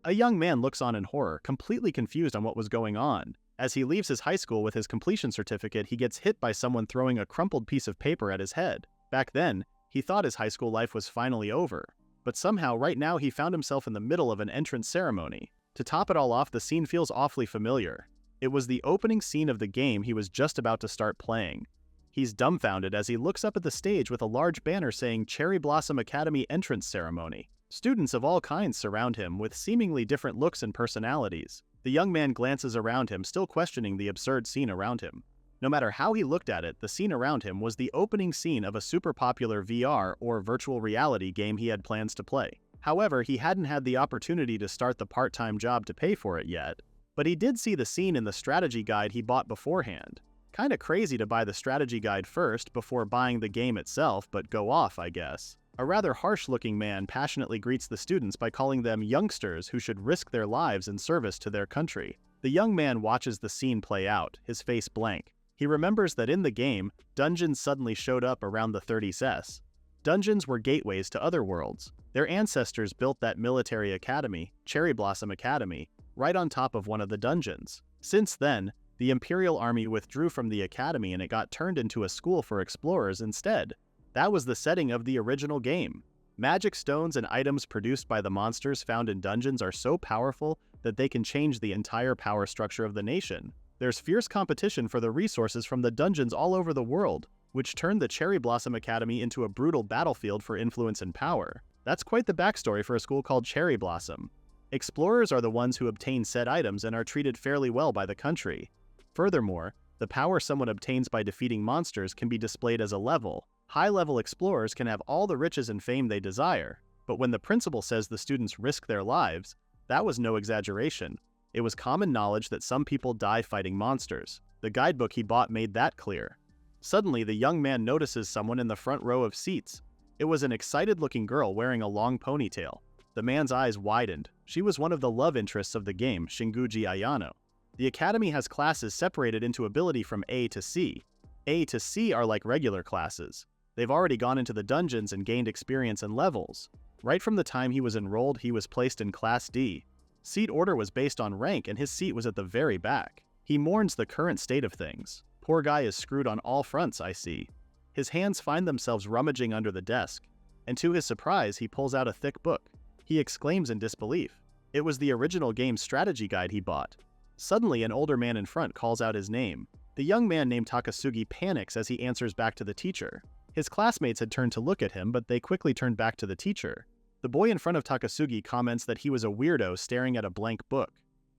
A young man looks on in horror, completely confused on what was going on. As he leaves his high school with his completion certificate, he gets hit by someone throwing a crumpled piece of paper at his head. Back then, he thought his high school life was finally over. But somehow, right now, he found himself in the middle of an entrance ceremony. To top it all off, the scene feels awfully familiar. It was the opening scene of the game he was just about to start playing. He's dumbfounded as he looks up at the stage with a large banner saying Cherry Blossom Academy Entrance Ceremony. Students of all kinds surround him with seemingly different looks and personalities. The young man glances around him, still questioning the absurd scene around him. No matter how he looked at it, the scene around him was the opening scene of a super popular VR or virtual reality game he had plans to play. However, he hadn't had the opportunity to start the part-time job to pay for it yet. But he did see the scene in the strategy guide he bought beforehand. Kinda crazy to buy the strategy guide first before buying the game itself, but go off, I guess. A rather harsh-looking man passionately greets the students by calling them youngsters who should risk their lives in service to their country. The young man watches the scene play out, his face blank. He remembers that in the game, dungeons suddenly showed up around the 30s. Dungeons were gateways to other worlds. Their ancestors built that military academy, Cherry Blossom Academy, right on top of one of the dungeons. Since then, the Imperial Army withdrew from the academy and it got turned into a school for explorers instead. That was the setting of the original game. Magic stones and items produced by the monsters found in dungeons are so powerful that they can change the entire power structure of the nation. There's fierce competition for the resources from the dungeons all over the world, which turned the Cherry Blossom Academy into a brutal battlefield for influence and power. That's quite the backstory for a school called Cherry Blossom. Explorers are the ones who obtain said items and are treated fairly well by the country. Furthermore, the power someone obtains by defeating monsters can be displayed as a level. High-level explorers can have all the riches and fame they desire, but when the principal says the students risk their lives, that was no exaggeration. It was common knowledge that some people die fighting monsters. The guidebook he bought made that clear. Suddenly, the young man notices someone in the front row of seats. It was an excited-looking girl wearing a long ponytail. The man's eyes widened. She was one of the love interests of the game, Shinguji Ayano. The academy has classes separated into ability from A to C. A to C are like regular classes. They've already gone into the dungeons and gained experience and levels. Right from the time he was enrolled, he was placed in Class D. Seat order was based on rank and his seat was at the very back. He mourns the current state of things. Poor guy is screwed on all fronts, I see. His hands find themselves rummaging under the desk, and to his surprise, he pulls out a thick book. He exclaims in disbelief. It was the original game's strategy guide he bought. Suddenly, an older man in front calls out his name. The young man named Takasugi panics as he answers back to the teacher. His classmates had turned to look at him, but they quickly turned back to the teacher. The boy in front of Takasugi comments that he was a weirdo staring at a blank book.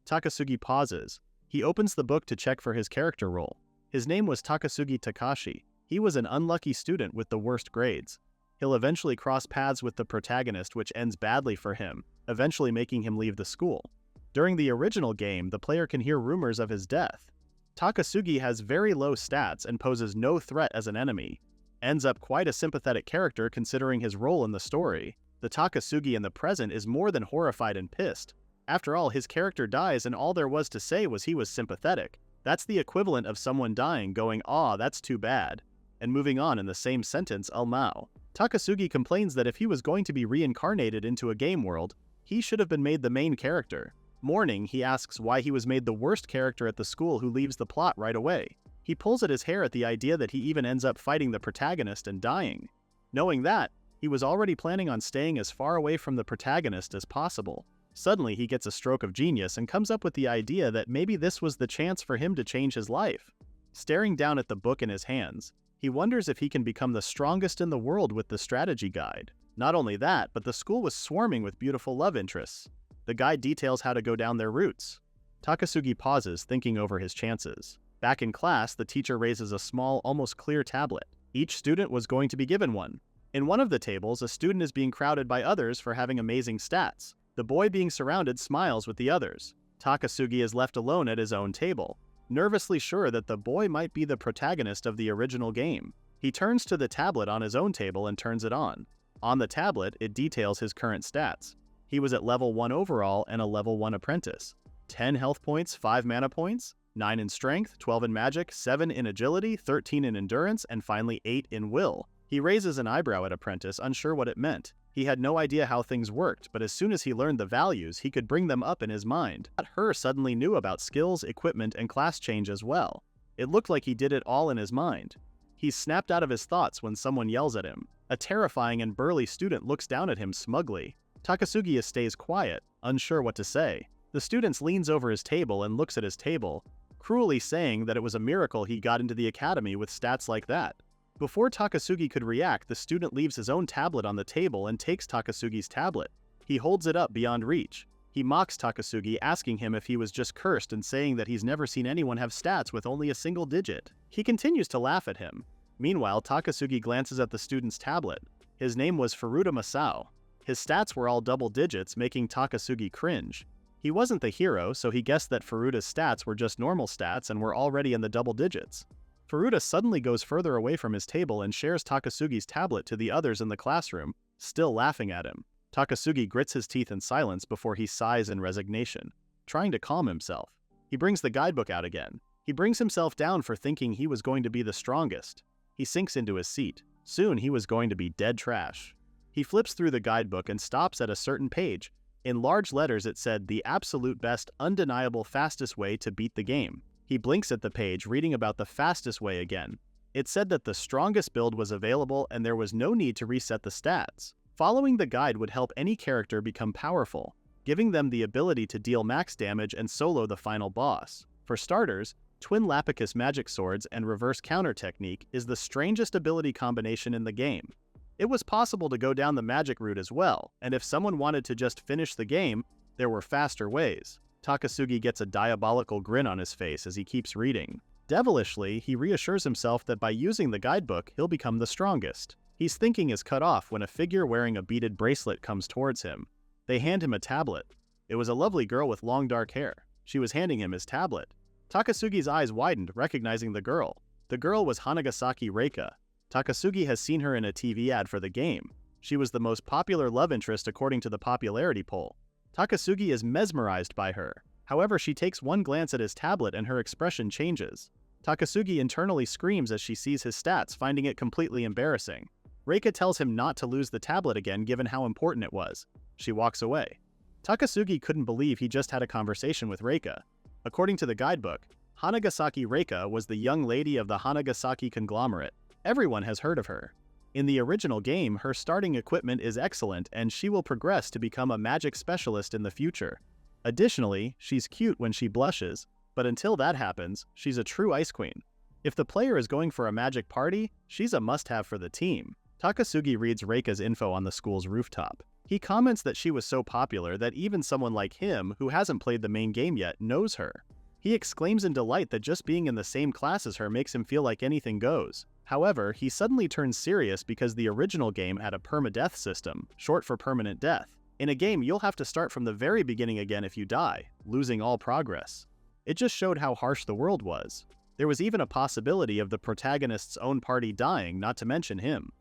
Takasugi pauses. He opens the book to check for his character role. His name was Takasugi Takashi. He was an unlucky student with the worst grades. He'll eventually cross paths with the protagonist, which ends badly for him, eventually making him leave the school. During the original game, the player can hear rumors of his death. Takasugi has very low stats and poses no threat as an enemy. Ends up quite a sympathetic character considering his role in the story. The Takasugi in the present is more than horrified and pissed. After all, his character dies and all there was to say was he was sympathetic. That's the equivalent of someone dying going, "Aw, that's too bad," and moving on in the same sentence, "Mao." Takasugi complains that if he was going to be reincarnated into a game world, he should have been made the main character. Mourning, he asks why he was made the worst character at the school who leaves the plot right away. He pulls at his hair at the idea that he even ends up fighting the protagonist and dying. Knowing that, he was already planning on staying as far away from the protagonist as possible. Suddenly, he gets a stroke of genius and comes up with the idea that maybe this was the chance for him to change his life. Staring down at the book in his hands, he wonders if he can become the strongest in the world with the strategy guide. Not only that, but the school was swarming with beautiful love interests. The guide details how to go down their routes. Takasugi pauses, thinking over his chances. Back in class, the teacher raises a small, almost clear tablet. Each student was going to be given one. In one of the tables, a student is being crowded by others for having amazing stats. The boy being surrounded smiles with the others. Takasugi is left alone at his own table, nervously sure that the boy might be the protagonist of the original game. He turns to the tablet on his own table and turns it on. On the tablet, it details his current stats. He was at level 1 overall and a level 1 apprentice. 10 health points, 5 mana points, 9 in strength, 12 in magic, 7 in agility, 13 in endurance, and finally 8 in will. He raises an eyebrow at apprentice, unsure what it meant. He had no idea how things worked, but as soon as he learned the values, he could bring them up in his mind. Her suddenly knew about skills, equipment, and class change as well. It looked like he did it all in his mind. He snapped out of his thoughts when someone yells at him. A terrifying and burly student looks down at him smugly. Takasugi stays quiet, unsure what to say. The student leans over his table and looks at his table, cruelly saying that it was a miracle he got into the academy with stats like that. Before Takasugi could react, the student leaves his own tablet on the table and takes Takasugi's tablet. He holds it up beyond reach. He mocks Takasugi, asking him if he was just cursed and saying that he's never seen anyone have stats with only a single digit. He continues to laugh at him. Meanwhile, Takasugi glances at the student's tablet. His name was Furuta Masao. His stats were all double digits, making Takasugi cringe. He wasn't the hero, so he guessed that Furuta's stats were just normal stats and were already in the double digits. Furuta suddenly goes further away from his table and shares Takasugi's tablet to the others in the classroom, still laughing at him. Takasugi grits his teeth in silence before he sighs in resignation, trying to calm himself. He brings the guidebook out again. He brings himself down for thinking he was going to be the strongest. He sinks into his seat. Soon he was going to be dead trash. He flips through the guidebook and stops at a certain page. In large letters it said, "The absolute best, undeniable, fastest way to beat the game." He blinks at the page, reading about the fastest way again. It said that the strongest build was available and there was no need to reset the stats. Following the guide would help any character become powerful, giving them the ability to deal max damage and solo the final boss. For starters, Twin Lapicus magic swords and reverse counter technique is the strangest ability combination in the game. It was possible to go down the magic route as well, and if someone wanted to just finish the game, there were faster ways. Takasugi gets a diabolical grin on his face as he keeps reading. Devilishly, he reassures himself that by using the guidebook, he'll become the strongest. His thinking is cut off when a figure wearing a beaded bracelet comes towards him. They hand him a tablet. It was a lovely girl with long dark hair. She was handing him his tablet. Takasugi's eyes widened, recognizing the girl. The girl was Hanagasaki Reika. Takasugi has seen her in a TV ad for the game. She was the most popular love interest according to the popularity poll. Takasugi is mesmerized by her. However, she takes one glance at his tablet and her expression changes. Takasugi internally screams as she sees his stats, finding it completely embarrassing. Reika tells him not to lose the tablet again given how important it was. She walks away. Takasugi couldn't believe he just had a conversation with Reika. According to the guidebook, Hanagasaki Reika was the young lady of the Hanagasaki conglomerate. Everyone has heard of her. In the original game, her starting equipment is excellent and she will progress to become a magic specialist in the future. Additionally, she's cute when she blushes, but until that happens, she's a true ice queen. If the player is going for a magic party, she's a must-have for the team. Takasugi reads Reika's info on the school's rooftop. He comments that she was so popular that even someone like him, who hasn't played the main game yet, knows her. He exclaims in delight that just being in the same class as her makes him feel like anything goes. However, he suddenly turns serious because the original game had a permadeath system, short for permanent death. In a game, you'll have to start from the very beginning again if you die, losing all progress. It just showed how harsh the world was. There was even a possibility of the protagonist's own party dying, not to mention him.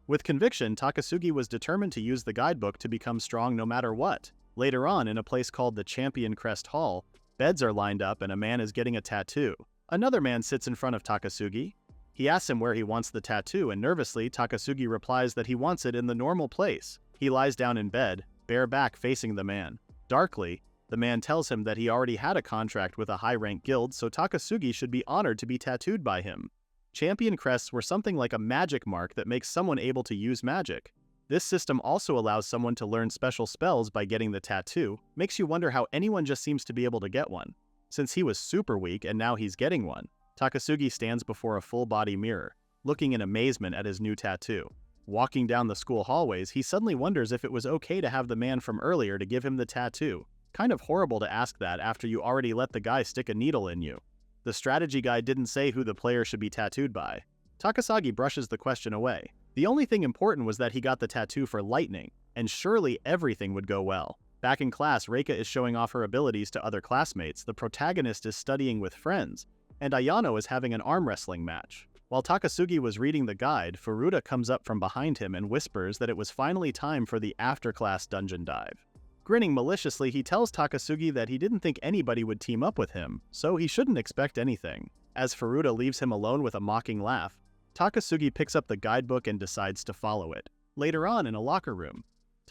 With conviction, Takasugi was determined to use the guidebook to become strong no matter what. Later on, in a place called the Champion Crest Hall, beds are lined up and a man is getting a tattoo. Another man sits in front of Takasugi. He asks him where he wants the tattoo, and nervously, Takasugi replies that he wants it in the normal place. He lies down in bed, bare back facing the man. Darkly, the man tells him that he already had a contract with a high-rank guild, so Takasugi should be honored to be tattooed by him. Champion crests were something like a magic mark that makes someone able to use magic. This system also allows someone to learn special spells by getting the tattoo, makes you wonder how anyone just seems to be able to get one. Since he was super weak and now he's getting one, Takasugi stands before a full-body mirror, looking in amazement at his new tattoo. Walking down the school hallways, he suddenly wonders if it was okay to have the man from earlier to give him the tattoo. Kind of horrible to ask that after you already let the guy stick a needle in you. The strategy guide didn't say who the player should be tattooed by. Takasugi brushes the question away. The only thing important was that he got the tattoo for lightning, and surely everything would go well. Back in class, Reika is showing off her abilities to other classmates, the protagonist is studying with friends, and Ayano is having an arm wrestling match. While Takasugi was reading the guide, Furuta comes up from behind him and whispers that it was finally time for the after-class dungeon dive. Grinning maliciously, he tells Takasugi that he didn't think anybody would team up with him, so he shouldn't expect anything. As Furuta leaves him alone with a mocking laugh, Takasugi picks up the guidebook and decides to follow it. Later on, in a locker room,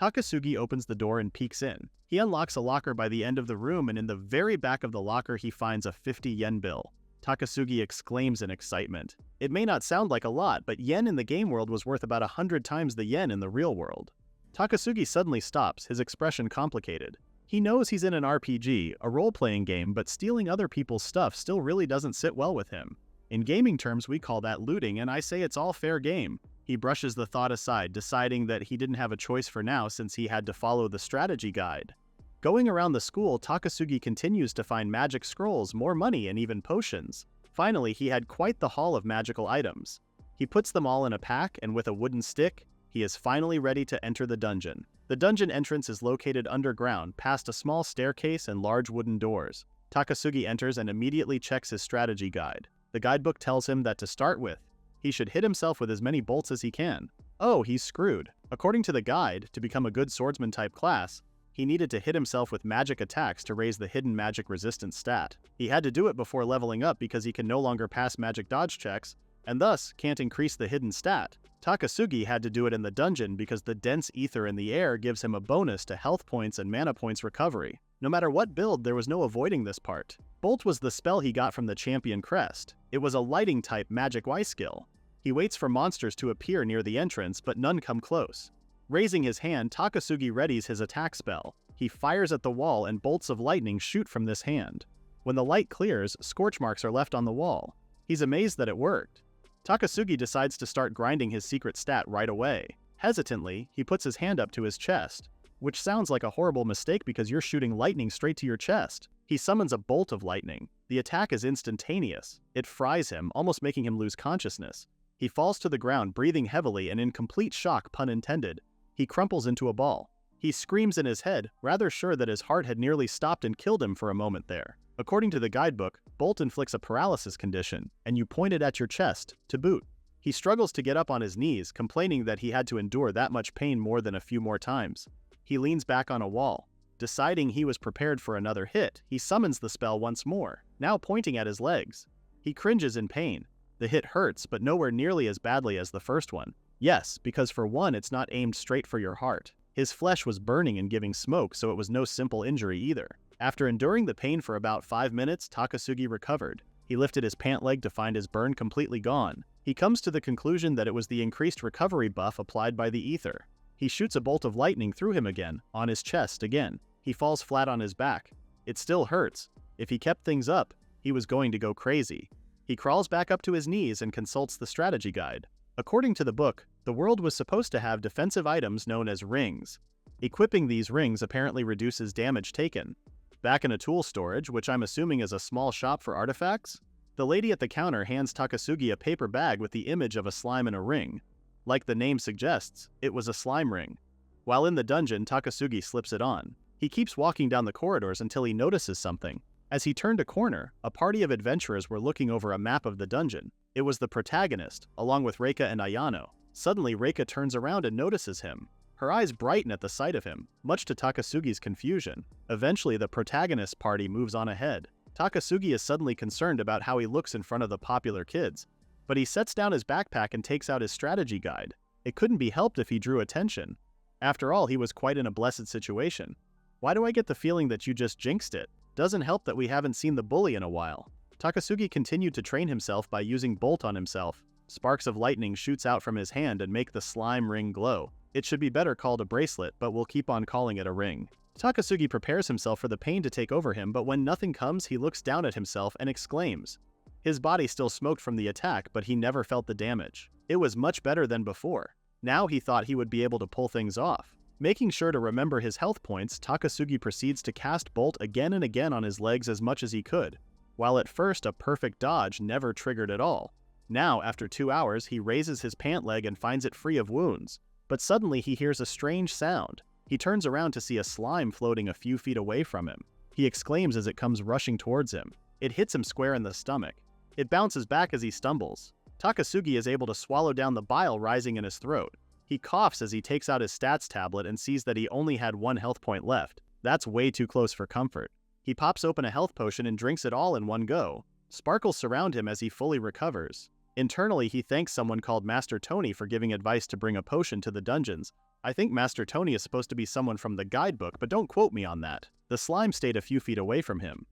Takasugi opens the door and peeks in. He unlocks a locker by the end of the room, and in the very back of the locker he finds a 50 yen bill. Takasugi exclaims in excitement. It may not sound like a lot, but yen in the game world was worth about 100 times the yen in the real world. Takasugi suddenly stops, his expression complicated. He knows he's in an RPG, a role-playing game, but stealing other people's stuff still really doesn't sit well with him. In gaming terms, we call that looting, and I say it's all fair game. He brushes the thought aside, deciding that he didn't have a choice for now since he had to follow the strategy guide. Going around the school, Takasugi continues to find magic scrolls, more money, and even potions. Finally, he had quite the haul of magical items. He puts them all in a pack, and with a wooden stick, he is finally ready to enter the dungeon. The dungeon entrance is located underground, past a small staircase and large wooden doors. Takasugi enters and immediately checks his strategy guide. The guidebook tells him that to start with, he should hit himself with as many bolts as he can. Oh, he's screwed. According to the guide, to become a good swordsman-type class, he needed to hit himself with magic attacks to raise the hidden magic resistance stat. He had to do it before leveling up because he can no longer pass magic dodge checks, and thus can't increase the hidden stat. Takasugi had to do it in the dungeon because the dense ether in the air gives him a bonus to health points and mana points recovery. No matter what build, there was no avoiding this part. Bolt was the spell he got from the champion crest. It was a lighting type magic Y skill. He waits for monsters to appear near the entrance, but none come close. Raising his hand, Takasugi readies his attack spell. He fires at the wall and bolts of lightning shoot from this hand. When the light clears, scorch marks are left on the wall. He's amazed that it worked. Takasugi decides to start grinding his secret stat right away. Hesitantly, he puts his hand up to his chest, which sounds like a horrible mistake because you're shooting lightning straight to your chest. He summons a bolt of lightning. The attack is instantaneous. It fries him, almost making him lose consciousness. He falls to the ground, breathing heavily and in complete shock, pun intended. He crumples into a ball. He screams in his head, rather sure that his heart had nearly stopped and killed him for a moment there. According to the guidebook, Bolt inflicts a paralysis condition, and you point it at your chest, to boot. He struggles to get up on his knees, complaining that he had to endure that much pain more than a few more times. He leans back on a wall. Deciding he was prepared for another hit, he summons the spell once more, now pointing at his legs. He cringes in pain. The hit hurts, but nowhere nearly as badly as the first one. Yes, because for one, it's not aimed straight for your heart. His flesh was burning and giving smoke, so it was no simple injury either. After enduring the pain for about 5 minutes, Takasugi recovered. He lifted his pant leg to find his burn completely gone. He comes to the conclusion that it was the increased recovery buff applied by the ether. He shoots a bolt of lightning through him again, on his chest again. He falls flat on his back. It still hurts. If he kept things up, he was going to go crazy. He crawls back up to his knees and consults the strategy guide. According to the book, the world was supposed to have defensive items known as rings. Equipping these rings apparently reduces damage taken. Back in a tool storage, which I'm assuming is a small shop for artifacts, the lady at the counter hands Takasugi a paper bag with the image of a slime in a ring. Like the name suggests, it was a slime ring. While in the dungeon, Takasugi slips it on. He keeps walking down the corridors until he notices something. As he turned a corner, a party of adventurers were looking over a map of the dungeon. It was the protagonist, along with Reika and Ayano. Suddenly, Reika turns around and notices him. Her eyes brighten at the sight of him, much to Takasugi's confusion. Eventually, the protagonist's party moves on ahead. Takasugi is suddenly concerned about how he looks in front of the popular kids, but he sets down his backpack and takes out his strategy guide. It couldn't be helped if he drew attention. After all, he was quite in a blessed situation. Why do I get the feeling that you just jinxed it? Doesn't help that we haven't seen the bully in a while. Takasugi continued to train himself by using Bolt on himself. Sparks of lightning shoots out from his hand and make the slime ring glow. It should be better called a bracelet, but we'll keep on calling it a ring. Takasugi prepares himself for the pain to take over him, but when nothing comes, he looks down at himself and exclaims. His body still smoked from the attack, but he never felt the damage. It was much better than before. Now he thought he would be able to pull things off. Making sure to remember his health points, Takasugi proceeds to cast Bolt again and again on his legs as much as he could. While at first a perfect dodge never triggered at all. Now, after 2 hours, he raises his pant leg and finds it free of wounds. But suddenly he hears a strange sound. He turns around to see a slime floating a few feet away from him. He exclaims as it comes rushing towards him. It hits him square in the stomach. It bounces back as he stumbles. Takasugi is able to swallow down the bile rising in his throat. He coughs as he takes out his stats tablet and sees that he only had 1 health point left. That's way too close for comfort. He pops open a health potion and drinks it all in one go. Sparkles surround him as he fully recovers. Internally, he thanks someone called Master Tony for giving advice to bring a potion to the dungeons. I think Master Tony is supposed to be someone from the guidebook, but don't quote me on that. The slime stayed a few feet away from him.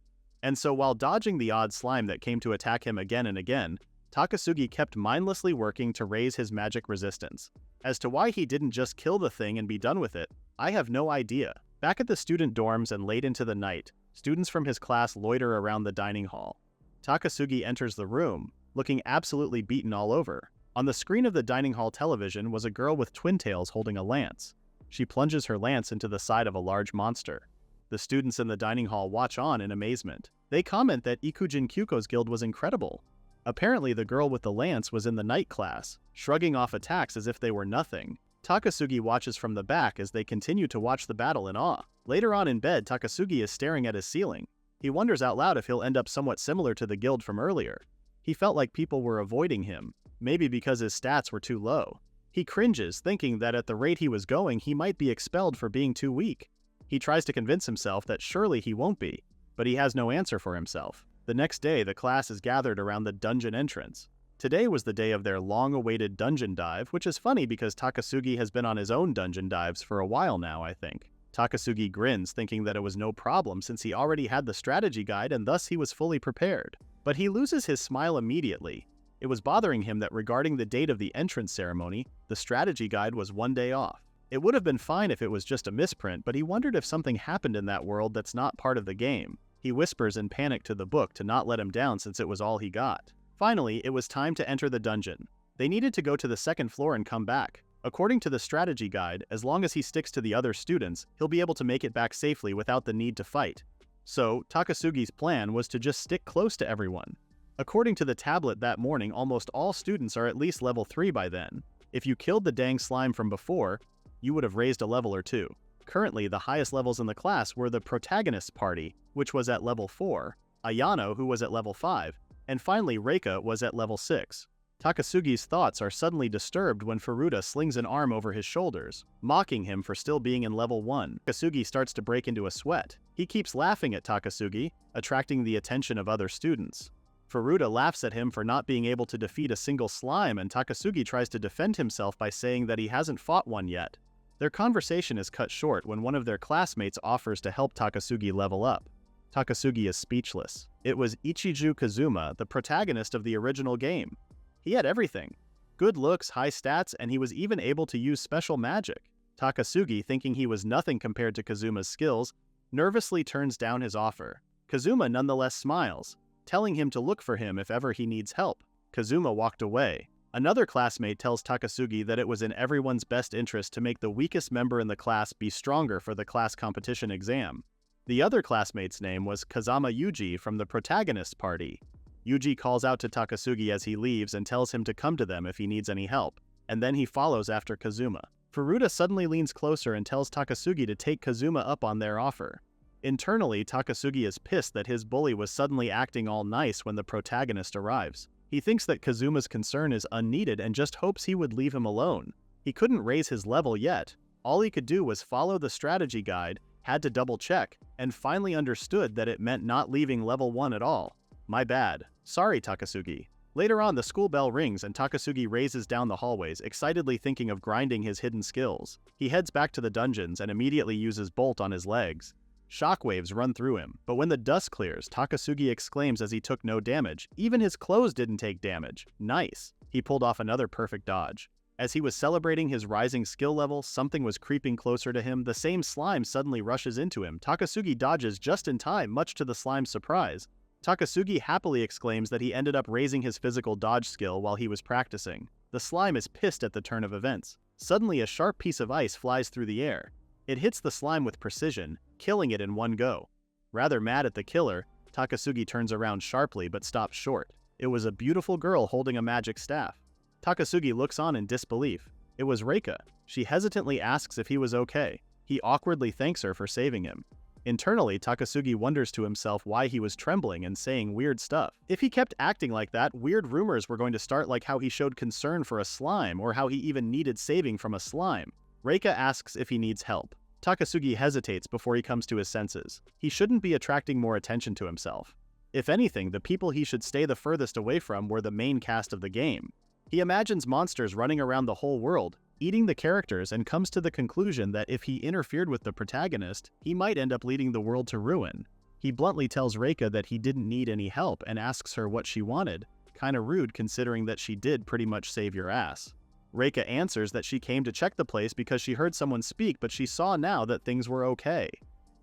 And so while dodging the odd slime that came to attack him again and again, Takasugi kept mindlessly working to raise his magic resistance. As to why he didn't just kill the thing and be done with it, I have no idea. Back at the student dorms and late into the night, students from his class loiter around the dining hall. Takasugi enters the room, looking absolutely beaten all over. On the screen of the dining hall television was a girl with twin tails holding a lance. She plunges her lance into the side of a large monster. The students in the dining hall watch on in amazement. They comment that Ikujin Kyuko's guild was incredible. Apparently the girl with the lance was in the night class, shrugging off attacks as if they were nothing. Takasugi watches from the back as they continue to watch the battle in awe. Later on in bed, Takasugi is staring at his ceiling. He wonders out loud if he'll end up somewhat similar to the guild from earlier. He felt like people were avoiding him, maybe because his stats were too low. He cringes, thinking that at the rate he was going, he might be expelled for being too weak. He tries to convince himself that surely he won't be, but he has no answer for himself. The next day, the class is gathered around the dungeon entrance. Today was the day of their long-awaited dungeon dive, which is funny because Takasugi has been on his own dungeon dives for a while now, I think. Takasugi grins, thinking that it was no problem since he already had the strategy guide and thus he was fully prepared. But he loses his smile immediately. It was bothering him that regarding the date of the entrance ceremony, the strategy guide was one day off. It would have been fine if it was just a misprint, but he wondered if something happened in that world that's not part of the game. He whispers in panic to the book to not let him down since it was all he got. Finally, it was time to enter the dungeon. They needed to go to the second floor and come back. According to the strategy guide, as long as he sticks to the other students, he'll be able to make it back safely without the need to fight. So, Takasugi's plan was to just stick close to everyone. According to the tablet that morning, almost all students are at least level 3 by then. If you killed the dang slime from before, you would have raised a level or two. Currently, the highest levels in the class were the protagonist's party, which was at level 4, Ayano, who was at level 5, and finally Reika was at level 6. Takasugi's thoughts are suddenly disturbed when Furuta slings an arm over his shoulders, mocking him for still being in level 1. Takasugi starts to break into a sweat. He keeps laughing at Takasugi, attracting the attention of other students. Furuta laughs at him for not being able to defeat a single slime, and Takasugi tries to defend himself by saying that he hasn't fought one yet. Their conversation is cut short when one of their classmates offers to help Takasugi level up. Takasugi is speechless. It was Ichiju Kazuma, the protagonist of the original game. He had everything. Good looks, high stats, and he was even able to use special magic. Takasugi, thinking he was nothing compared to Kazuma's skills, nervously turns down his offer. Kazuma nonetheless smiles, telling him to look for him if ever he needs help. Kazuma walked away. Another classmate tells Takasugi that it was in everyone's best interest to make the weakest member in the class be stronger for the class competition exam. The other classmate's name was Kazama Yuji from the protagonist's party. Yuji calls out to Takasugi as he leaves and tells him to come to them if he needs any help, and then he follows after Kazuma. Furuta suddenly leans closer and tells Takasugi to take Kazuma up on their offer. Internally, Takasugi is pissed that his bully was suddenly acting all nice when the protagonist arrives. He thinks that Kazuma's concern is unneeded and just hopes he would leave him alone. He couldn't raise his level yet. All he could do was follow the strategy guide, had to double check, and finally understood that it meant not leaving level 1 at all. My bad. Sorry, Takasugi. Later on, the school bell rings and Takasugi races down the hallways, excitedly thinking of grinding his hidden skills. He heads back to the dungeons and immediately uses Bolt on his legs. Shockwaves run through him, but when the dust clears, Takasugi exclaims as he took no damage. Even his clothes didn't take damage. Nice. He pulled off another perfect dodge. As he was celebrating his rising skill level, something was creeping closer to him. The same slime suddenly rushes into him. Takasugi dodges just in time, much to the slime's surprise. Takasugi happily exclaims that he ended up raising his physical dodge skill while he was practicing. The slime is pissed at the turn of events. Suddenly, a sharp piece of ice flies through the air. It hits the slime with precision, killing it in one go. Rather mad at the killer, Takasugi turns around sharply but stops short. It was a beautiful girl holding a magic staff. Takasugi looks on in disbelief. It was Reika. She hesitantly asks if he was okay. He awkwardly thanks her for saving him. Internally, Takasugi wonders to himself why he was trembling and saying weird stuff. If he kept acting like that, weird rumors were going to start, like how he showed concern for a slime or how he even needed saving from a slime. Reika asks if he needs help. Takasugi hesitates before he comes to his senses. He shouldn't be attracting more attention to himself. If anything, the people he should stay the furthest away from were the main cast of the game. He imagines monsters running around the whole world, eating the characters, and comes to the conclusion that if he interfered with the protagonist, he might end up leading the world to ruin. He bluntly tells Reika that he didn't need any help and asks her what she wanted, kinda rude considering that she did pretty much save your ass. Reika answers that she came to check the place because she heard someone speak, but she saw now that things were okay.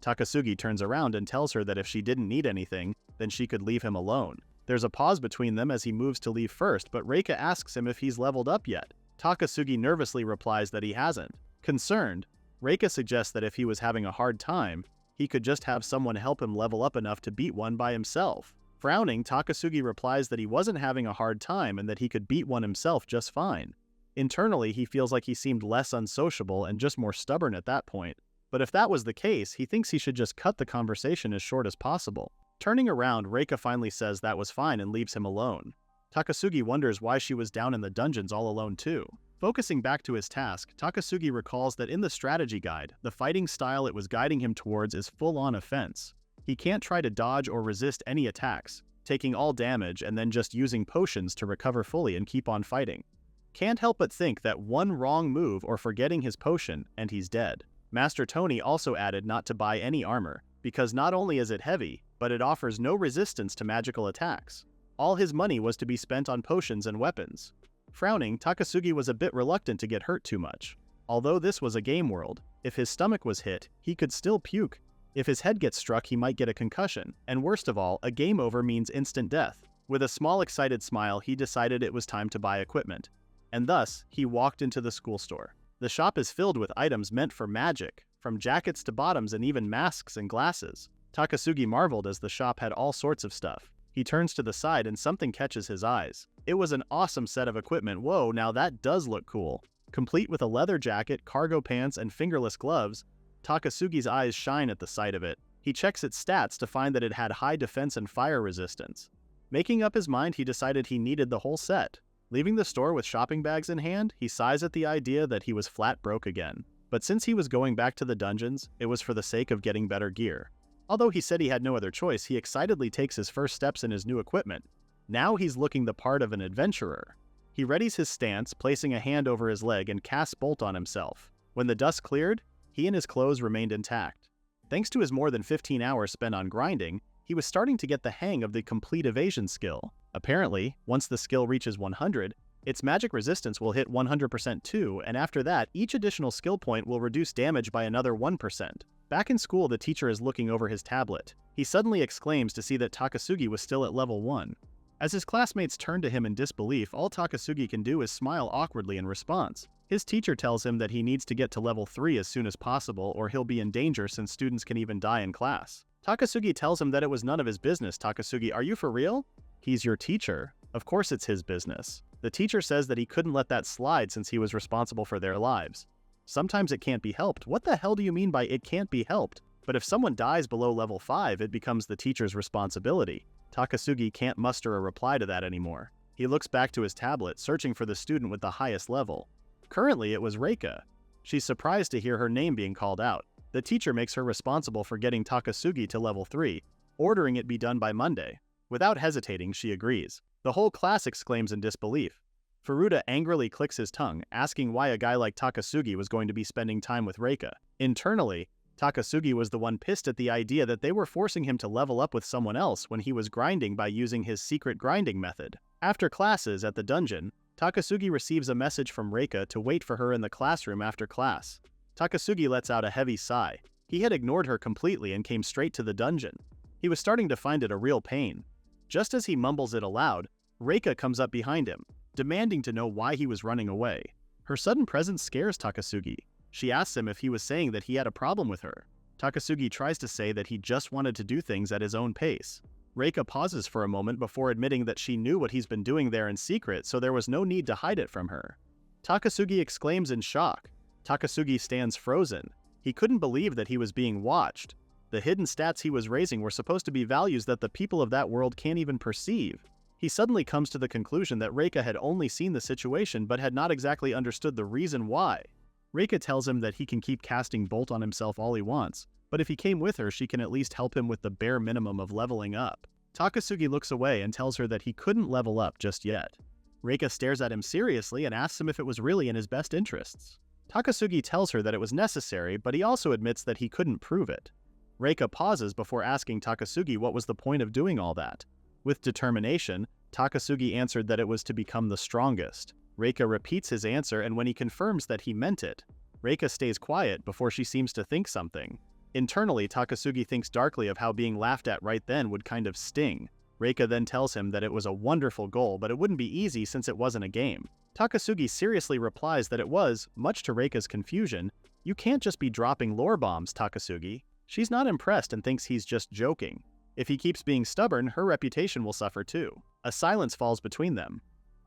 Takasugi turns around and tells her that if she didn't need anything, then she could leave him alone. There's a pause between them as he moves to leave first, but Reika asks him if he's leveled up yet. Takasugi nervously replies that he hasn't. Concerned, Reika suggests that if he was having a hard time, he could just have someone help him level up enough to beat one by himself. Frowning, Takasugi replies that he wasn't having a hard time and that he could beat one himself just fine. Internally, he feels like he seemed less unsociable and just more stubborn at that point. But if that was the case, he thinks he should just cut the conversation as short as possible. Turning around, Reika finally says that was fine and leaves him alone. Takasugi wonders why she was down in the dungeons all alone too. Focusing back to his task, Takasugi recalls that in the strategy guide, the fighting style it was guiding him towards is full-on offense. He can't try to dodge or resist any attacks, taking all damage and then just using potions to recover fully and keep on fighting. Can't help but think that one wrong move or forgetting his potion and he's dead. Master Tony also added not to buy any armor, because not only is it heavy, but it offers no resistance to magical attacks. All his money was to be spent on potions and weapons. Frowning, Takasugi was a bit reluctant to get hurt too much. Although this was a game world, if his stomach was hit, he could still puke. If his head gets struck, he might get a concussion, and worst of all, a game over means instant death. With a small excited smile, he decided it was time to buy equipment. And thus, he walked into the school store. The shop is filled with items meant for magic, from jackets to bottoms and even masks and glasses. Takasugi marveled as the shop had all sorts of stuff. He turns to the side and something catches his eyes. It was an awesome set of equipment. Whoa, now that does look cool. Complete with a leather jacket, cargo pants, and fingerless gloves, Takasugi's eyes shine at the sight of it. He checks its stats to find that it had high defense and fire resistance. Making up his mind, he decided he needed the whole set. Leaving the store with shopping bags in hand, he sighs at the idea that he was flat broke again. But since he was going back to the dungeons, it was for the sake of getting better gear. Although he said he had no other choice, he excitedly takes his first steps in his new equipment. Now he's looking the part of an adventurer. He readies his stance, placing a hand over his leg and casts Bolt on himself. When the dust cleared, he and his clothes remained intact. Thanks to his more than 15 hours spent on grinding, he was starting to get the hang of the complete evasion skill. Apparently, once the skill reaches 100, its magic resistance will hit 100% too, and after that, each additional skill point will reduce damage by another 1%. Back in school, the teacher is looking over his tablet. He suddenly exclaims to see that Takasugi was still at level 1. As his classmates turn to him in disbelief, all Takasugi can do is smile awkwardly in response. His teacher tells him that he needs to get to level 3 as soon as possible or he'll be in danger since students can even die in class. Takasugi tells him that it was none of his business. Takasugi, are you for real? He's your teacher. Of course it's his business. The teacher says that he couldn't let that slide since he was responsible for their lives. Sometimes it can't be helped. What the hell do you mean by it can't be helped? But if someone dies below level 5, it becomes the teacher's responsibility. Takasugi can't muster a reply to that anymore. He looks back to his tablet, searching for the student with the highest level. Currently, it was Reika. She's surprised to hear her name being called out. The teacher makes her responsible for getting Takasugi to level 3, ordering it be done by Monday. Without hesitating, she agrees. The whole class exclaims in disbelief. Furuta angrily clicks his tongue, asking why a guy like Takasugi was going to be spending time with Reika. Internally, Takasugi was the one pissed at the idea that they were forcing him to level up with someone else when he was grinding by using his secret grinding method. After classes at the dungeon, Takasugi receives a message from Reika to wait for her in the classroom after class. Takasugi lets out a heavy sigh. He had ignored her completely and came straight to the dungeon. He was starting to find it a real pain. Just as he mumbles it aloud, Reika comes up behind him, demanding to know why he was running away. Her sudden presence scares Takasugi. She asks him if he was saying that he had a problem with her. Takasugi tries to say that he just wanted to do things at his own pace. Reika pauses for a moment before admitting that she knew what he's been doing there in secret, so there was no need to hide it from her. Takasugi exclaims in shock. Takasugi stands frozen. He couldn't believe that he was being watched. The hidden stats he was raising were supposed to be values that the people of that world can't even perceive. He suddenly comes to the conclusion that Reika had only seen the situation but had not exactly understood the reason why. Reika tells him that he can keep casting Bolt on himself all he wants, but if he came with her, she can at least help him with the bare minimum of leveling up. Takasugi looks away and tells her that he couldn't level up just yet. Reika stares at him seriously and asks him if it was really in his best interests. Takasugi tells her that it was necessary, but he also admits that he couldn't prove it. Reika pauses before asking Takasugi what was the point of doing all that. With determination, Takasugi answered that it was to become the strongest. Reika repeats his answer, and when he confirms that he meant it, Reika stays quiet before she seems to think something. Internally, Takasugi thinks darkly of how being laughed at right then would kind of sting. Reika then tells him that it was a wonderful goal, but it wouldn't be easy since it wasn't a game. Takasugi seriously replies that it was, much to Reika's confusion. "You can't just be dropping lore bombs, Takasugi." She's not impressed and thinks he's just joking. If he keeps being stubborn, her reputation will suffer too. A silence falls between them.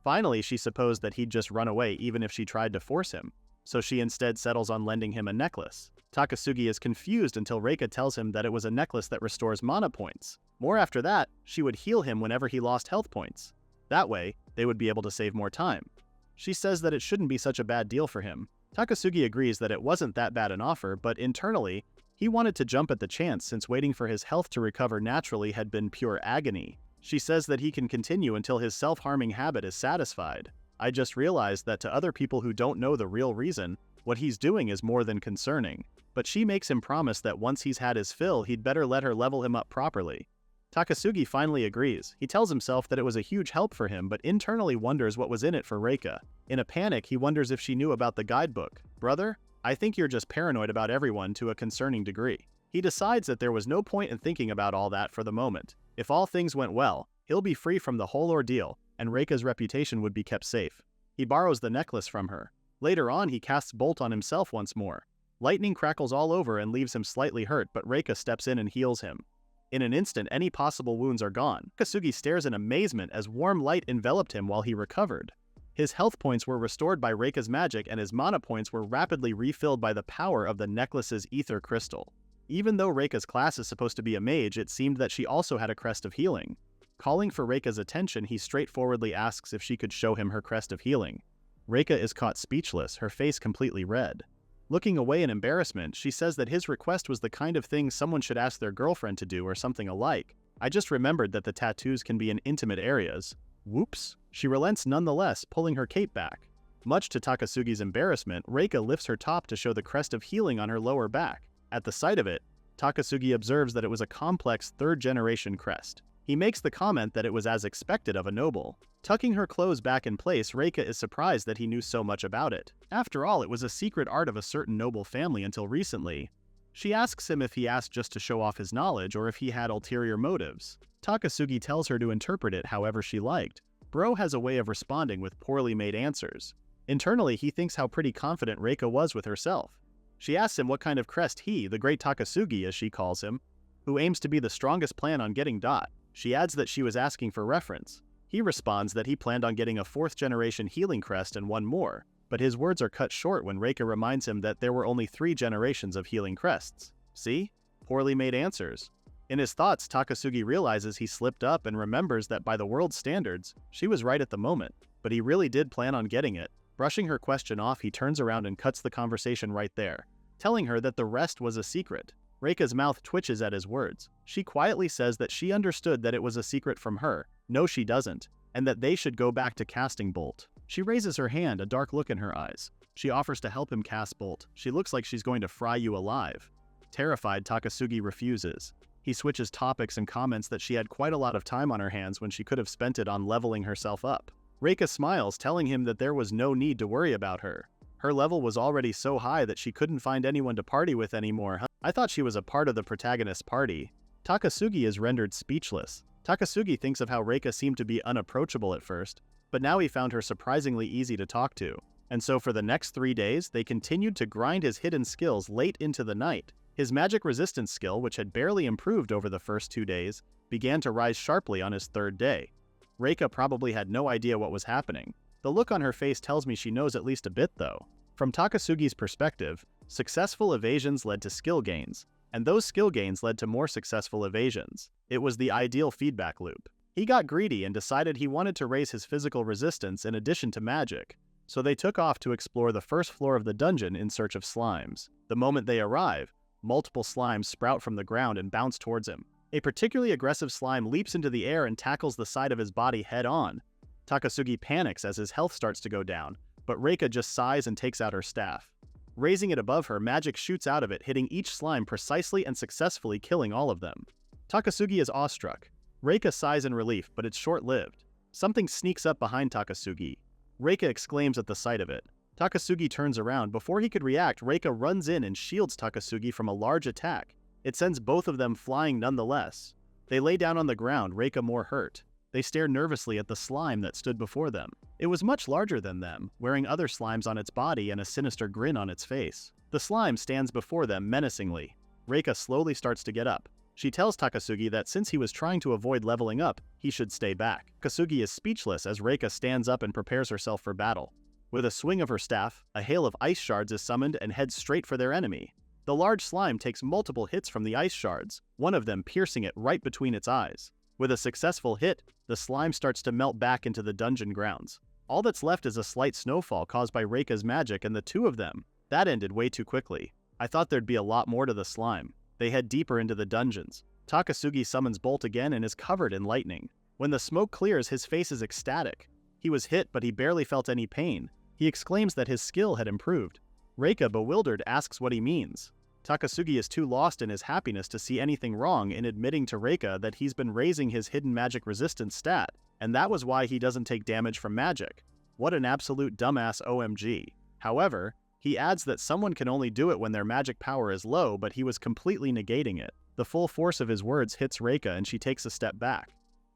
Finally, she supposed that he'd just run away even if she tried to force him, so she instead settles on lending him a necklace. Takasugi is confused until Reika tells him that it was a necklace that restores mana points. More after that, she would heal him whenever he lost health points. That way, they would be able to save more time. She says that it shouldn't be such a bad deal for him. Takasugi agrees that it wasn't that bad an offer, but internally, he wanted to jump at the chance since waiting for his health to recover naturally had been pure agony. She says that he can continue until his self-harming habit is satisfied. "I just realized that to other people who don't know the real reason, what he's doing is more than concerning." But she makes him promise that once he's had his fill, he'd better let her level him up properly. Takasugi finally agrees. He tells himself that it was a huge help for him, but internally wonders what was in it for Reika. In a panic, he wonders if she knew about the guidebook. "Brother, I think you're just paranoid about everyone to a concerning degree." He decides that there was no point in thinking about all that for the moment. If all things went well, he'll be free from the whole ordeal, and Reika's reputation would be kept safe. He borrows the necklace from her. Later on, he casts Bolt on himself once more. Lightning crackles all over and leaves him slightly hurt, but Reika steps in and heals him. In an instant, any possible wounds are gone. Takasugi stares in amazement as warm light enveloped him while he recovered. His health points were restored by Reika's magic, and his mana points were rapidly refilled by the power of the necklace's ether crystal. Even though Reika's class is supposed to be a mage, it seemed that she also had a crest of healing. Calling for Reika's attention, he straightforwardly asks if she could show him her crest of healing. Reika is caught speechless, her face completely red. Looking away in embarrassment, she says that his request was the kind of thing someone should ask their girlfriend to do or something alike. "I just remembered that the tattoos can be in intimate areas." Whoops. She relents nonetheless, pulling her cape back. Much to Takasugi's embarrassment, Reika lifts her top to show the crest of healing on her lower back. At the sight of it, Takasugi observes that it was a complex third-generation crest. He makes the comment that it was as expected of a noble. Tucking her clothes back in place, Reika is surprised that he knew so much about it. After all, it was a secret art of a certain noble family until recently. She asks him if he asked just to show off his knowledge or if he had ulterior motives. Takasugi tells her to interpret it however she liked. Bro has a way of responding with poorly made answers. Internally, he thinks how pretty confident Reika was with herself. She asks him what kind of crest he, the great Takasugi as she calls him, who aims to be the strongest plan on getting dot. She adds that she was asking for reference. He responds that he planned on getting a 4th-generation healing crest and one more, but his words are cut short when Reika reminds him that there were only 3 generations of healing crests. See? Poorly made answers. In his thoughts, Takasugi realizes he slipped up and remembers that by the world's standards, she was right at the moment, but he really did plan on getting it. Brushing her question off, he turns around and cuts the conversation right there, telling her that the rest was a secret. Reika's mouth twitches at his words. She quietly says that she understood that it was a secret from her. No, she doesn't, and that they should go back to casting Bolt. She raises her hand, a dark look in her eyes. She offers to help him cast Bolt. She looks like she's going to fry you alive. Terrified, Takasugi refuses. He switches topics and comments that she had quite a lot of time on her hands when she could have spent it on leveling herself up. Reika smiles, telling him that there was no need to worry about her. Her level was already so high that she couldn't find anyone to party with anymore. "I thought she was a part of the protagonist's party." Takasugi is rendered speechless. Takasugi thinks of how Reika seemed to be unapproachable at first, but now he found her surprisingly easy to talk to. And so for the next 3 days, they continued to grind his hidden skills late into the night. His magic resistance skill, which had barely improved over the first 2 days, began to rise sharply on his 3rd day. Reika probably had no idea what was happening. The look on her face tells me she knows at least a bit though. From Takasugi's perspective, successful evasions led to skill gains, and those skill gains led to more successful evasions. It was the ideal feedback loop. He got greedy and decided he wanted to raise his physical resistance in addition to magic, so they took off to explore the first floor of the dungeon in search of slimes. The moment they arrive, multiple slimes sprout from the ground and bounce towards him. A particularly aggressive slime leaps into the air and tackles the side of his body head-on. Takasugi panics as his health starts to go down, but Reika just sighs and takes out her staff. Raising it above her, magic shoots out of it, hitting each slime precisely and successfully, killing all of them. Takasugi is awestruck. Reika sighs in relief, but it's short-lived. Something sneaks up behind Takasugi. Reika exclaims at the sight of it. Takasugi turns around. Before he could react, Reika runs in and shields Takasugi from a large attack. It sends both of them flying nonetheless. They lay down on the ground, Reika more hurt. They stare nervously at the slime that stood before them. It was much larger than them, wearing other slimes on its body and a sinister grin on its face. The slime stands before them menacingly. Reika slowly starts to get up. She tells Takasugi that since he was trying to avoid leveling up, he should stay back. Takasugi is speechless as Reika stands up and prepares herself for battle. With a swing of her staff, a hail of ice shards is summoned and heads straight for their enemy. The large slime takes multiple hits from the ice shards, one of them piercing it right between its eyes. With a successful hit, the slime starts to melt back into the dungeon grounds. All that's left is a slight snowfall caused by Reika's magic and the two of them. That ended way too quickly. I thought there'd be a lot more to the slime. They head deeper into the dungeons. Takasugi summons Bolt again and is covered in lightning. When the smoke clears, his face is ecstatic. He was hit, but he barely felt any pain. He exclaims that his skill had improved. Reika, bewildered, asks what he means. Takasugi is too lost in his happiness to see anything wrong in admitting to Reika that he's been raising his hidden magic resistance stat, and that was why he doesn't take damage from magic. What an absolute dumbass OMG. However, he adds that someone can only do it when their magic power is low, but he was completely negating it. The full force of his words hits Reika and she takes a step back.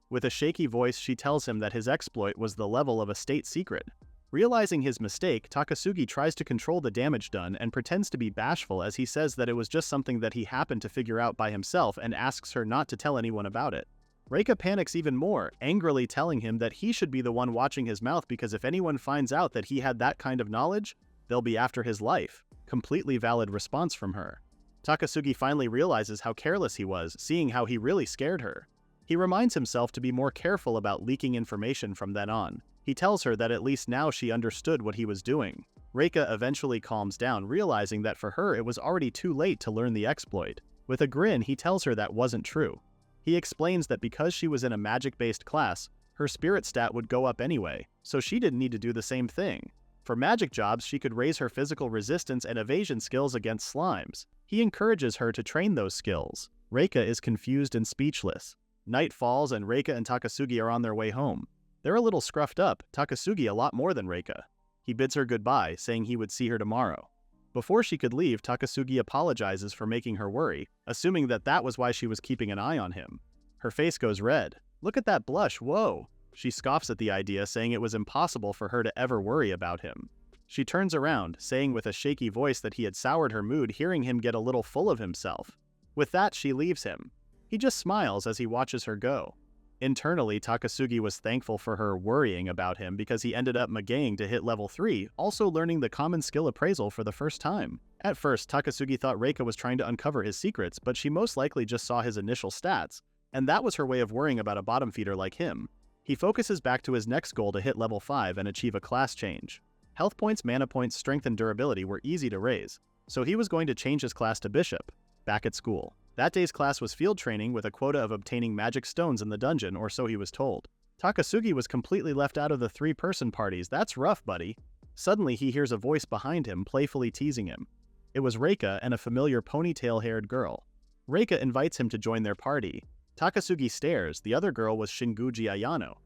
With a shaky voice, she tells him that his exploit was the level of a state secret. Realizing his mistake, Takasugi tries to control the damage done and pretends to be bashful as he says that it was just something that he happened to figure out by himself and asks her not to tell anyone about it. Reika panics even more, angrily telling him that he should be the one watching his mouth because if anyone finds out that he had that kind of knowledge, they'll be after his life. Completely valid response from her. Takasugi finally realizes how careless he was, seeing how he really scared her. He reminds himself to be more careful about leaking information from then on. He tells her that at least now she understood what he was doing. Reika eventually calms down, realizing that for her it was already too late to learn the exploit. With a grin, he tells her that wasn't true. He explains that because she was in a magic-based class, her spirit stat would go up anyway, so she didn't need to do the same thing. For magic jobs, she could raise her physical resistance and evasion skills against slimes. He encourages her to train those skills. Reika is confused and speechless. Night falls and Reika and Takasugi are on their way home. They're a little scruffed up, Takasugi a lot more than Reika. He bids her goodbye, saying he would see her tomorrow. Before she could leave, Takasugi apologizes for making her worry, assuming that that was why she was keeping an eye on him. Her face goes red. Look at that blush, whoa! She scoffs at the idea, saying it was impossible for her to ever worry about him. She turns around, saying with a shaky voice that he had soured her mood, hearing him get a little full of himself. With that, she leaves him. He just smiles as he watches her go. Internally, Takasugi was thankful for her worrying about him because he ended up Magaying to hit level 3, also learning the common skill appraisal for the first time. At first, Takasugi thought Reika was trying to uncover his secrets, but she most likely just saw his initial stats, and that was her way of worrying about a bottom feeder like him. He focuses back to his next goal to hit level 5 and achieve a class change. Health points, mana points, strength, and durability were easy to raise, so he was going to change his class to Bishop, back at school. That day's class was field training with a quota of obtaining magic stones in the dungeon, or so he was told. Takasugi was completely left out of the 3-person parties. That's rough, buddy. Suddenly, he hears a voice behind him, playfully teasing him. It was Reika and a familiar ponytail-haired girl. Reika invites him to join their party. Takasugi stares. The other girl was Shinguji Ayano.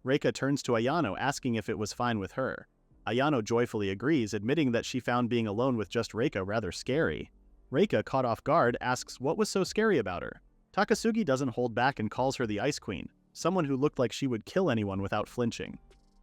Reika turns to Ayano, asking if it was fine with her. Ayano joyfully agrees, admitting that she found being alone with just Reika rather scary. Reika, caught off guard, asks what was so scary about her. Takasugi doesn't hold back and calls her the Ice Queen, someone who looked like she would kill anyone without flinching.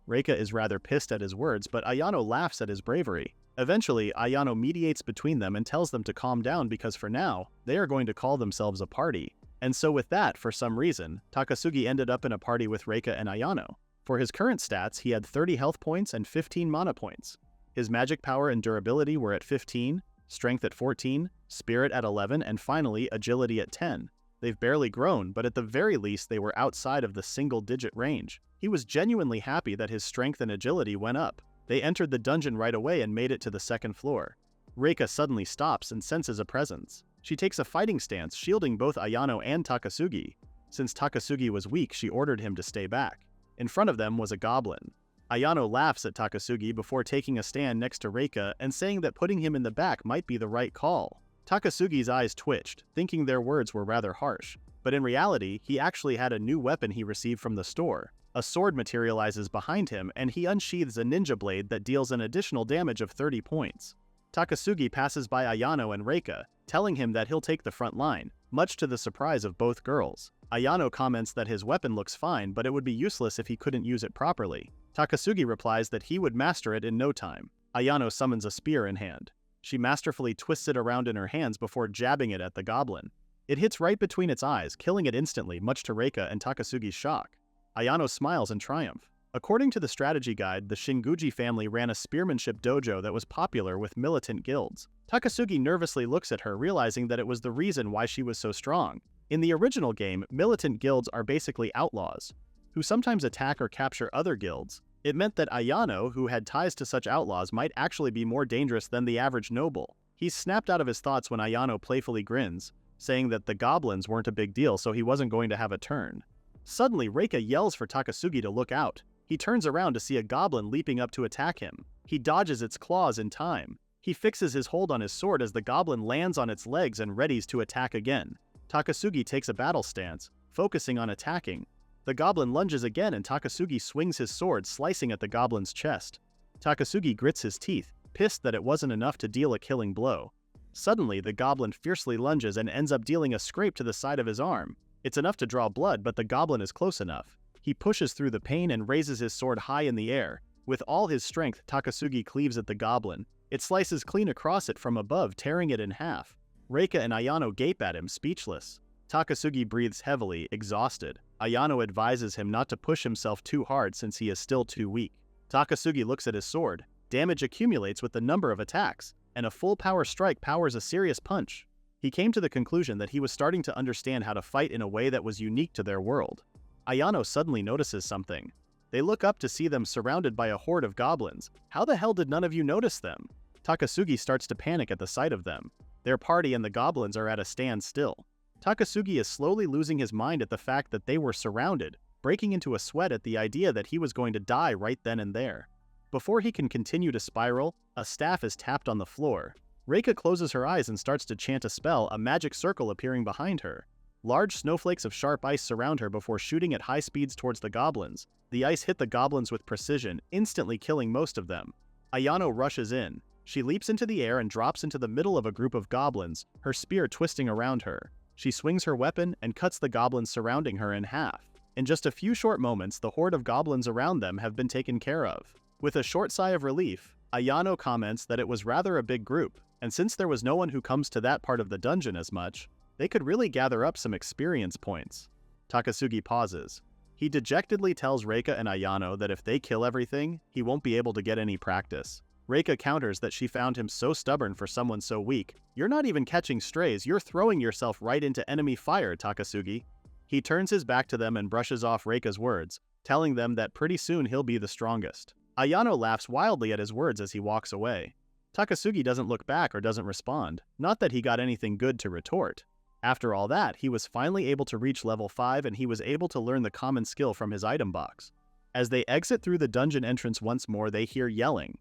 Reika is rather pissed at his words, but Ayano laughs at his bravery. Eventually, Ayano mediates between them and tells them to calm down because for now, they are going to call themselves a party. And so with that, for some reason, Takasugi ended up in a party with Reika and Ayano. For his current stats, he had 30 health points and 15 mana points. His magic power and durability were at 15, strength at 14, spirit at 11, and finally, agility at 10. They've barely grown, but at the very least they were outside of the single-digit range. He was genuinely happy that his strength and agility went up. They entered the dungeon right away and made it to the second floor. Reika suddenly stops and senses a presence. She takes a fighting stance, shielding both Ayano and Takasugi. Since Takasugi was weak, she ordered him to stay back. In front of them was a goblin. Ayano laughs at Takasugi before taking a stand next to Reika and saying that putting him in the back might be the right call. Takasugi's eyes twitched, thinking their words were rather harsh. But in reality, he actually had a new weapon he received from the store. A sword materializes behind him, and he unsheathes a ninja blade that deals an additional damage of 30 points. Takasugi passes by Ayano and Reika, telling him that he'll take the front line, much to the surprise of both girls. Ayano comments that his weapon looks fine, but it would be useless if he couldn't use it properly. Takasugi replies that he would master it in no time. Ayano summons a spear in hand. She masterfully twists it around in her hands before jabbing it at the goblin. It hits right between its eyes, killing it instantly, much to Reika and Takasugi's shock. Ayano smiles in triumph. According to the strategy guide, the Shinguji family ran a spearmanship dojo that was popular with militant guilds. Takasugi nervously looks at her, realizing that it was the reason why she was so strong. In the original game, militant guilds are basically outlaws, who sometimes attack or capture other guilds. It meant that Ayano, who had ties to such outlaws, might actually be more dangerous than the average noble. He's snapped out of his thoughts when Ayano playfully grins, saying that the goblins weren't a big deal, so he wasn't going to have a turn. Suddenly, Reika yells for Takasugi to look out. He turns around to see a goblin leaping up to attack him. He dodges its claws in time. He fixes his hold on his sword as the goblin lands on its legs and readies to attack again. Takasugi takes a battle stance, focusing on attacking. The goblin lunges again and Takasugi swings his sword, slicing at the goblin's chest. Takasugi grits his teeth, pissed that it wasn't enough to deal a killing blow. Suddenly, the goblin fiercely lunges and ends up dealing a scrape to the side of his arm. It's enough to draw blood, but the goblin is close enough. He pushes through the pain and raises his sword high in the air. With all his strength, Takasugi cleaves at the goblin. It slices clean across it from above, tearing it in half. Reika and Ayano gape at him, speechless. Takasugi breathes heavily, exhausted. Ayano advises him not to push himself too hard since he is still too weak. Takasugi looks at his sword. Damage accumulates with the number of attacks, and a full power strike powers a serious punch. He came to the conclusion that he was starting to understand how to fight in a way that was unique to their world. Ayano suddenly notices something. They look up to see them surrounded by a horde of goblins. How the hell did none of you notice them? Takasugi starts to panic at the sight of them. Their party and the goblins are at a standstill. Takasugi is slowly losing his mind at the fact that they were surrounded, breaking into a sweat at the idea that he was going to die right then and there. Before he can continue to spiral, a staff is tapped on the floor. Reika closes her eyes and starts to chant a spell, a magic circle appearing behind her. Large snowflakes of sharp ice surround her before shooting at high speeds towards the goblins. The ice hit the goblins with precision, instantly killing most of them. Ayano rushes in. She leaps into the air and drops into the middle of a group of goblins, her spear twisting around her. She swings her weapon and cuts the goblins surrounding her in half. In just a few short moments, the horde of goblins around them have been taken care of. With a short sigh of relief, Ayano comments that it was rather a big group, and since there was no one who comes to that part of the dungeon as much, they could really gather up some experience points. Takasugi pauses. He dejectedly tells Reika and Ayano that if they kill everything, he won't be able to get any practice. Reika counters that she found him so stubborn for someone so weak. You're not even catching strays, you're throwing yourself right into enemy fire, Takasugi. He turns his back to them and brushes off Reika's words, telling them that pretty soon he'll be the strongest. Ayano laughs wildly at his words as he walks away. Takasugi doesn't look back or doesn't respond, not that he got anything good to retort. After all that, he was finally able to reach level 5 and he was able to learn the common skill from his item box. As they exit through the dungeon entrance once more, they hear yelling.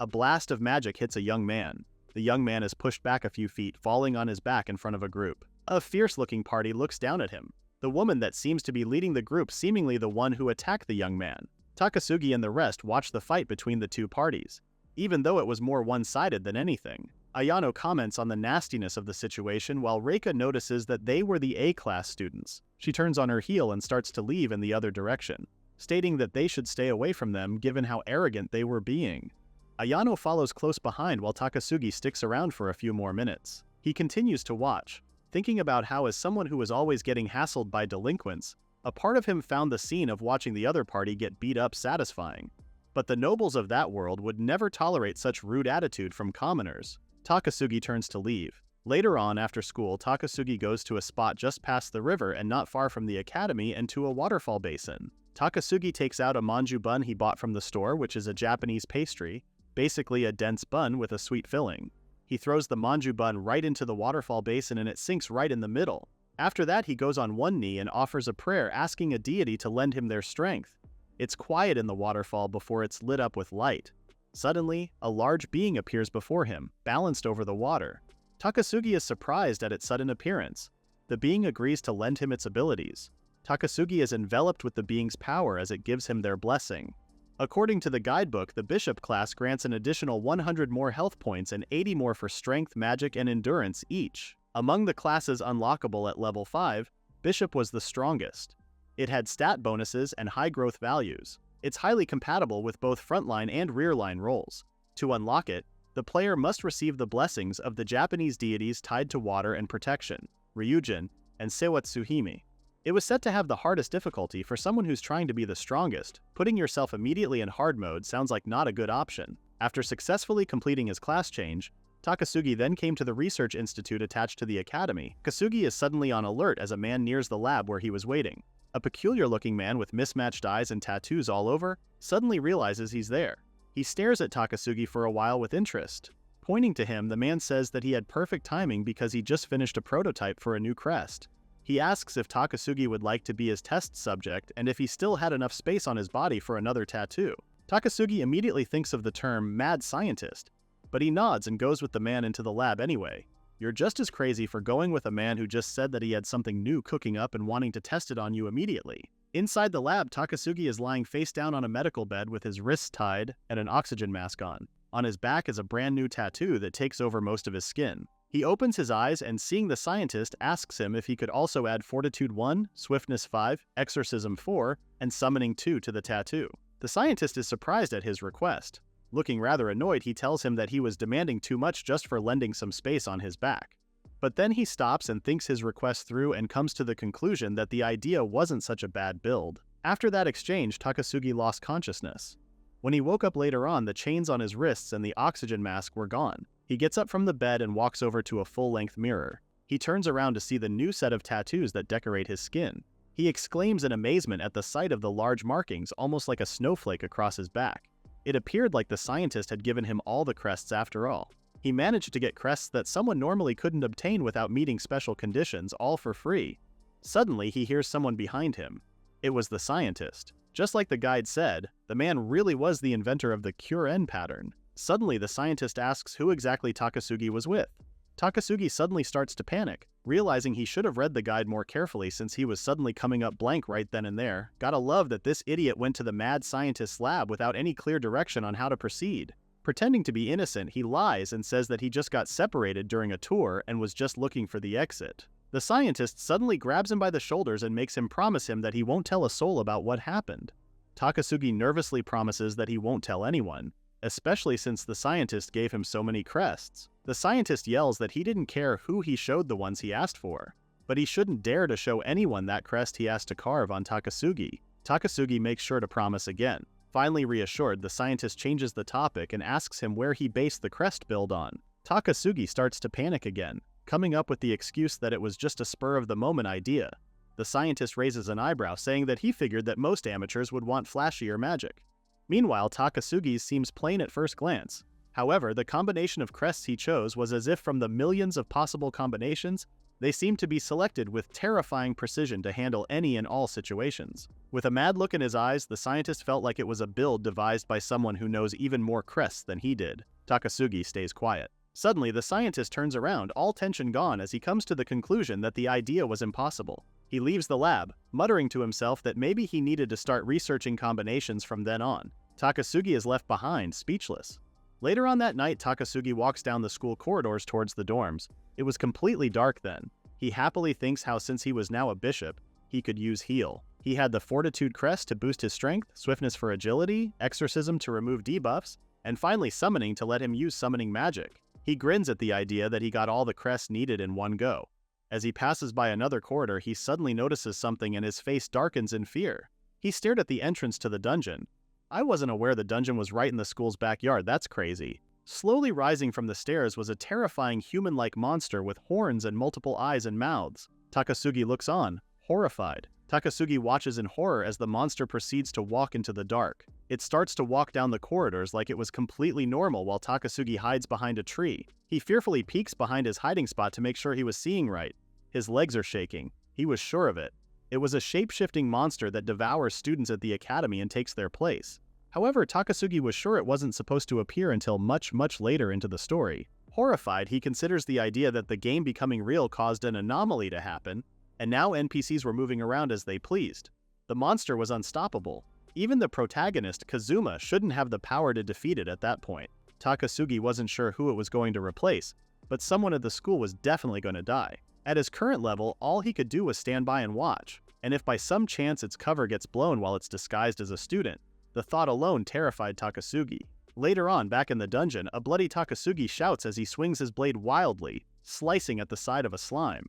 A blast of magic hits a young man. The young man is pushed back a few feet, falling on his back in front of a group. A fierce-looking party looks down at him. The woman that seems to be leading the group, seemingly the one who attacked the young man. Takasugi and the rest watch the fight between the two parties. Even though it was more one-sided than anything. Ayano comments on the nastiness of the situation while Reika notices that they were the A-class students. She turns on her heel and starts to leave in the other direction, stating that they should stay away from them given how arrogant they were being. Ayano follows close behind while Takasugi sticks around for a few more minutes. He continues to watch, thinking about how as someone who was always getting hassled by delinquents, a part of him found the scene of watching the other party get beat up satisfying. But the nobles of that world would never tolerate such rude attitude from commoners. Takasugi turns to leave. Later on, after school, Takasugi goes to a spot just past the river and not far from the academy and to a waterfall basin. Takasugi takes out a manju bun he bought from the store, which is a Japanese pastry, basically a dense bun with a sweet filling. He throws the manju bun right into the waterfall basin and it sinks right in the middle. After that, he goes on one knee and offers a prayer asking a deity to lend him their strength. It's quiet in the waterfall before it's lit up with light. Suddenly, a large being appears before him, balanced over the water. Takasugi is surprised at its sudden appearance. The being agrees to lend him its abilities. Takasugi is enveloped with the being's power as it gives him their blessing. According to the guidebook, the bishop class grants an additional 100 more health points and 80 more for strength, magic, and endurance each. Among the classes unlockable at level 5, bishop was the strongest. It had stat bonuses and high growth values. It's highly compatible with both frontline and rearline roles. To unlock it, the player must receive the blessings of the Japanese deities tied to water and protection, Ryujin and Seiwatsuhime. It was set to have the hardest difficulty for someone who's trying to be the strongest. Putting yourself immediately in hard mode sounds like not a good option. After successfully completing his class change, Takasugi then came to the research institute attached to the academy. Takasugi is suddenly on alert as a man nears the lab where he was waiting. A peculiar-looking man with mismatched eyes and tattoos all over suddenly realizes he's there. He stares at Takasugi for a while with interest. Pointing to him, the man says that he had perfect timing because he just finished a prototype for a new crest. He asks if Takasugi would like to be his test subject and if he still had enough space on his body for another tattoo. Takasugi immediately thinks of the term mad scientist, but he nods and goes with the man into the lab anyway. You're just as crazy for going with a man who just said that he had something new cooking up and wanting to test it on you immediately. Inside the lab, Takasugi is lying face down on a medical bed with his wrists tied and an oxygen mask on. On his back is a brand new tattoo that takes over most of his skin. He opens his eyes and, seeing the scientist, asks him if he could also add Fortitude 1, Swiftness 5, Exorcism 4, and Summoning 2 to the tattoo. The scientist is surprised at his request. Looking rather annoyed, he tells him that he was demanding too much just for lending some space on his back. But then he stops and thinks his request through and comes to the conclusion that the idea wasn't such a bad build. After that exchange, Takasugi lost consciousness. When he woke up later on, the chains on his wrists and the oxygen mask were gone. He gets up from the bed and walks over to a full-length mirror. He turns around to see the new set of tattoos that decorate his skin. He exclaims in amazement at the sight of the large markings, almost like a snowflake across his back. It appeared like the scientist had given him all the crests after all. He managed to get crests that someone normally couldn't obtain without meeting special conditions, all for free. Suddenly, he hears someone behind him. It was the scientist. Just like the guide said, the man really was the inventor of the Cure-N pattern. Suddenly, the scientist asks who exactly Takasugi was with. Takasugi suddenly starts to panic, realizing he should have read the guide more carefully since he was suddenly coming up blank right then and there. Gotta love that this idiot went to the mad scientist's lab without any clear direction on how to proceed. Pretending to be innocent, he lies and says that he just got separated during a tour and was just looking for the exit. The scientist suddenly grabs him by the shoulders and makes him promise him that he won't tell a soul about what happened. Takasugi nervously promises that he won't tell anyone, especially since the scientist gave him so many crests. The scientist yells that he didn't care who he showed the ones he asked for, but he shouldn't dare to show anyone that crest he asked to carve on Takasugi. Takasugi makes sure to promise again. Finally reassured, the scientist changes the topic and asks him where he based the crest build on. Takasugi starts to panic again, coming up with the excuse that it was just a spur-of-the-moment idea. The scientist raises an eyebrow, saying that he figured that most amateurs would want flashier magic. Meanwhile, Takasugi's seems plain at first glance. However, the combination of crests he chose was as if from the millions of possible combinations, they seemed to be selected with terrifying precision to handle any and all situations. With a mad look in his eyes, the scientist felt like it was a build devised by someone who knows even more crests than he did. Takasugi stays quiet. Suddenly, the scientist turns around, all tension gone, as he comes to the conclusion that the idea was impossible. He leaves the lab, muttering to himself that maybe he needed to start researching combinations from then on. Takasugi is left behind, speechless. Later on that night, Takasugi walks down the school corridors towards the dorms. It was completely dark then. He happily thinks how since he was now a bishop, he could use heal. He had the Fortitude crest to boost his strength, Swiftness for agility, Exorcism to remove debuffs, and finally Summoning to let him use summoning magic. He grins at the idea that he got all the crests needed in one go. As he passes by another corridor, he suddenly notices something and his face darkens in fear. He stared at the entrance to the dungeon. I wasn't aware the dungeon was right in the school's backyard, that's crazy. Slowly rising from the stairs was a terrifying human-like monster with horns and multiple eyes and mouths. Takasugi looks on, horrified. Takasugi watches in horror as the monster proceeds to walk into the dark. It starts to walk down the corridors like it was completely normal while Takasugi hides behind a tree. He fearfully peeks behind his hiding spot to make sure he was seeing right. His legs are shaking. He was sure of it. It was a shape-shifting monster that devours students at the academy and takes their place. However, Takasugi was sure it wasn't supposed to appear until much later into the story. Horrified, he considers the idea that the game becoming real caused an anomaly to happen, and now NPCs were moving around as they pleased. The monster was unstoppable. Even the protagonist, Kazuma, shouldn't have the power to defeat it at that point. Takasugi wasn't sure who it was going to replace, but someone at the school was definitely going to die. At his current level, all he could do was stand by and watch, and if by some chance its cover gets blown while it's disguised as a student, the thought alone terrified Takasugi. Later on, back in the dungeon, a bloody Takasugi shouts as he swings his blade wildly, slicing at the side of a slime.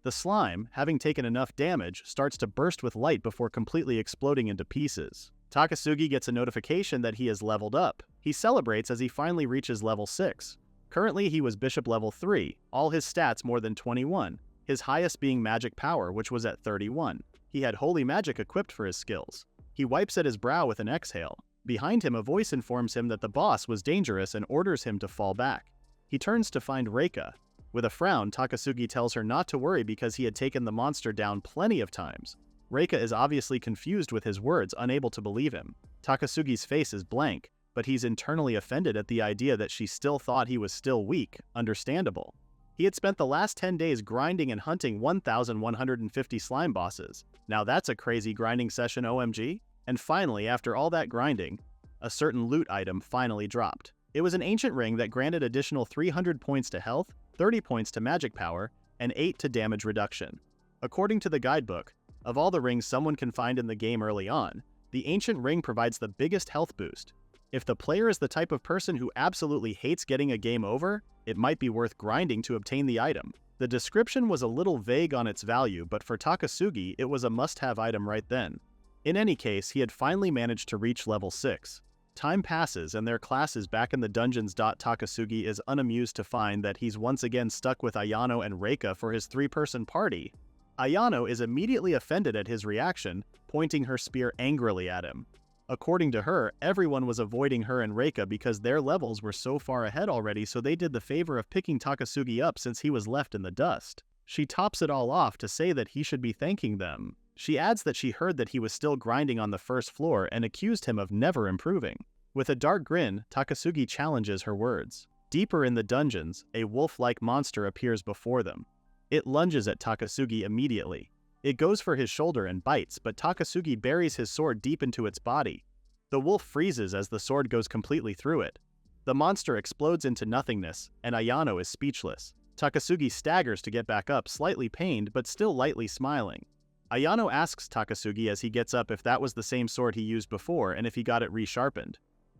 The slime, having taken enough damage, starts to burst with light before completely exploding into pieces. Takasugi gets a notification that he has leveled up. He celebrates as he finally reaches level 6. Currently, he was Bishop level 3, all his stats more than 21, his highest being magic power, which was at 31. He had holy magic equipped for his skills. He wipes at his brow with an exhale. Behind him, a voice informs him that the boss was dangerous and orders him to fall back. He turns to find Reika. With a frown, Takasugi tells her not to worry because he had taken the monster down plenty of times. Reika is obviously confused with his words, unable to believe him. Takasugi's face is blank, but he's internally offended at the idea that she still thought he was still weak. Understandable. He had spent the last 10 days grinding and hunting 1,150 slime bosses. Now that's a crazy grinding session, OMG. And finally, after all that grinding, a certain loot item finally dropped. It was an ancient ring that granted additional 300 points to health, 30 points to magic power, and 8 to damage reduction. According to the guidebook, of all the rings someone can find in the game early on, the ancient ring provides the biggest health boost. If the player is the type of person who absolutely hates getting a game over, it might be worth grinding to obtain the item. The description was a little vague on its value, but for Takasugi, it was a must-have item right then. In any case, he had finally managed to reach level 6. Time passes and their class is back in the dungeons. Takasugi is unamused to find that he's once again stuck with Ayano and Reika for his 3-person party. Ayano is immediately offended at his reaction, pointing her spear angrily at him. According to her, everyone was avoiding her and Reika because their levels were so far ahead already, so they did the favor of picking Takasugi up since he was left in the dust. She tops it all off to say that he should be thanking them. She adds that she heard that he was still grinding on the first floor and accused him of never improving. With a dark grin, Takasugi challenges her words. Deeper in the dungeons, a wolf-like monster appears before them. It lunges at Takasugi immediately. It goes for his shoulder and bites, but Takasugi buries his sword deep into its body. The wolf freezes as the sword goes completely through it. The monster explodes into nothingness, and Ayano is speechless. Takasugi staggers to get back up, slightly pained but still lightly smiling. Ayano asks Takasugi as he gets up if that was the same sword he used before and if he got it resharpened.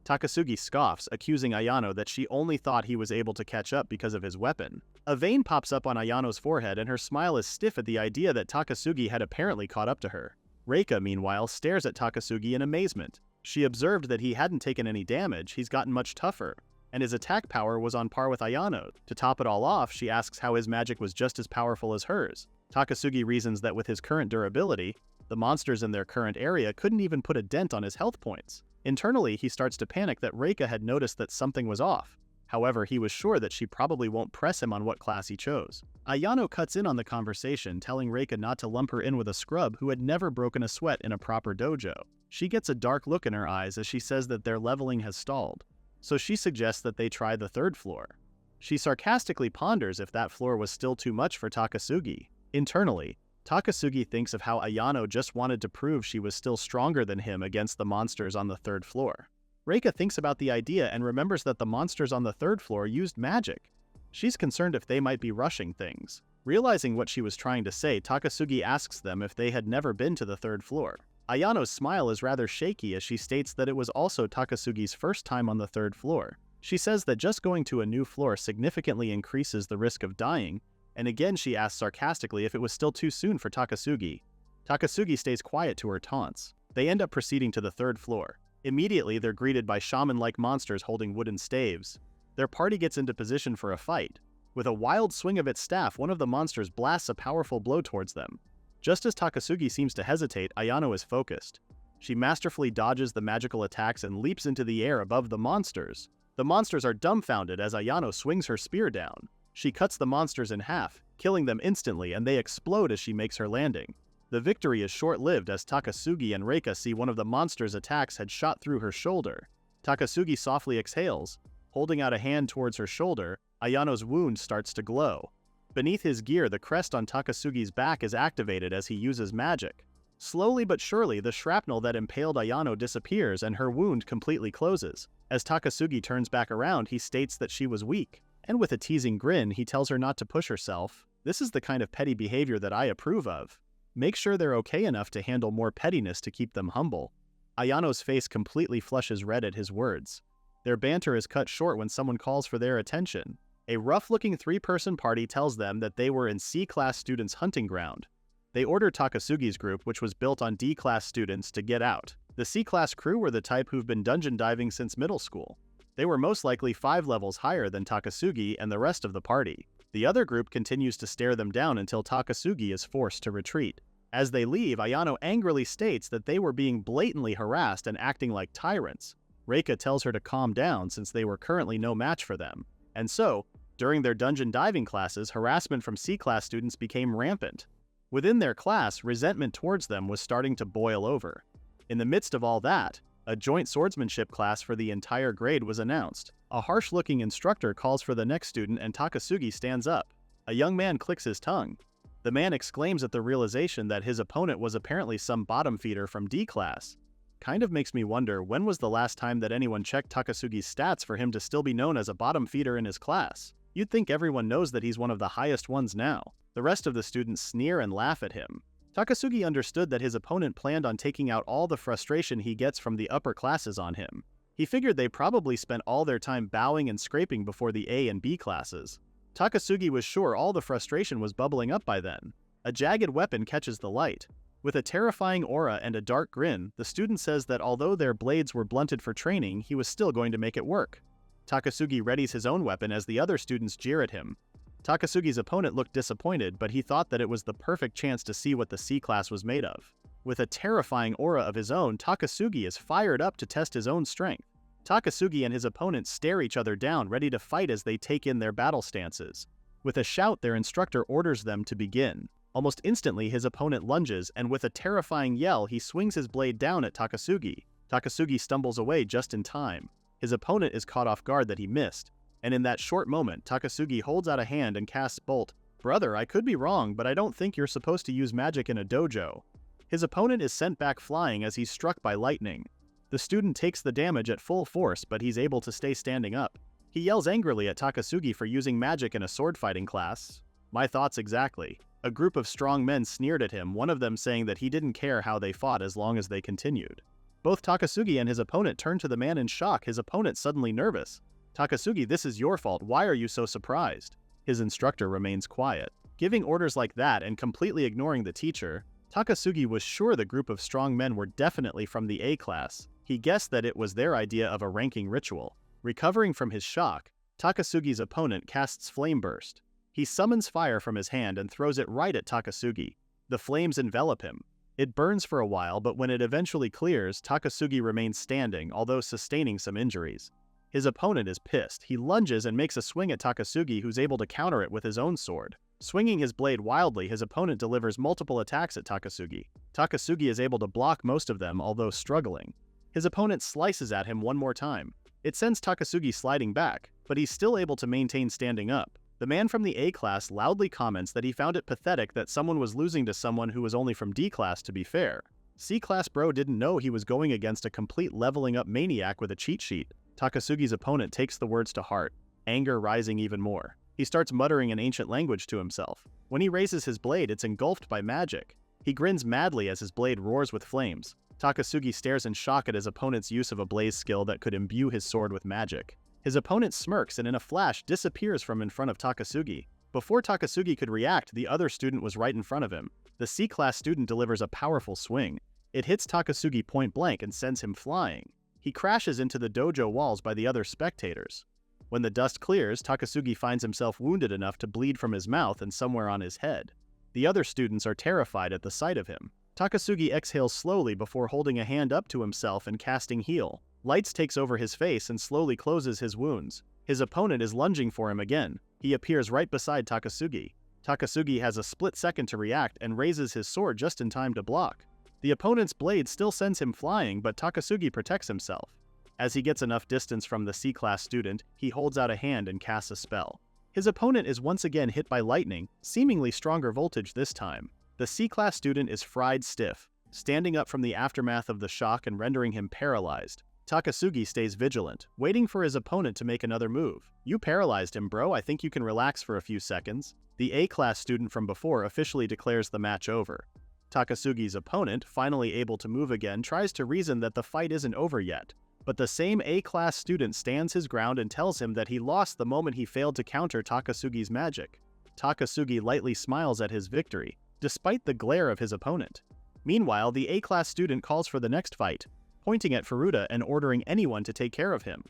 Takasugi scoffs, accusing Ayano that she only thought he was able to catch up because of his weapon. A vein pops up on Ayano's forehead and her smile is stiff at the idea that Takasugi had apparently caught up to her. Reika, meanwhile, stares at Takasugi in amazement. She observed that he hadn't taken any damage, he's gotten much tougher, and his attack power was on par with Ayano. To top it all off, she asks how his magic was just as powerful as hers. Takasugi reasons that with his current durability, the monsters in their current area couldn't even put a dent on his health points. Internally, he starts to panic that Reika had noticed that something was off. However, he was sure that she probably won't press him on what class he chose. Ayano cuts in on the conversation, telling Reika not to lump her in with a scrub who had never broken a sweat in a proper dojo. She gets a dark look in her eyes as she says that their leveling has stalled, so she suggests that they try the 3rd floor. She sarcastically ponders if that floor was still too much for Takasugi. Internally, Takasugi thinks of how Ayano just wanted to prove she was still stronger than him against the monsters on the 3rd floor. Reika thinks about the idea and remembers that the monsters on the 3rd floor used magic. She's concerned if they might be rushing things. Realizing what she was trying to say, Takasugi asks them if they had never been to the 3rd floor. Ayano's smile is rather shaky as she states that it was also Takasugi's first time on the 3rd floor. She says that just going to a new floor significantly increases the risk of dying, and again she asks sarcastically if it was still too soon for Takasugi. Takasugi stays quiet to her taunts. They end up proceeding to the 3rd floor. Immediately, they're greeted by shaman-like monsters holding wooden staves. Their party gets into position for a fight. With a wild swing of its staff, one of the monsters blasts a powerful blow towards them. Just as Takasugi seems to hesitate, Ayano is focused. She masterfully dodges the magical attacks and leaps into the air above the monsters. The monsters are dumbfounded as Ayano swings her spear down. She cuts the monsters in half, killing them instantly, and they explode as she makes her landing. The victory is short-lived as Takasugi and Reika see one of the monster's attacks had shot through her shoulder. Takasugi softly exhales. Holding out a hand towards her shoulder, Ayano's wound starts to glow. Beneath his gear, the crest on Takasugi's back is activated as he uses magic. Slowly but surely, the shrapnel that impaled Ayano disappears and her wound completely closes. As Takasugi turns back around, he states that she was weak, and with a teasing grin, he tells her not to push herself. This is the kind of petty behavior that I approve of. Make sure they're okay enough to handle more pettiness to keep them humble. Ayano's face completely flushes red at his words. Their banter is cut short when someone calls for their attention. A rough-looking three-person party tells them that they were in C-class students' hunting ground. They order Takasugi's group, which was built on D-class students, to get out. The C-class crew were the type who've been dungeon diving since middle school. They were most likely 5 levels higher than Takasugi and the rest of the party. The other group continues to stare them down until Takasugi is forced to retreat. As they leave, Ayano angrily states that they were being blatantly harassed and acting like tyrants. Reika tells her to calm down since they were currently no match for them. And so, during their dungeon diving classes, harassment from C-class students became rampant. Within their class, resentment towards them was starting to boil over. In the midst of all that, a joint swordsmanship class for the entire grade was announced. A harsh-looking instructor calls for the next student and Takasugi stands up. A young man clicks his tongue. The man exclaims at the realization that his opponent was apparently some bottom feeder from D class. Kind of makes me wonder, when was the last time that anyone checked Takasugi's stats for him to still be known as a bottom feeder in his class? You'd think everyone knows that he's one of the highest ones now. The rest of the students sneer and laugh at him. Takasugi understood that his opponent planned on taking out all the frustration he gets from the upper classes on him. He figured they probably spent all their time bowing and scraping before the A and B classes. Takasugi was sure all the frustration was bubbling up by then. A jagged weapon catches the light. With a terrifying aura and a dark grin, the student says that although their blades were blunted for training, he was still going to make it work. Takasugi readies his own weapon as the other students jeer at him. Takasugi's opponent looked disappointed, but he thought that it was the perfect chance to see what the C-class was made of. With a terrifying aura of his own, Takasugi is fired up to test his own strength. Takasugi and his opponent stare each other down, ready to fight as they take in their battle stances. With a shout, their instructor orders them to begin. Almost instantly, his opponent lunges, and with a terrifying yell, he swings his blade down at Takasugi. Takasugi stumbles away just in time. His opponent is caught off guard that he missed, and in that short moment, Takasugi holds out a hand and casts Bolt. "Brother, I could be wrong, but I don't think you're supposed to use magic in a dojo." His opponent is sent back flying as he's struck by lightning. The student takes the damage at full force, but he's able to stay standing up. He yells angrily at Takasugi for using magic in a sword fighting class. My thoughts exactly. A group of strong men sneered at him, one of them saying that he didn't care how they fought as long as they continued. Both Takasugi and his opponent turn to the man in shock, his opponent suddenly nervous. "Takasugi, this is your fault. Why are you so surprised?" His instructor remains quiet. Giving orders like that and completely ignoring the teacher, Takasugi was sure the group of strong men were definitely from the A class. He guessed that it was their idea of a ranking ritual. Recovering from his shock, Takasugi's opponent casts Flame Burst. He summons fire from his hand and throws it right at Takasugi. The flames envelop him. It burns for a while, but when it eventually clears, Takasugi remains standing, although sustaining some injuries. His opponent is pissed. He lunges and makes a swing at Takasugi, who's able to counter it with his own sword. Swinging his blade wildly, his opponent delivers multiple attacks at Takasugi. Takasugi is able to block most of them, although struggling. His opponent slices at him one more time. It sends Takasugi sliding back, but he's still able to maintain standing up. The man from the A class loudly comments that he found it pathetic that someone was losing to someone who was only from D class, to be fair. C class bro didn't know he was going against a complete leveling up maniac with a cheat sheet. Takasugi's opponent takes the words to heart, anger rising even more. He starts muttering an ancient language to himself. When he raises his blade, it's engulfed by magic. He grins madly as his blade roars with flames. Takasugi stares in shock at his opponent's use of a blaze skill that could imbue his sword with magic. His opponent smirks and in a flash disappears from in front of Takasugi. Before Takasugi could react, the other student was right in front of him. The C-class student delivers a powerful swing. It hits Takasugi point blank and sends him flying. He crashes into the dojo walls by the other spectators. When the dust clears, Takasugi finds himself wounded enough to bleed from his mouth and somewhere on his head. The other students are terrified at the sight of him. Takasugi exhales slowly before holding a hand up to himself and casting heal. Lights takes over his face and slowly closes his wounds. His opponent is lunging for him again. He appears right beside Takasugi. Takasugi has a split second to react and raises his sword just in time to block. The opponent's blade still sends him flying, but Takasugi protects himself. As he gets enough distance from the C-class student, he holds out a hand and casts a spell. His opponent is once again hit by lightning, seemingly stronger voltage this time. The C-class student is fried stiff, standing up from the aftermath of the shock and rendering him paralyzed. Takasugi stays vigilant, waiting for his opponent to make another move. "You paralyzed him, bro. I think you can relax for a few seconds." The A-class student from before officially declares the match over. Takasugi's opponent, finally able to move again, tries to reason that the fight isn't over yet. But the same A-class student stands his ground and tells him that he lost the moment he failed to counter Takasugi's magic. Takasugi lightly smiles at his victory, despite the glare of his opponent. Meanwhile, the A-class student calls for the next fight, pointing at Furuta and ordering anyone to take care of him.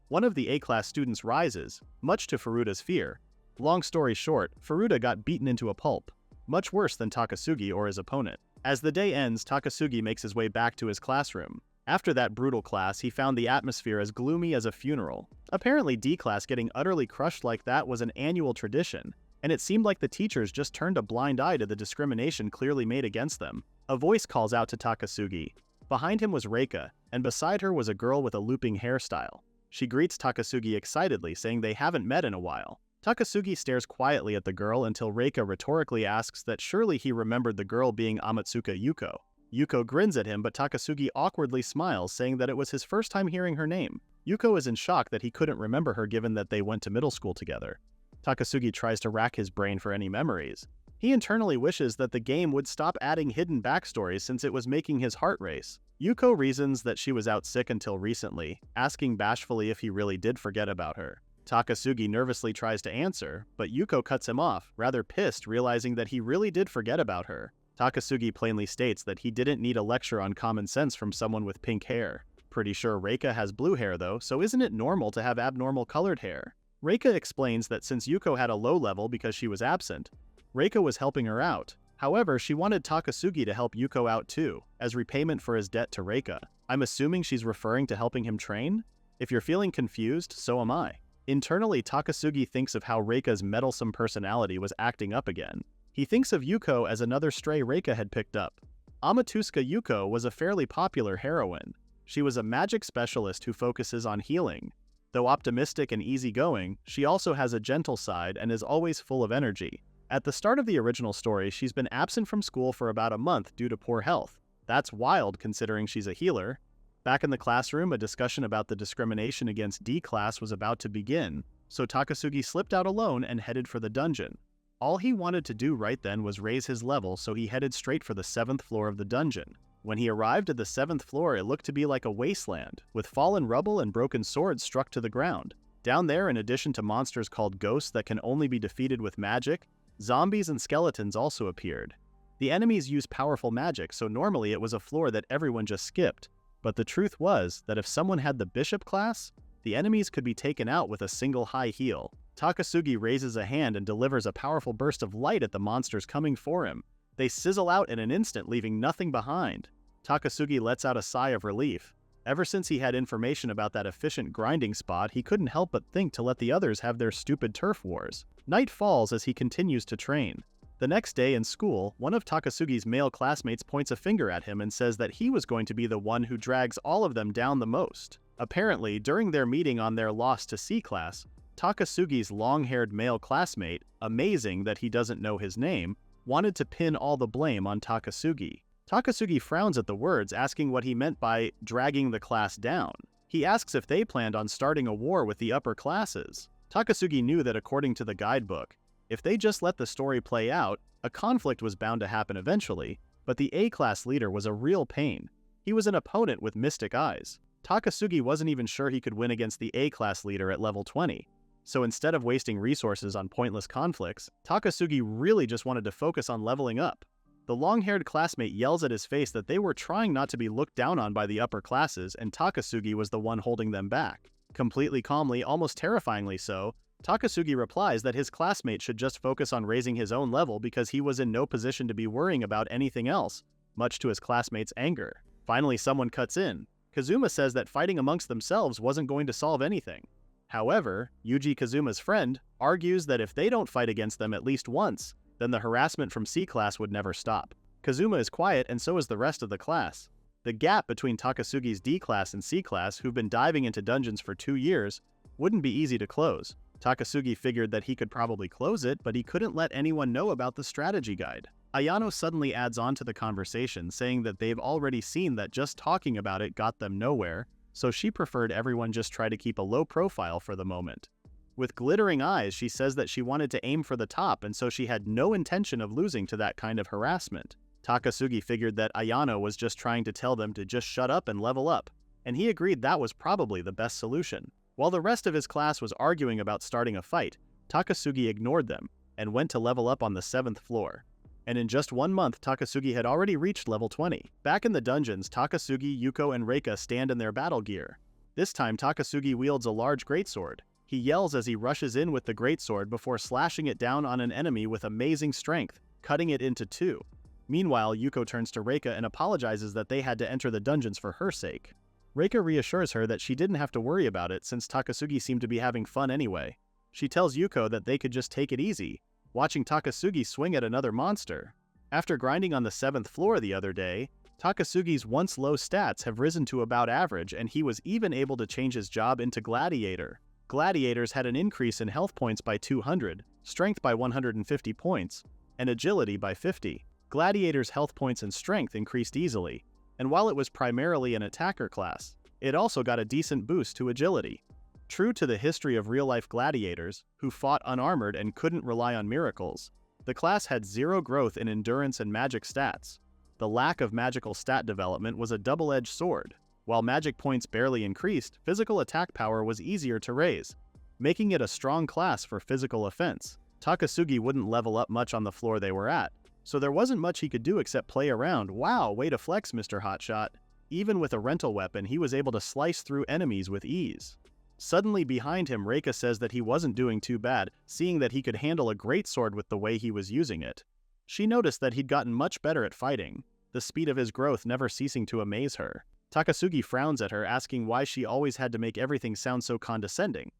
One of the A-class students rises, much to Furuta's fear. Long story short, Furuta got beaten into a pulp, much worse than Takasugi or his opponent. As the day ends, Takasugi makes his way back to his classroom. After that brutal class, he found the atmosphere as gloomy as a funeral. Apparently D-class getting utterly crushed like that was an annual tradition, and it seemed like the teachers just turned a blind eye to the discrimination clearly made against them. A voice calls out to Takasugi. Behind him was Reika, and beside her was a girl with a looping hairstyle. She greets Takasugi excitedly, saying they haven't met in a while. Takasugi stares quietly at the girl until Reika rhetorically asks that surely he remembered the girl being Amatsuka Yuko. Yuko grins at him, but Takasugi awkwardly smiles, saying that it was his first time hearing her name. Yuko is in shock that he couldn't remember her given that they went to middle school together. Takasugi tries to rack his brain for any memories. He internally wishes that the game would stop adding hidden backstories since it was making his heart race. Yuko reasons that she was out sick until recently, asking bashfully if he really did forget about her. Takasugi nervously tries to answer, but Yuko cuts him off, rather pissed, realizing that he really did forget about her. Takasugi plainly states that he didn't need a lecture on common sense from someone with pink hair. Pretty sure Reika has blue hair though, so isn't it normal to have abnormal colored hair? Reika explains that since Yuko had a low level because she was absent, Reika was helping her out. However, she wanted Takasugi to help Yuko out too, as repayment for his debt to Reika. I'm assuming she's referring to helping him train? If you're feeling confused, so am I. Internally, Takasugi thinks of how Reika's meddlesome personality was acting up again. He thinks of Yuko as another stray Reika had picked up. Amatsuka Yuko was a fairly popular heroine. She was a magic specialist who focuses on healing. Though optimistic and easygoing, she also has a gentle side and is always full of energy. At the start of the original story, she's been absent from school for about a month due to poor health. That's wild considering she's a healer. Back in the classroom, a discussion about the discrimination against D-class was about to begin, so Takasugi slipped out alone and headed for the dungeon. All he wanted to do right then was raise his level, so he headed straight for the 7th floor of the dungeon. When he arrived at the 7th floor, it looked to be like a wasteland, with fallen rubble and broken swords struck to the ground. Down there, in addition to monsters called ghosts that can only be defeated with magic, zombies and skeletons also appeared. The enemies use powerful magic, so normally it was a floor that everyone just skipped. But the truth was that if someone had the bishop class, the enemies could be taken out with a single high heal. Takasugi raises a hand and delivers a powerful burst of light at the monsters coming for him. They sizzle out in an instant, leaving nothing behind. Takasugi lets out a sigh of relief. Ever since he had information about that efficient grinding spot, he couldn't help but think to let the others have their stupid turf wars. Night falls as he continues to train. The next day in school, one of Takasugi's male classmates points a finger at him and says that he was going to be the one who drags all of them down the most. Apparently, during their meeting on their loss to C-class, Takasugi's long-haired male classmate, amazing that he doesn't know his name, wanted to pin all the blame on Takasugi. Takasugi frowns at the words, asking what he meant by dragging the class down. He asks if they planned on starting a war with the upper classes. Takasugi knew that according to the guidebook, if they just let the story play out, a conflict was bound to happen eventually, but the A-class leader was a real pain. He was an opponent with mystic eyes. Takasugi wasn't even sure he could win against the A-class leader at level 20. So instead of wasting resources on pointless conflicts, Takasugi really just wanted to focus on leveling up. The long-haired classmate yells at his face that they were trying not to be looked down on by the upper classes, and Takasugi was the one holding them back. Completely calmly, almost terrifyingly so, Takasugi replies that his classmate should just focus on raising his own level because he was in no position to be worrying about anything else. much to his classmates' anger. Finally, someone cuts in. Kazuma says that fighting amongst themselves wasn't going to solve anything. However, Yuji Kazuma's friend argues that if they don't fight against them at least once, then the harassment from C-class would never stop. Kazuma is quiet and so is the rest of the class. The gap between Takasugi's D-class and C-class, who've been diving into dungeons for 2 years, wouldn't be easy to close. Takasugi figured that he could probably close it, but he couldn't let anyone know about the strategy guide. Ayano suddenly adds on to the conversation, saying that they've already seen that just talking about it got them nowhere, so she preferred everyone just try to keep a low profile for the moment. With glittering eyes, she says that she wanted to aim for the top, and so she had no intention of losing to that kind of harassment. Takasugi figured that Ayano was just trying to tell them to just shut up and level up, and he agreed that was probably the best solution. While the rest of his class was arguing about starting a fight, Takasugi ignored them and went to level up on the 7th floor. And in just 1 month, Takasugi had already reached level 20. Back in the dungeons, Takasugi, Yuko, and Reika stand in their battle gear. This time, Takasugi wields a large greatsword. He yells as he rushes in with the greatsword before slashing it down on an enemy with amazing strength, cutting it into 2. Meanwhile, Yuko turns to Reika and apologizes that they had to enter the dungeons for her sake. Reika reassures her that she didn't have to worry about it since Takasugi seemed to be having fun anyway. She tells Yuko that they could just take it easy, watching Takasugi swing at another monster. After grinding on the 7th floor the other day, Takasugi's once low stats have risen to about average, and he was even able to change his job into Gladiator. Gladiators had an increase in health points by 200, strength by 150 points, and agility by 50. Gladiator's health points and strength increased easily, and while it was primarily an attacker class, it also got a decent boost to agility. True to the history of real-life gladiators, who fought unarmored and couldn't rely on miracles, the class had 0 growth in endurance and magic stats. The lack of magical stat development was a double-edged sword. While magic points barely increased, physical attack power was easier to raise, making it a strong class for physical offense. Takasugi wouldn't level up much on the floor they were at, so there wasn't much he could do except play around. Wow, way to flex, Mr. Hotshot. Even with a rental weapon, he was able to slice through enemies with ease. Suddenly behind him, Reika says that he wasn't doing too bad, seeing that he could handle a greatsword with the way he was using it. She noticed that he'd gotten much better at fighting, the speed of his growth never ceasing to amaze her. Takasugi frowns at her, asking why she always had to make everything sound so condescending.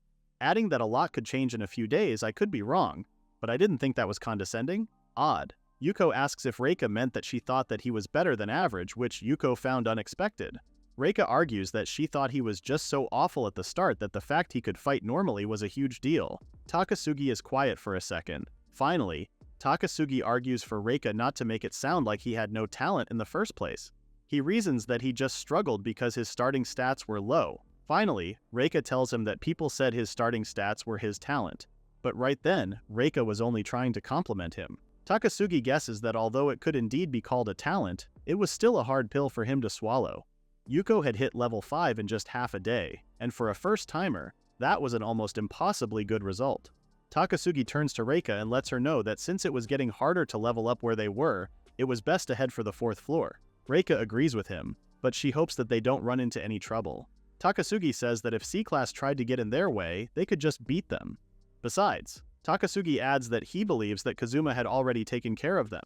Adding that a lot could change in a few days, I could be wrong, but I didn't think that was condescending. Odd. Yuko asks if Reika meant that she thought that he was better than average, which Yuko found unexpected. Reika argues that she thought he was just so awful at the start that the fact he could fight normally was a huge deal. Takasugi is quiet for a second. Finally, Takasugi argues for Reika not to make it sound like he had no talent in the first place. He reasons that he just struggled because his starting stats were low. Finally, Reika tells him that people said his starting stats were his talent. But right then, Reika was only trying to compliment him. Takasugi guesses that although it could indeed be called a talent, it was still a hard pill for him to swallow. Yuko had hit level 5 in just half a day, and for a first-timer, that was an almost impossibly good result. Takasugi turns to Reika and lets her know that since it was getting harder to level up where they were, it was best to head for the 4th floor. Reika agrees with him, but she hopes that they don't run into any trouble. Takasugi says that if C-Class tried to get in their way, they could just beat them. Besides, Takasugi adds that he believes that Kazuma had already taken care of them.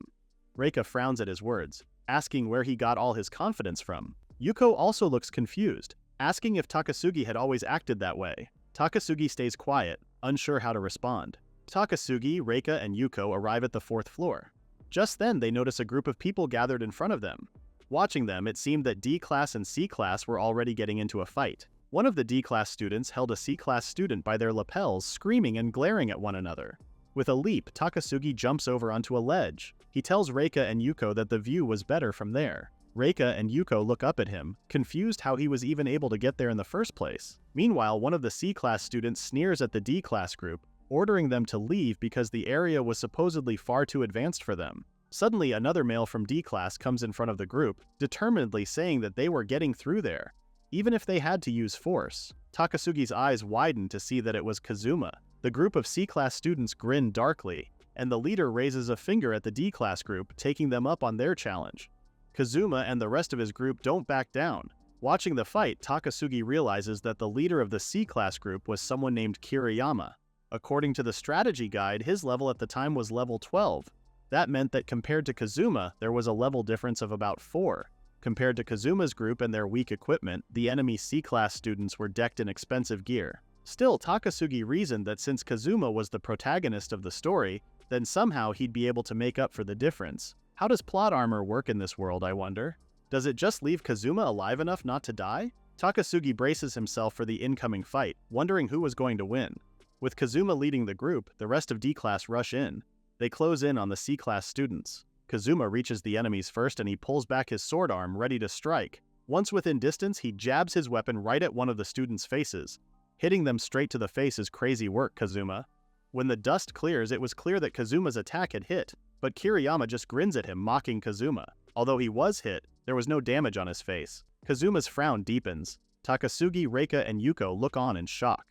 Reika frowns at his words, asking where he got all his confidence from. Yuko also looks confused, asking if Takasugi had always acted that way. Takasugi stays quiet, unsure how to respond. Takasugi, Reika, and Yuko arrive at the 4th floor. Just then, they notice a group of people gathered in front of them. Watching them, it seemed that D-Class and C-Class were already getting into a fight. One of the D-Class students held a C-Class student by their lapels, screaming and glaring at one another. With a leap, Takasugi jumps over onto a ledge. He tells Reika and Yuko that the view was better from there. Reika and Yuko look up at him, confused how he was even able to get there in the first place. Meanwhile, one of the C-Class students sneers at the D-Class group, ordering them to leave because the area was supposedly far too advanced for them. Suddenly, another male from D-Class comes in front of the group, determinedly saying that they were getting through there, even if they had to use force. Takasugi's eyes widen to see that it was Kazuma. The group of C-Class students grin darkly, and the leader raises a finger at the D-Class group, taking them up on their challenge. Kazuma and the rest of his group don't back down. Watching the fight, Takasugi realizes that the leader of the C-Class group was someone named Kiriyama. According to the strategy guide, his level at the time was level 12. That meant that compared to Kazuma, there was a level difference of about 4. Compared to Kazuma's group and their weak equipment, the enemy C-class students were decked in expensive gear. Still, Takasugi reasoned that since Kazuma was the protagonist of the story, then somehow he'd be able to make up for the difference. How does plot armor work in this world, I wonder? Does it just leave Kazuma alive enough not to die? Takasugi braces himself for the incoming fight, wondering who was going to win. With Kazuma leading the group, the rest of D-class rush in. They close in on the C-class students. Kazuma reaches the enemies first and he pulls back his sword arm, ready to strike. Once within distance, he jabs his weapon right at one of the students' faces. Hitting them straight to the face is crazy work, Kazuma. When the dust clears, it was clear that Kazuma's attack had hit, but Kiriyama just grins at him, mocking Kazuma. Although he was hit, there was no damage on his face. Kazuma's frown deepens. Takasugi, Reika, and Yuko look on in shock.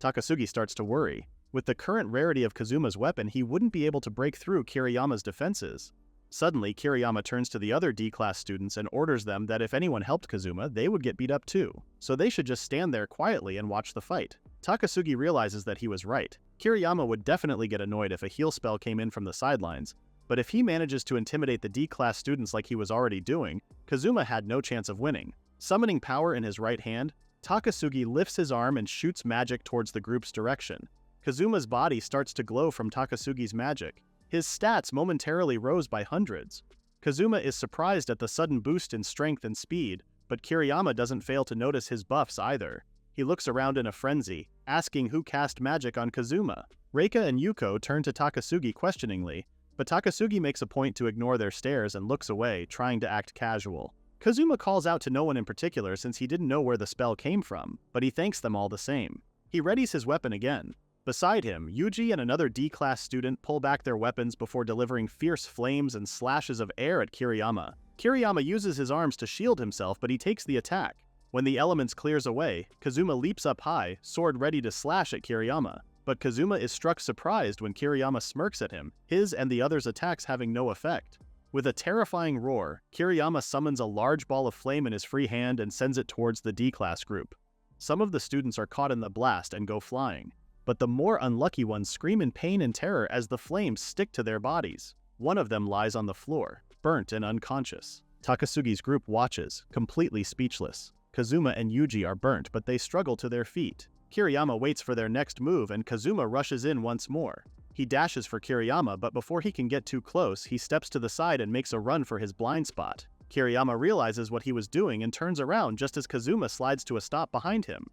Takasugi starts to worry. With the current rarity of Kazuma's weapon, he wouldn't be able to break through Kiriyama's defenses. Suddenly, Kiriyama turns to the other D-class students and orders them that if anyone helped Kazuma, they would get beat up too, so they should just stand there quietly and watch the fight. Takasugi realizes that he was right. Kiriyama would definitely get annoyed if a heal spell came in from the sidelines, but if he manages to intimidate the D-class students like he was already doing, Kazuma had no chance of winning. Summoning power in his right hand, Takasugi lifts his arm and shoots magic towards the group's direction. Kazuma's body starts to glow from Takasugi's magic. His stats momentarily rose by hundreds. Kazuma is surprised at the sudden boost in strength and speed, but Kiriyama doesn't fail to notice his buffs either. He looks around in a frenzy, asking who cast magic on Kazuma. Reika and Yuko turn to Takasugi questioningly, but Takasugi makes a point to ignore their stares and looks away, trying to act casual. Kazuma calls out to no one in particular since he didn't know where the spell came from, but he thanks them all the same. He readies his weapon again. Beside him, Yuji and another D-class student pull back their weapons before delivering fierce flames and slashes of air at Kiriyama. Kiriyama uses his arms to shield himself, but he takes the attack. When the elements clears away, Kazuma leaps up high, sword ready to slash at Kiriyama. But Kazuma is struck surprised when Kiriyama smirks at him, his and the others' attacks having no effect. With a terrifying roar, Kiriyama summons a large ball of flame in his free hand and sends it towards the D-class group. Some of the students are caught in the blast and go flying, but the more unlucky ones scream in pain and terror as the flames stick to their bodies. One of them lies on the floor, burnt and unconscious. Takasugi's group watches, completely speechless. Kazuma and Yuji are burnt, but they struggle to their feet. Kiriyama waits for their next move and Kazuma rushes in once more. He dashes for Kiriyama, but before he can get too close, he steps to the side and makes a run for his blind spot. Kiriyama realizes what he was doing and turns around just as Kazuma slides to a stop behind him.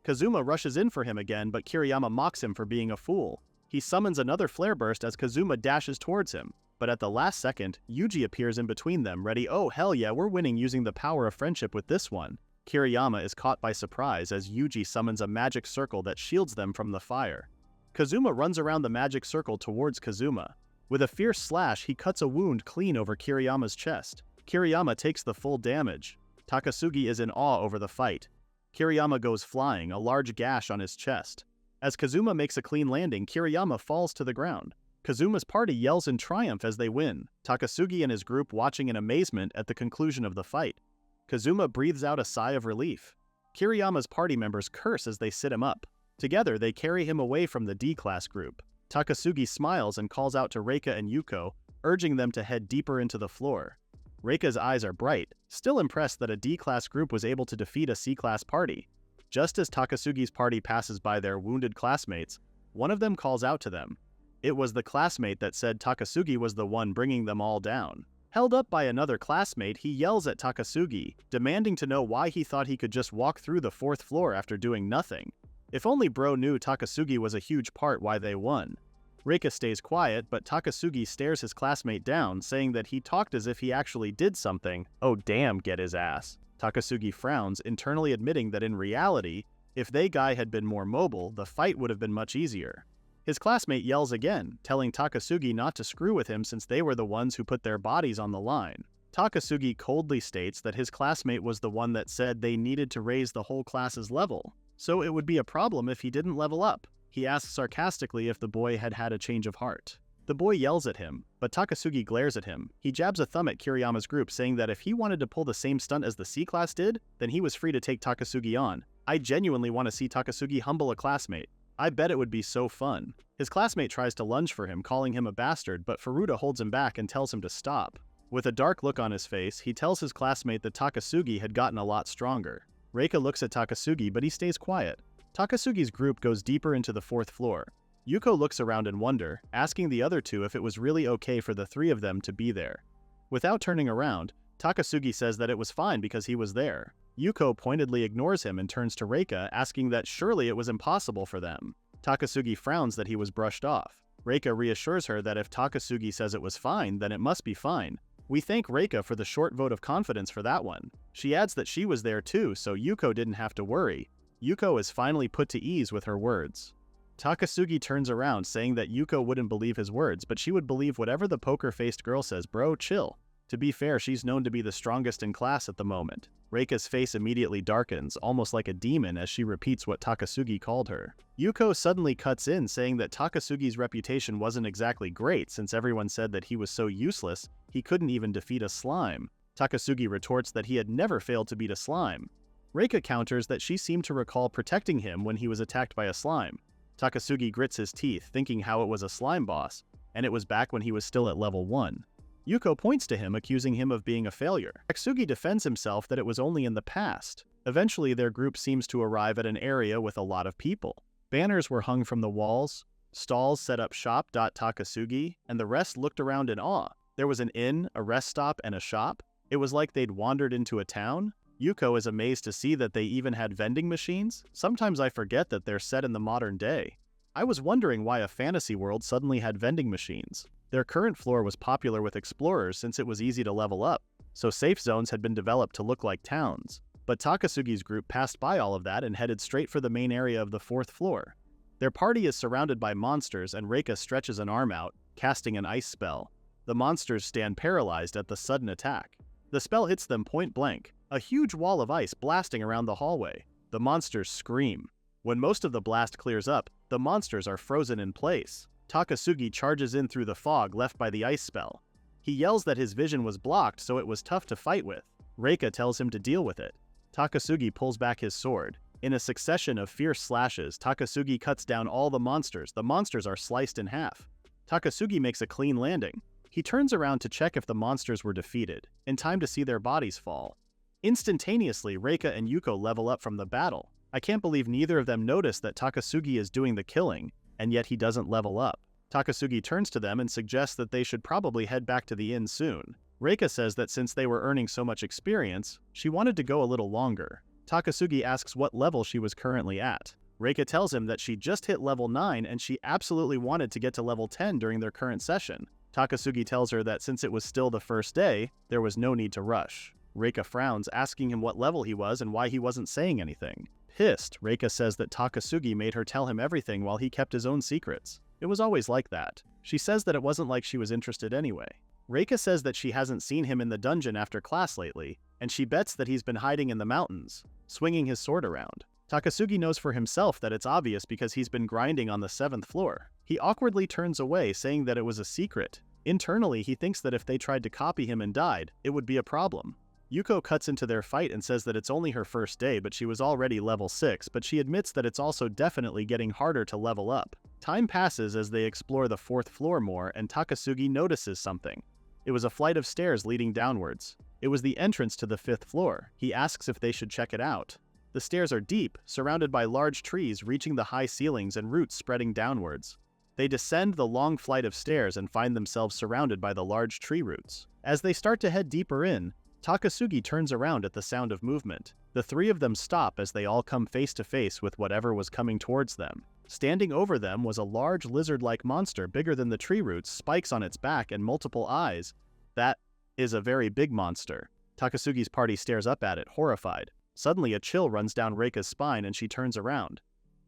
Kazuma rushes in for him again, but Kiriyama mocks him for being a fool. He summons another flare burst as Kazuma dashes towards him, but at the last second, Yuji appears in between them, ready. Oh hell yeah, we're winning using the power of friendship with this one. Kiriyama is caught by surprise as Yuji summons a magic circle that shields them from the fire. Kazuma runs around the magic circle towards Kazuma. With a fierce slash, he cuts a wound clean over Kiriyama's chest. Kiriyama takes the full damage. Takasugi is in awe over the fight. Kiriyama goes flying, a large gash on his chest. As Kazuma makes a clean landing, Kiriyama falls to the ground. Kazuma's party yells in triumph as they win, Takasugi and his group watching in amazement at the conclusion of the fight. Kazuma breathes out a sigh of relief. Kiriyama's party members curse as they sit him up. Together, they carry him away from the D-class group. Takasugi smiles and calls out to Reika and Yuko, urging them to head deeper into the floor. Reika's eyes are bright, still impressed that a D-class group was able to defeat a C-class party. Just as Takasugi's party passes by their wounded classmates, one of them calls out to them. It was the classmate that said Takasugi was the one bringing them all down. Held up by another classmate, he yells at Takasugi, demanding to know why he thought he could just walk through the 4th floor after doing nothing. If only bro knew Takasugi was a huge part why they won. Reika stays quiet, but Takasugi stares his classmate down, saying that he talked as if he actually did something. Oh damn, get his ass. Takasugi frowns, internally admitting that in reality, if they guy had been more mobile, the fight would have been much easier. His classmate yells again, telling Takasugi not to screw with him since they were the ones who put their bodies on the line. Takasugi coldly states that his classmate was the one that said they needed to raise the whole class's level, so it would be a problem if he didn't level up. He asks sarcastically if the boy had had a change of heart. The boy yells at him, but Takasugi glares at him. He jabs a thumb at Kiriyama's group, saying that if he wanted to pull the same stunt as the C-class did, then he was free to take Takasugi on. I genuinely want to see Takasugi humble a classmate. I bet it would be so fun. His classmate tries to lunge for him, calling him a bastard, but Furuta holds him back and tells him to stop. With a dark look on his face, he tells his classmate that Takasugi had gotten a lot stronger. Reika looks at Takasugi, but he stays quiet. Takasugi's group goes deeper into the 4th floor. Yuko looks around in wonder, asking the other two if it was really okay for the 3 of them to be there. Without turning around, Takasugi says that it was fine because he was there. Yuko pointedly ignores him and turns to Reika, asking that surely it was impossible for them. Takasugi frowns that he was brushed off. Reika reassures her that if Takasugi says it was fine, then it must be fine. We thank Reika for the short vote of confidence for that one. She adds that she was there too, so Yuko didn't have to worry. Yuko is finally put to ease with her words. Takasugi turns around, saying that Yuko wouldn't believe his words, but she would believe whatever the poker-faced girl says. Bro, chill. To be fair, she's known to be the strongest in class at the moment. Reika's face immediately darkens, almost like a demon, as she repeats what Takasugi called her. Yuko suddenly cuts in, saying that Takasugi's reputation wasn't exactly great since everyone said that he was so useless he couldn't even defeat a slime. Takasugi retorts that he had never failed to beat a slime. Reika counters that she seemed to recall protecting him when he was attacked by a slime. Takasugi grits his teeth, thinking how it was a slime boss, and it was back when he was still at level 1. Yuko points to him, accusing him of being a failure. Takasugi defends himself that it was only in the past. Eventually, their group seems to arrive at an area with a lot of people. Banners were hung from the walls, stalls set up shop. Takasugi and the rest looked around in awe. There was an inn, a rest stop, and a shop. It was like they'd wandered into a town. Yuko is amazed to see that they even had vending machines. Sometimes I forget that they're set in the modern day. I was wondering why a fantasy world suddenly had vending machines. Their current floor was popular with explorers since it was easy to level up, so safe zones had been developed to look like towns. But Takasugi's group passed by all of that and headed straight for the main area of the 4th floor. Their party is surrounded by monsters, and Reika stretches an arm out, casting an ice spell. The monsters stand paralyzed at the sudden attack. The spell hits them point blank, a huge wall of ice blasting around the hallway. The monsters scream. When most of the blast clears up, the monsters are frozen in place. Takasugi charges in through the fog left by the ice spell. He yells that his vision was blocked, so it was tough to fight with. Reika tells him to deal with it. Takasugi pulls back his sword. In a succession of fierce slashes, Takasugi cuts down all the monsters. The monsters are sliced in half. Takasugi makes a clean landing. He turns around to check if the monsters were defeated, in time to see their bodies fall. Instantaneously, Reika and Yuko level up from the battle. I can't believe neither of them notice that Takasugi is doing the killing, and yet he doesn't level up. Takasugi turns to them and suggests that they should probably head back to the inn soon. Reika says that since they were earning so much experience, she wanted to go a little longer. Takasugi asks what level she was currently at. Reika tells him that she just hit level 9 and she absolutely wanted to get to level 10 during their current session. Takasugi tells her that since it was still the first day, there was no need to rush. Reika frowns, asking him what level he was and why he wasn't saying anything. Pissed, Reika says that Takasugi made her tell him everything while he kept his own secrets. It was always like that. She says that it wasn't like she was interested anyway. Reika says that she hasn't seen him in the dungeon after class lately, and she bets that he's been hiding in the mountains, swinging his sword around. Takasugi knows for himself that it's obvious because he's been grinding on the 7th floor. He awkwardly turns away, saying that it was a secret. Internally, he thinks that if they tried to copy him and died, it would be a problem. Yuko cuts into their fight and says that it's only her first day, but she was already level 6, but she admits that it's also definitely getting harder to level up. Time passes as they explore the 4th floor more, and Takasugi notices something. It was a flight of stairs leading downwards. It was the entrance to the 5th floor. He asks if they should check it out. The stairs are deep, surrounded by large trees reaching the high ceilings and roots spreading downwards. They descend the long flight of stairs and find themselves surrounded by the large tree roots. As they start to head deeper in, Takasugi turns around at the sound of movement. The 3 of them stop as they all come face to face with whatever was coming towards them. Standing over them was a large lizard-like monster bigger than the tree roots, spikes on its back and multiple eyes. That is a very big monster. Takasugi's party stares up at it, horrified. Suddenly a chill runs down Reika's spine and she turns around.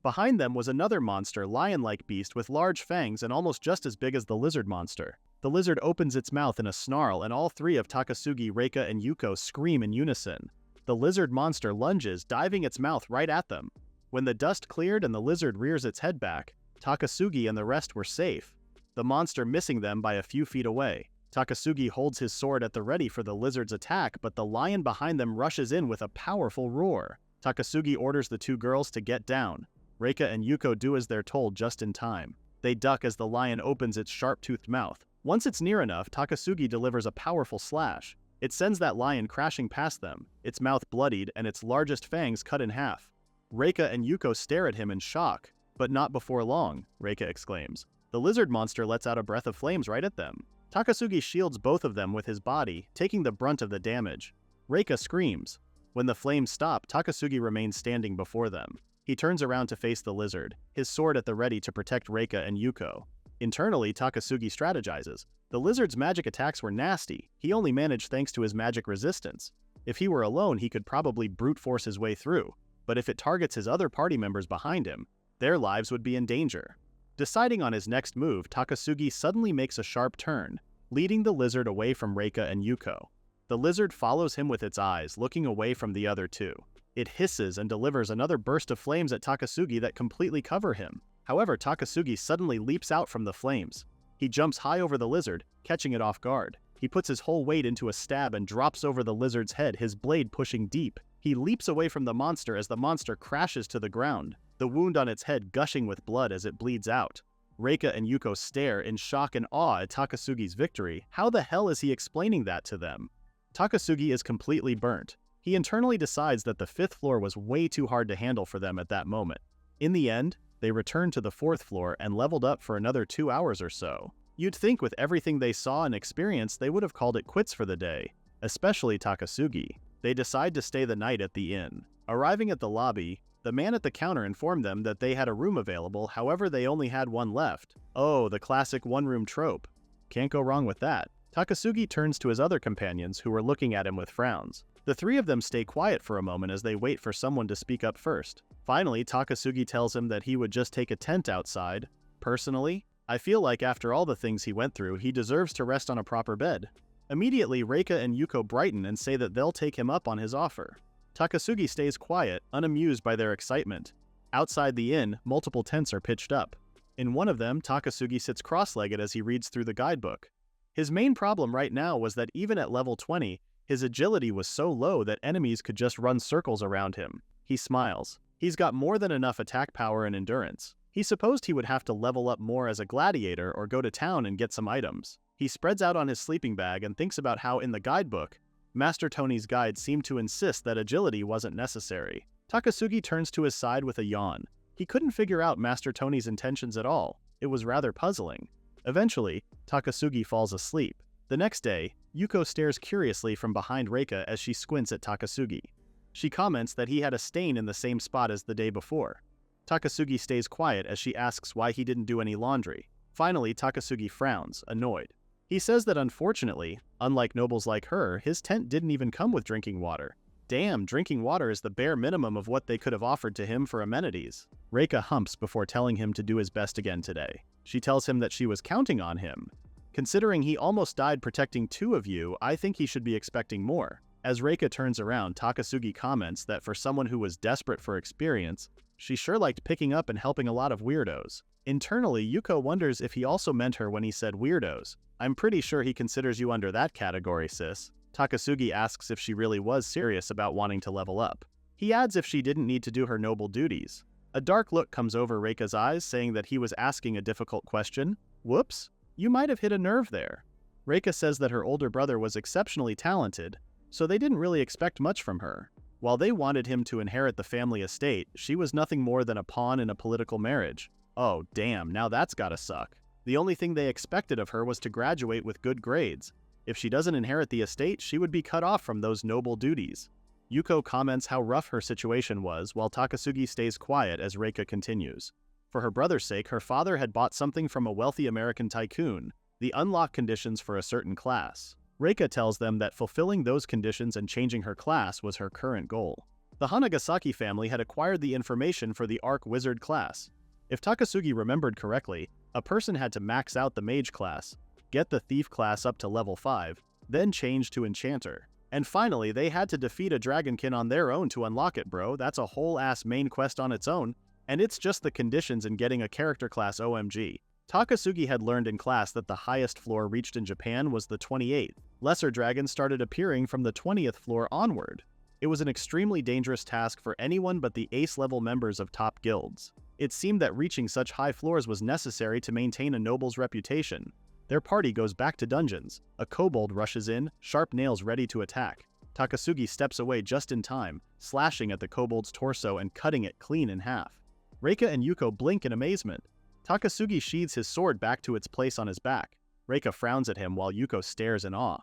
Behind them was another monster, lion-like beast with large fangs and almost just as big as the lizard monster. The lizard opens its mouth in a snarl and all 3 of Takasugi, Reika, and Yuko scream in unison. The lizard monster lunges, diving its mouth right at them. When the dust cleared and the lizard rears its head back, Takasugi and the rest were safe, the monster missing them by a few feet away. Takasugi holds his sword at the ready for the lizard's attack, but the lion behind them rushes in with a powerful roar. Takasugi orders the 2 girls to get down. Reika and Yuko do as they're told just in time. They duck as the lion opens its sharp-toothed mouth. Once it's near enough, Takasugi delivers a powerful slash. It sends that lion crashing past them, its mouth bloodied and its largest fangs cut in half. Reika and Yuko stare at him in shock. But not before long, Reika exclaims. The lizard monster lets out a breath of flames right at them. Takasugi shields both of them with his body, taking the brunt of the damage. Reika screams. When the flames stop, Takasugi remains standing before them. He turns around to face the lizard, his sword at the ready to protect Reika and Yuko. Internally, Takasugi strategizes. The lizard's magic attacks were nasty. He only managed thanks to his magic resistance. If he were alone, he could probably brute force his way through. But if it targets his other party members behind him, their lives would be in danger. Deciding on his next move, Takasugi suddenly makes a sharp turn, leading the lizard away from Reika and Yuko. The lizard follows him with its eyes, looking away from the other two. It hisses and delivers another burst of flames at Takasugi that completely cover him. However, Takasugi suddenly leaps out from the flames. He jumps high over the lizard, catching it off guard. He puts his whole weight into a stab and drops over the lizard's head, his blade pushing deep. He leaps away from the monster as the monster crashes to the ground, the wound on its head gushing with blood as it bleeds out. Reika and Yuko stare in shock and awe at Takasugi's victory. How the hell is he explaining that to them? Takasugi is completely burnt. He internally decides that the 5th floor was way too hard to handle for them at that moment. In the end, they returned to the 4th floor and leveled up for another 2 hours or so. You'd think with everything they saw and experienced they would have called it quits for the day, especially Takasugi. They decide to stay the night at the inn. Arriving at the lobby, the man at the counter informed them that they had a room available, however they only had one left. Oh, the classic one-room trope. Can't go wrong with that. Takasugi turns to his other companions who were looking at him with frowns. The 3 of them stay quiet for a moment as they wait for someone to speak up first. Finally, Takasugi tells him that he would just take a tent outside. Personally, I feel like after all the things he went through, he deserves to rest on a proper bed. Immediately, Reika and Yuko brighten and say that they'll take him up on his offer. Takasugi stays quiet, unamused by their excitement. Outside the inn, multiple tents are pitched up. In one of them, Takasugi sits cross-legged as he reads through the guidebook. His main problem right now was that even at level 20, his agility was so low that enemies could just run circles around him. He smiles. He's got more than enough attack power and endurance. He supposed he would have to level up more as a gladiator or go to town and get some items. He spreads out on his sleeping bag and thinks about how in the guidebook, Master Tony's guide seemed to insist that agility wasn't necessary. Takasugi turns to his side with a yawn. He couldn't figure out Master Tony's intentions at all. It was rather puzzling. Eventually, Takasugi falls asleep. The next day, Yuko stares curiously from behind Reika as she squints at Takasugi. She comments that he had a stain in the same spot as the day before. Takasugi stays quiet as she asks why he didn't do any laundry. Finally, Takasugi frowns, annoyed. He says that unfortunately, unlike nobles like her, his tent didn't even come with drinking water. Damn, drinking water is the bare minimum of what they could have offered to him for amenities. Reika humps before telling him to do his best again today. She tells him that she was counting on him. Considering he almost died protecting 2 of you, I think he should be expecting more. As Reika turns around, Takasugi comments that for someone who was desperate for experience, she sure liked picking up and helping a lot of weirdos. Internally, Yuko wonders if he also meant her when he said weirdos. I'm pretty sure he considers you under that category, sis. Takasugi asks if she really was serious about wanting to level up. He adds if she didn't need to do her noble duties. A dark look comes over Reika's eyes, saying that he was asking a difficult question. Whoops, you might have hit a nerve there. Reika says that her older brother was exceptionally talented, so they didn't really expect much from her. While they wanted him to inherit the family estate, she was nothing more than a pawn in a political marriage. Oh, damn, now that's gotta suck. The only thing they expected of her was to graduate with good grades. If she doesn't inherit the estate, she would be cut off from those noble duties. Yuko comments how rough her situation was, while Takasugi stays quiet as Reika continues. For her brother's sake, her father had bought something from a wealthy American tycoon, the unlock conditions for a certain class. Reika tells them that fulfilling those conditions and changing her class was her current goal. The Hanagasaki family had acquired the information for the Arc Wizard class. If Takasugi remembered correctly, a person had to max out the Mage class, get the Thief class up to level 5, then change to Enchanter. And finally, they had to defeat a Dragonkin on their own to unlock it, bro. That's a whole-ass main quest on its own, and it's just the conditions in getting a character class OMG. Takasugi had learned in class that the highest floor reached in Japan was the 28th. Lesser dragons started appearing from the 20th floor onward. It was an extremely dangerous task for anyone but the ace-level members of top guilds. It seemed that reaching such high floors was necessary to maintain a noble's reputation. Their party goes back to dungeons. A kobold rushes in, sharp nails ready to attack. Takasugi steps away just in time, slashing at the kobold's torso and cutting it clean in half. Reika and Yuko blink in amazement. Takasugi sheathes his sword back to its place on his back. Reika frowns at him while Yuko stares in awe.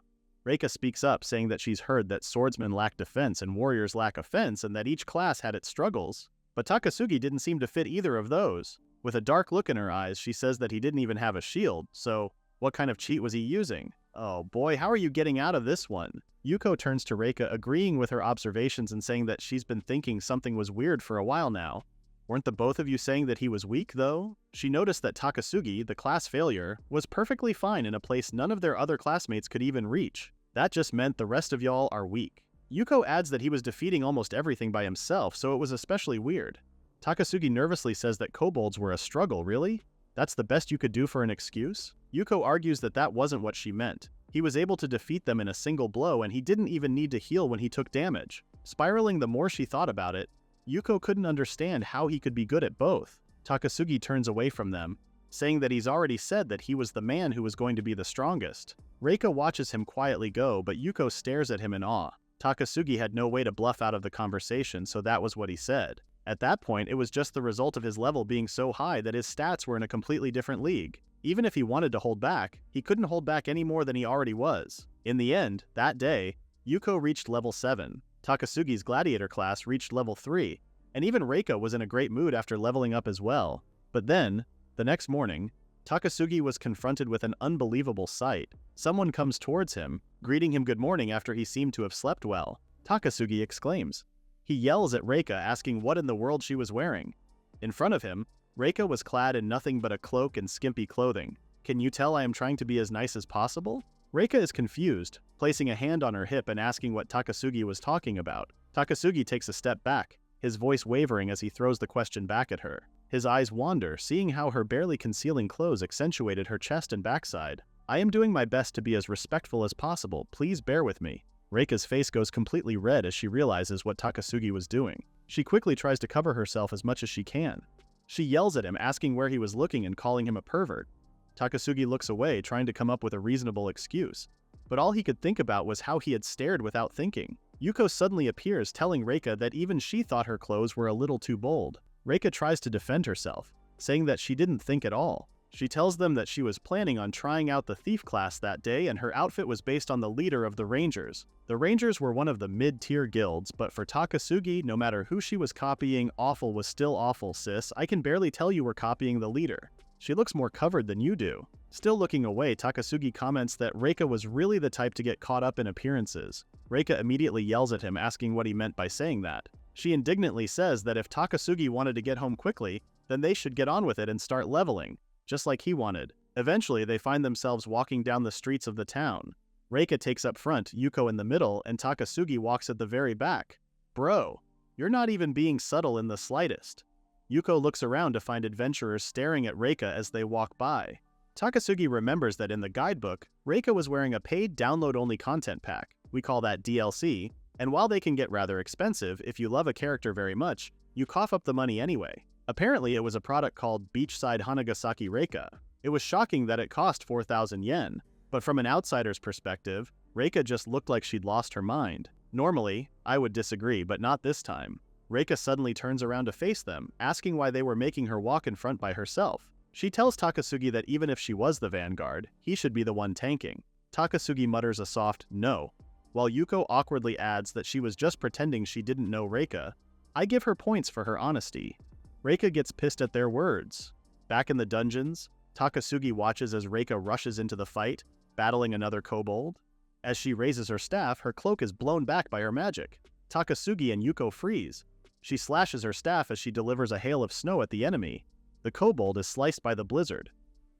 Reika speaks up, saying that she's heard that swordsmen lack defense and warriors lack offense and that each class had its struggles. But Takasugi didn't seem to fit either of those. With a dark look in her eyes, she says that he didn't even have a shield, so what kind of cheat was he using? Oh boy, how are you getting out of this one? Yuko turns to Reika, agreeing with her observations and saying that she's been thinking something was weird for a while now. Weren't the both of you saying that he was weak, though? She noticed that Takasugi, the class failure, was perfectly fine in a place none of their other classmates could even reach. That just meant the rest of y'all are weak. Yuko adds that he was defeating almost everything by himself, so it was especially weird. Takasugi nervously says that kobolds were a struggle, really? That's the best you could do for an excuse? Yuko argues that that wasn't what she meant. He was able to defeat them in a single blow and he didn't even need to heal when he took damage. Spiraling the more she thought about it, Yuko couldn't understand how he could be good at both. Takasugi turns away from them, saying that he's already said that he was the man who was going to be the strongest. Reika watches him quietly go, but Yuko stares at him in awe. Takasugi had no way to bluff out of the conversation, so that was what he said. At that point, it was just the result of his level being so high that his stats were in a completely different league. Even if he wanted to hold back, he couldn't hold back any more than he already was. In the end, that day, Yuko reached level 7. Takasugi's gladiator class reached level 3, and even Reika was in a great mood after leveling up as well. But then, the next morning, Takasugi was confronted with an unbelievable sight. Someone comes towards him, greeting him good morning after he seemed to have slept well. Takasugi exclaims. He yells at Reika, asking what in the world she was wearing. In front of him, Reika was clad in nothing but a cloak and skimpy clothing. Can you tell I am trying to be as nice as possible? Reika is confused, placing a hand on her hip and asking what Takasugi was talking about. Takasugi takes a step back, his voice wavering as he throws the question back at her. His eyes wander, seeing how her barely concealing clothes accentuated her chest and backside. I am doing my best to be as respectful as possible, please bear with me. Reika's face goes completely red as she realizes what Takasugi was doing. She quickly tries to cover herself as much as she can. She yells at him, asking where he was looking and calling him a pervert. Takasugi looks away, trying to come up with a reasonable excuse. But all he could think about was how he had stared without thinking. Yuko suddenly appears, telling Reika that even she thought her clothes were a little too bold. Reika tries to defend herself, saying that she didn't think at all. She tells them that she was planning on trying out the thief class that day and her outfit was based on the leader of the Rangers. The Rangers were one of the mid-tier guilds, but for Takasugi, no matter who she was copying, awful was still awful, sis. I can barely tell you were copying the leader. She looks more covered than you do. Still looking away, Takasugi comments that Reika was really the type to get caught up in appearances. Reika immediately yells at him, asking what he meant by saying that. She indignantly says that if Takasugi wanted to get home quickly, then they should get on with it and start leveling, just like he wanted. Eventually, they find themselves walking down the streets of the town. Reika takes up front, Yuko in the middle, and Takasugi walks at the very back. Bro, you're not even being subtle in the slightest. Yuko looks around to find adventurers staring at Reika as they walk by. Takasugi remembers that in the guidebook, Reika was wearing a paid download-only content pack. We call that DLC, and while they can get rather expensive, if you love a character very much, you cough up the money anyway. Apparently, it was a product called Beachside Hanagasaki Reika. It was shocking that it cost 4,000 yen, but from an outsider's perspective, Reika just looked like she'd lost her mind. Normally, I would disagree, but not this time. Reika suddenly turns around to face them, asking why they were making her walk in front by herself. She tells Takasugi that even if she was the vanguard, he should be the one tanking. Takasugi mutters a soft no, while Yuko awkwardly adds that she was just pretending she didn't know Reika. I give her points for her honesty. Reika gets pissed at their words. Back in the dungeons, Takasugi watches as Reika rushes into the fight, battling another kobold. As she raises her staff, her cloak is blown back by her magic. Takasugi and Yuko freeze. She slashes her staff as she delivers a hail of snow at the enemy. The kobold is sliced by the blizzard.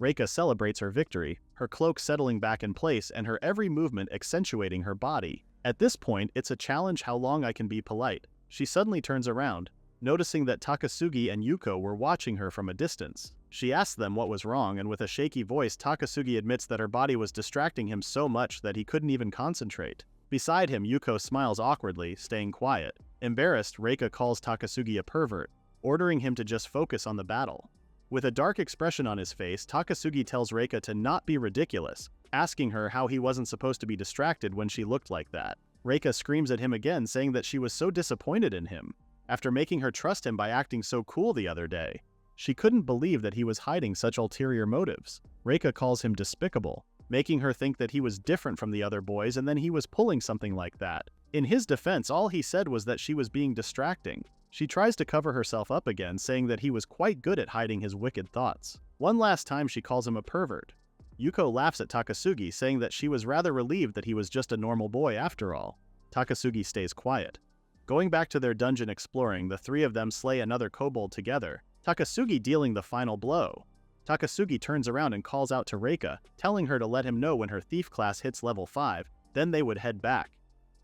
Reika celebrates her victory, her cloak settling back in place and her every movement accentuating her body. At this point, it's a challenge how long I can be polite. She suddenly turns around, noticing that Takasugi and Yuko were watching her from a distance. She asks them what was wrong, and with a shaky voice, Takasugi admits that her body was distracting him so much that he couldn't even concentrate. Beside him, Yuko smiles awkwardly, staying quiet. Embarrassed, Reika calls Takasugi a pervert. ordering him to just focus on the battle. With a dark expression on his face, Takasugi tells Reika to not be ridiculous, asking her how he wasn't supposed to be distracted when she looked like that. Reika screams at him again, saying that she was so disappointed in him, after making her trust him by acting so cool the other day. She couldn't believe that he was hiding such ulterior motives. Reika calls him despicable, making her think that he was different from the other boys and then he was pulling something like that. In his defense, all he said was that she was being distracting. She tries to cover herself up again, saying that he was quite good at hiding his wicked thoughts. One last time she calls him a pervert. Yuko laughs at Takasugi, saying that she was rather relieved that he was just a normal boy after all. Takasugi stays quiet. Going back to their dungeon exploring, the three of them slay another kobold together, Takasugi dealing the final blow. Takasugi turns around and calls out to Reika, telling her to let him know when her thief class hits level 5, then they would head back.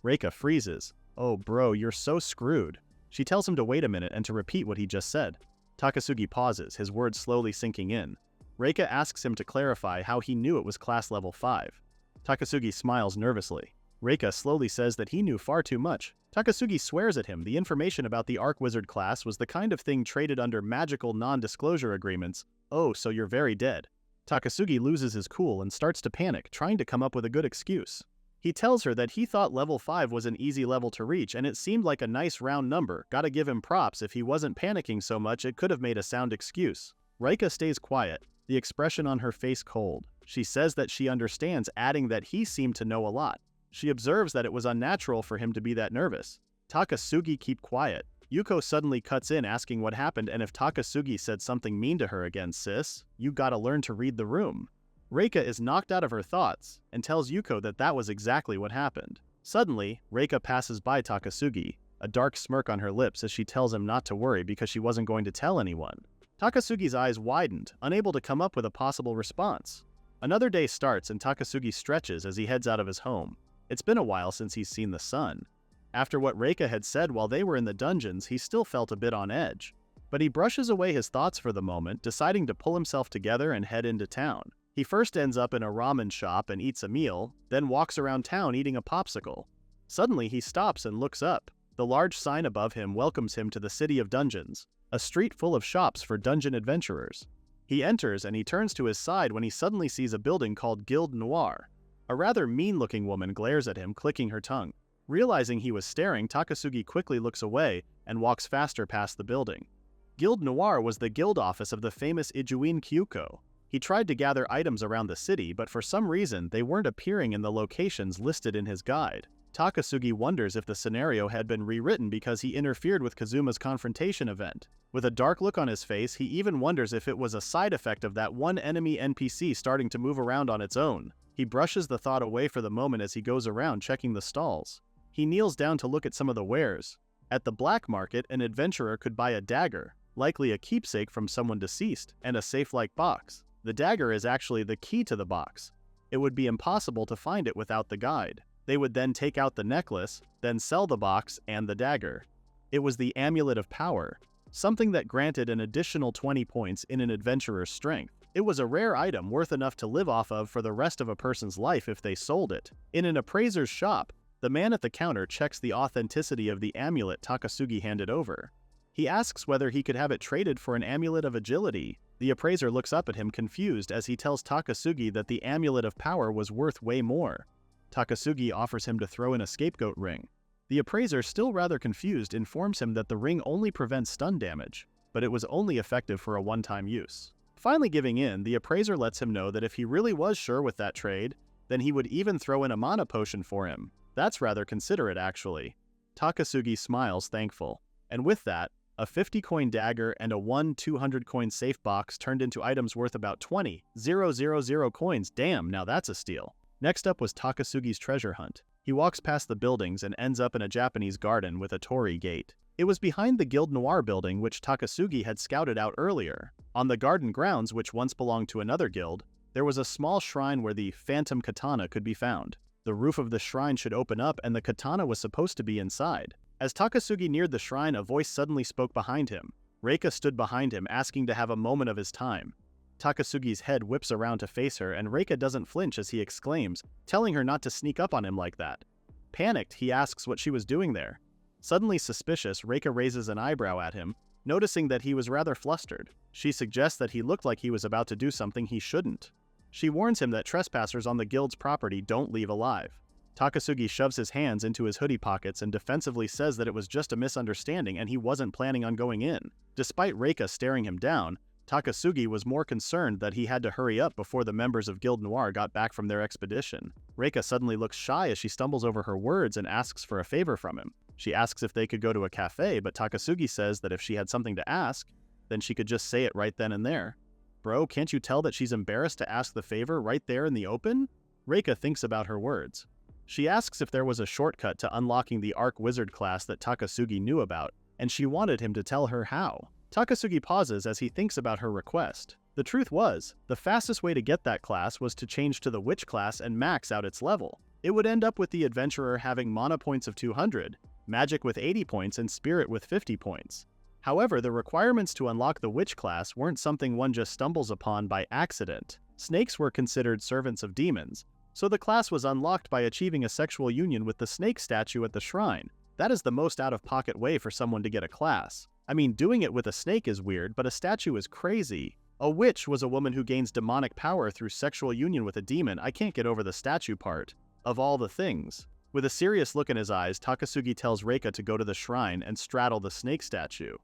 Reika freezes. "Oh bro, you're so screwed." She tells him to wait a minute and to repeat what he just said. Takasugi pauses, his words slowly sinking in. Reika asks him to clarify how he knew it was class level 5. Takasugi smiles nervously. Reika slowly says that he knew far too much. Takasugi swears at him. The information about the Arc Wizard class was the kind of thing traded under magical non-disclosure agreements. "Oh, so you're very dead." Takasugi loses his cool and starts to panic, trying to come up with a good excuse. He tells her that he thought level 5 was an easy level to reach and it seemed like a nice round number. Gotta give him props, if he wasn't panicking so much it could have made a sound excuse. Reika stays quiet, the expression on her face cold. She says that she understands, adding that he seemed to know a lot. She observes that it was unnatural for him to be that nervous. Takasugi keep quiet. Yuko suddenly cuts in asking what happened and if Takasugi said something mean to her again. "Sis, you gotta learn to read the room." Reika is knocked out of her thoughts and tells Yuko that that was exactly what happened. Suddenly, Reika passes by Takasugi, a dark smirk on her lips as she tells him not to worry because she wasn't going to tell anyone. Takasugi's eyes widened, unable to come up with a possible response. Another day starts and Takasugi stretches as he heads out of his home. It's been a while since he's seen the sun. After what Reika had said while they were in the dungeons, he still felt a bit on edge. But he brushes away his thoughts for the moment, deciding to pull himself together and head into town. He first ends up in a ramen shop and eats a meal, then walks around town eating a popsicle. Suddenly he stops and looks up. The large sign above him welcomes him to the City of Dungeons, a street full of shops for dungeon adventurers. He enters and he turns to his side when he suddenly sees a building called Guild Noir. A rather mean-looking woman glares at him, clicking her tongue. Realizing he was staring, Takasugi quickly looks away and walks faster past the building. Guild Noir was the guild office of the famous Ijuin Kyuko. He tried to gather items around the city, but for some reason they weren't appearing in the locations listed in his guide. Takasugi wonders if the scenario had been rewritten because he interfered with Kazuma's confrontation event. With a dark look on his face, he even wonders if it was a side effect of that one enemy NPC starting to move around on its own. He brushes the thought away for the moment as he goes around checking the stalls. He kneels down to look at some of the wares. At the black market, an adventurer could buy a dagger, likely a keepsake from someone deceased, and a safe-like box. The dagger is actually the key to the box. It would be impossible to find it without the guide. They would then take out the necklace, then sell the box and the dagger. It was the Amulet of Power, something that granted an additional 20 points in an adventurer's strength. It was a rare item worth enough to live off of for the rest of a person's life if they sold it. In an appraiser's shop, the man at the counter checks the authenticity of the amulet Takasugi handed over. He asks whether he could have it traded for an amulet of agility. The appraiser looks up at him confused as he tells Takasugi that the Amulet of Power was worth way more. Takasugi offers him to throw in a scapegoat ring. The appraiser, still rather confused, informs him that the ring only prevents stun damage, but it was only effective for a one-time use. Finally giving in, the appraiser lets him know that if he really was sure with that trade, then he would even throw in a mana potion for him. That's rather considerate, actually. Takasugi smiles, thankful. And with that, a 50-coin dagger and a 200-coin safe box turned into items worth about 20,000 coins. Damn, now that's a steal. Next up was Takasugi's treasure hunt. He walks past the buildings and ends up in a Japanese garden with a torii gate. It was behind the Guild Noir building which Takasugi had scouted out earlier. On the garden grounds, which once belonged to another guild, there was a small shrine where the phantom katana could be found. The roof of the shrine should open up and the katana was supposed to be inside. As Takasugi neared the shrine, a voice suddenly spoke behind him. Reika stood behind him, asking to have a moment of his time. Takasugi's head whips around to face her, and Reika doesn't flinch as he exclaims, telling her not to sneak up on him like that. Panicked, he asks what she was doing there. Suddenly suspicious, Reika raises an eyebrow at him, Noticing that he was rather flustered, she suggests that he looked like he was about to do something he shouldn't. She warns him that trespassers on the guild's property don't leave alive. Takasugi shoves his hands into his hoodie pockets and defensively says that it was just a misunderstanding and he wasn't planning on going in. Despite Reika staring him down, Takasugi was more concerned that he had to hurry up before the members of Guild Noir got back from their expedition. Reika suddenly looks shy as she stumbles over her words and asks for a favor from him. She asks if they could go to a cafe, but Takasugi says that if she had something to ask, then she could just say it right then and there. Bro, can't you tell that she's embarrassed to ask the favor right there in the open? Reika thinks about her words. She asks if there was a shortcut to unlocking the Arc Wizard class that Takasugi knew about, and she wanted him to tell her how. Takasugi pauses as he thinks about her request. The truth was, the fastest way to get that class was to change to the Witch class and max out its level. It would end up with the adventurer having mana points of 200, magic with 80 points, and spirit with 50 points. However, the requirements to unlock the Witch class weren't something one just stumbles upon by accident. Snakes were considered servants of demons, so the class was unlocked by achieving a sexual union with the snake statue at the shrine. That is the most out-of-pocket way for someone to get a class. I mean, doing it with a snake is weird, but a statue is crazy. A witch was a woman who gains demonic power through sexual union with a demon. I can't get over the statue part. Of all the things. With a serious look in his eyes, Takasugi tells Reika to go to the shrine and straddle the snake statue.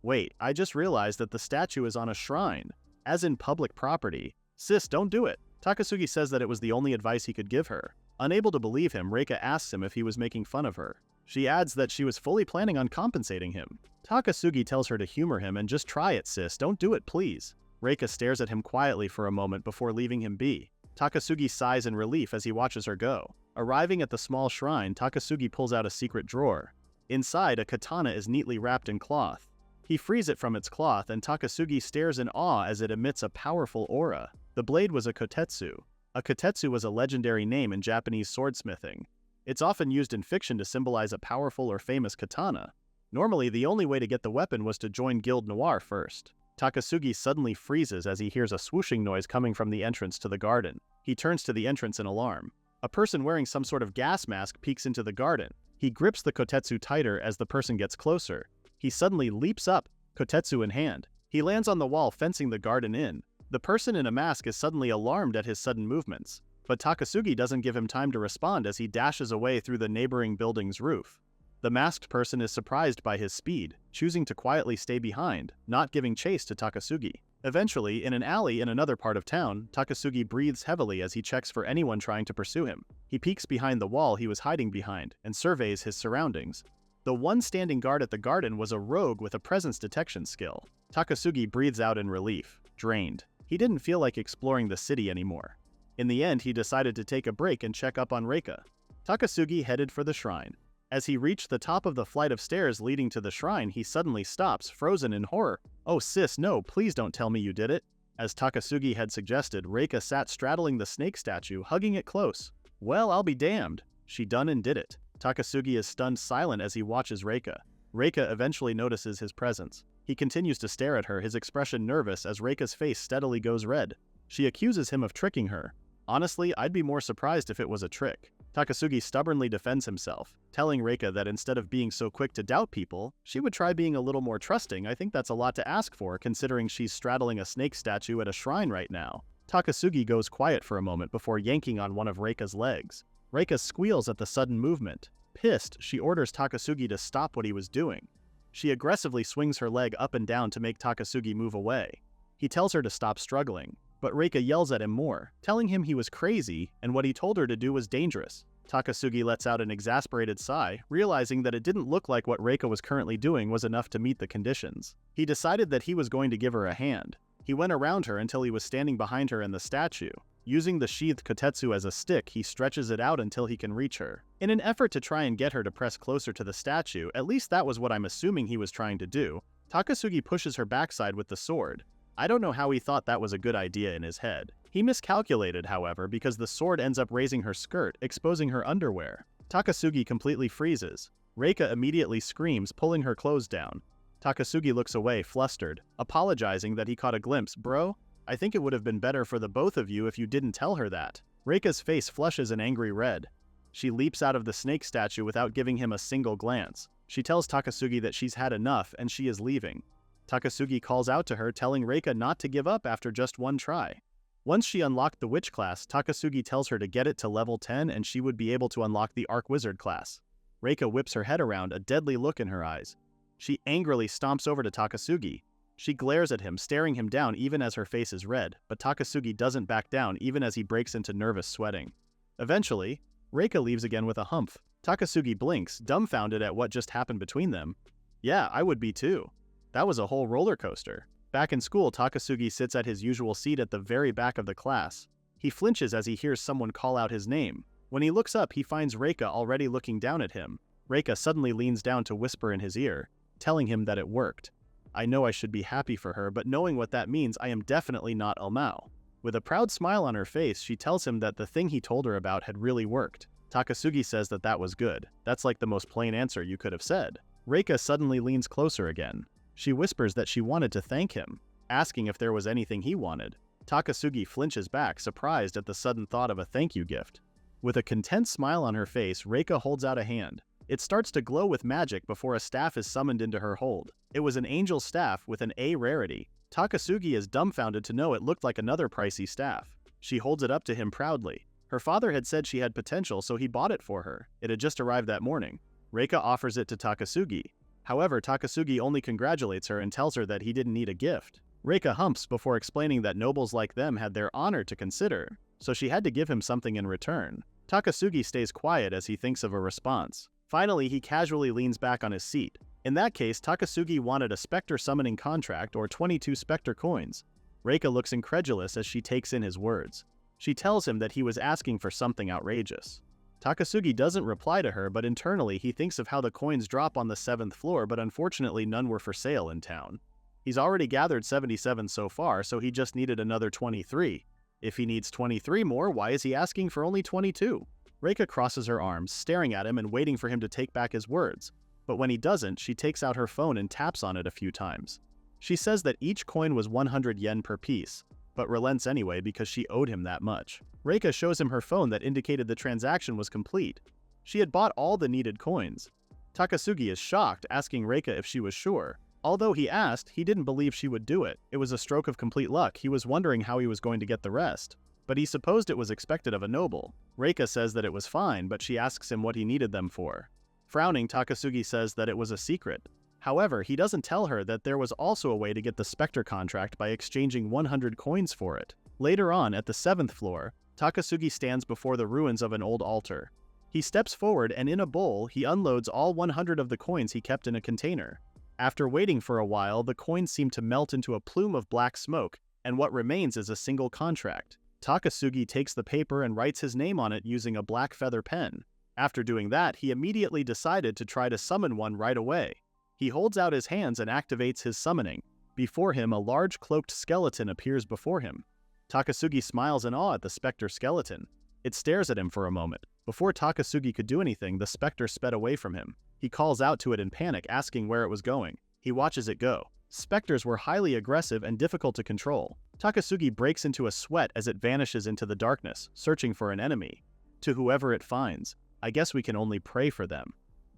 Wait, I just realized that the statue is on a shrine, as in public property. Sis, don't do it. Takasugi says that it was the only advice he could give her. Unable to believe him, Reika asks him if he was making fun of her. She adds that she was fully planning on compensating him. Takasugi tells her to humor him and just try it, sis, don't do it, please. Reika stares at him quietly for a moment before leaving him be. Takasugi sighs in relief as he watches her go. Arriving at the small shrine, Takasugi pulls out a secret drawer. Inside, a katana is neatly wrapped in cloth. He frees it from its cloth and Takasugi stares in awe as it emits a powerful aura. The blade was a kotetsu. A kotetsu was a legendary name in Japanese swordsmithing. It's often used in fiction to symbolize a powerful or famous katana. Normally, the only way to get the weapon was to join Guild Noir first. Takasugi suddenly freezes as he hears a swooshing noise coming from the entrance to the garden. He turns to the entrance in alarm. A person wearing some sort of gas mask peeks into the garden. He grips the kotetsu tighter as the person gets closer. He suddenly leaps up, kotetsu in hand. He lands on the wall fencing the garden in. The person in a mask is suddenly alarmed at his sudden movements, but Takasugi doesn't give him time to respond as he dashes away through the neighboring building's roof. The masked person is surprised by his speed, choosing to quietly stay behind, not giving chase to Takasugi. Eventually, in an alley in another part of town, Takasugi breathes heavily as he checks for anyone trying to pursue him. He peeks behind the wall he was hiding behind and surveys his surroundings. The one standing guard at the garden was a rogue with a presence detection skill. Takasugi breathes out in relief, drained. He didn't feel like exploring the city anymore. In the end, he decided to take a break and check up on Reika. Takasugi headed for the shrine. As he reached the top of the flight of stairs leading to the shrine, he suddenly stops, frozen in horror. Oh sis, no, please don't tell me you did it. As Takasugi had suggested, Reika sat straddling the snake statue, hugging it close. Well, I'll be damned. She done and did it. Takasugi is stunned silent as he watches Reika. Reika eventually notices his presence. He continues to stare at her, his expression nervous as Reika's face steadily goes red. She accuses him of tricking her. Honestly, I'd be more surprised if it was a trick. Takasugi stubbornly defends himself, telling Reika that instead of being so quick to doubt people, she would try being a little more trusting. I think that's a lot to ask for, considering she's straddling a snake statue at a shrine right now. Takasugi goes quiet for a moment before yanking on one of Reika's legs. Reika squeals at the sudden movement. Pissed, she orders Takasugi to stop what he was doing. She aggressively swings her leg up and down to make Takasugi move away. He tells her to stop struggling, but Reika yells at him more, telling him he was crazy and what he told her to do was dangerous. Takasugi lets out an exasperated sigh, realizing that it didn't look like what Reika was currently doing was enough to meet the conditions. He decided that he was going to give her a hand. He went around her until he was standing behind her in the statue. Using the sheathed kotetsu as a stick, he stretches it out until he can reach her. In an effort to try and get her to press closer to the statue, at least that was what I'm assuming he was trying to do, Takasugi pushes her backside with the sword. I don't know how he thought that was a good idea in his head. He miscalculated, however, because the sword ends up raising her skirt, exposing her underwear. Takasugi completely freezes. Reika immediately screams, pulling her clothes down. Takasugi looks away, flustered, apologizing that he caught a glimpse. Bro, I think it would have been better for the both of you if you didn't tell her that. Reika's face flushes an angry red. She leaps out of the snake statue without giving him a single glance. She tells Takasugi that she's had enough and she is leaving. Takasugi calls out to her, telling Reika not to give up after just one try. Once she unlocked the Witch class, Takasugi tells her to get it to level 10 and she would be able to unlock the Arc-Wizard class. Reika whips her head around, a deadly look in her eyes. She angrily stomps over to Takasugi. She glares at him, staring him down even as her face is red, but Takasugi doesn't back down even as he breaks into nervous sweating. Eventually, Reika leaves again with a humph. Takasugi blinks, dumbfounded at what just happened between them. Yeah, I would be too. That was a whole roller coaster. Back in school, Takasugi sits at his usual seat at the very back of the class. He flinches as he hears someone call out his name. When he looks up, he finds Reika already looking down at him. Reika suddenly leans down to whisper in his ear, telling him that it worked. I know I should be happy for her, but knowing what that means, I am definitely not Almao. With a proud smile on her face, she tells him that the thing he told her about had really worked. Takasugi says that that was good. That's like the most plain answer you could have said. Reika suddenly leans closer again. She whispers that she wanted to thank him, asking if there was anything he wanted. Takasugi flinches back, surprised at the sudden thought of a thank you gift. With a content smile on her face, Reika holds out a hand. It starts to glow with magic before a staff is summoned into her hold. It was an angel staff with an A rarity. Takasugi is dumbfounded to know it looked like another pricey staff. She holds it up to him proudly. Her father had said she had potential, so he bought it for her. It had just arrived that morning. Reika offers it to Takasugi. However, Takasugi only congratulates her and tells her that he didn't need a gift. Reika humps before explaining that nobles like them had their honor to consider, so she had to give him something in return. Takasugi stays quiet as he thinks of a response. Finally, he casually leans back on his seat. In that case, Takasugi wanted a specter summoning contract or 22 specter coins. Reika looks incredulous as she takes in his words. She tells him that he was asking for something outrageous. Takasugi doesn't reply to her, but internally he thinks of how the coins drop on the 7th floor, but unfortunately none were for sale in town. He's already gathered 77 so far, so he just needed another 23. If he needs 23 more, why is he asking for only 22? Reika crosses her arms, staring at him and waiting for him to take back his words. But when he doesn't, she takes out her phone and taps on it a few times. She says that each coin was 100 yen per piece, but relents anyway because she owed him that much. Reika shows him her phone that indicated the transaction was complete. She had bought all the needed coins. Takasugi is shocked, asking Reika if she was sure. Although he asked, he didn't believe she would do it. It was a stroke of complete luck. He was wondering how he was going to get the rest. But he supposed it was expected of a noble. Reika says that it was fine, but she asks him what he needed them for. Frowning, Takasugi says that it was a secret. However, he doesn't tell her that there was also a way to get the Spectre contract by exchanging 100 coins for it. Later on, at the 7th floor, Takasugi stands before the ruins of an old altar. He steps forward and in a bowl, he unloads all 100 of the coins he kept in a container. After waiting for a while, the coins seem to melt into a plume of black smoke, and what remains is a single contract. Takasugi takes the paper and writes his name on it using a black feather pen. After doing that, he immediately decided to try to summon one right away. He holds out his hands and activates his summoning. Before him, a large cloaked skeleton appears before him. Takasugi smiles in awe at the specter skeleton. It stares at him for a moment. Before Takasugi could do anything, the specter sped away from him. He calls out to it in panic, asking where it was going. He watches it go. Specters were highly aggressive and difficult to control. Takasugi breaks into a sweat as it vanishes into the darkness, searching for an enemy. To whoever it finds, I guess we can only pray for them.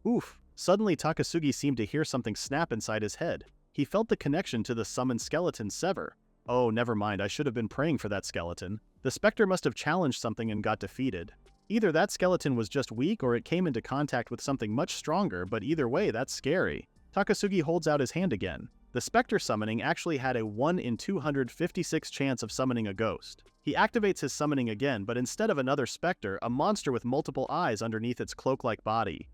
Oof! Suddenly Takasugi seemed to hear something snap inside his head. He felt the connection to the summoned skeleton sever. Oh, never mind, I should have been praying for that skeleton. The specter must have challenged something and got defeated. Either that skeleton was just weak or it came into contact with something much stronger, but either way, that's scary. Takasugi holds out his hand again. The specter summoning actually had a 1 in 256 chance of summoning a ghost. He activates his summoning again, but instead of another specter, a monster with multiple eyes underneath its cloak-like body.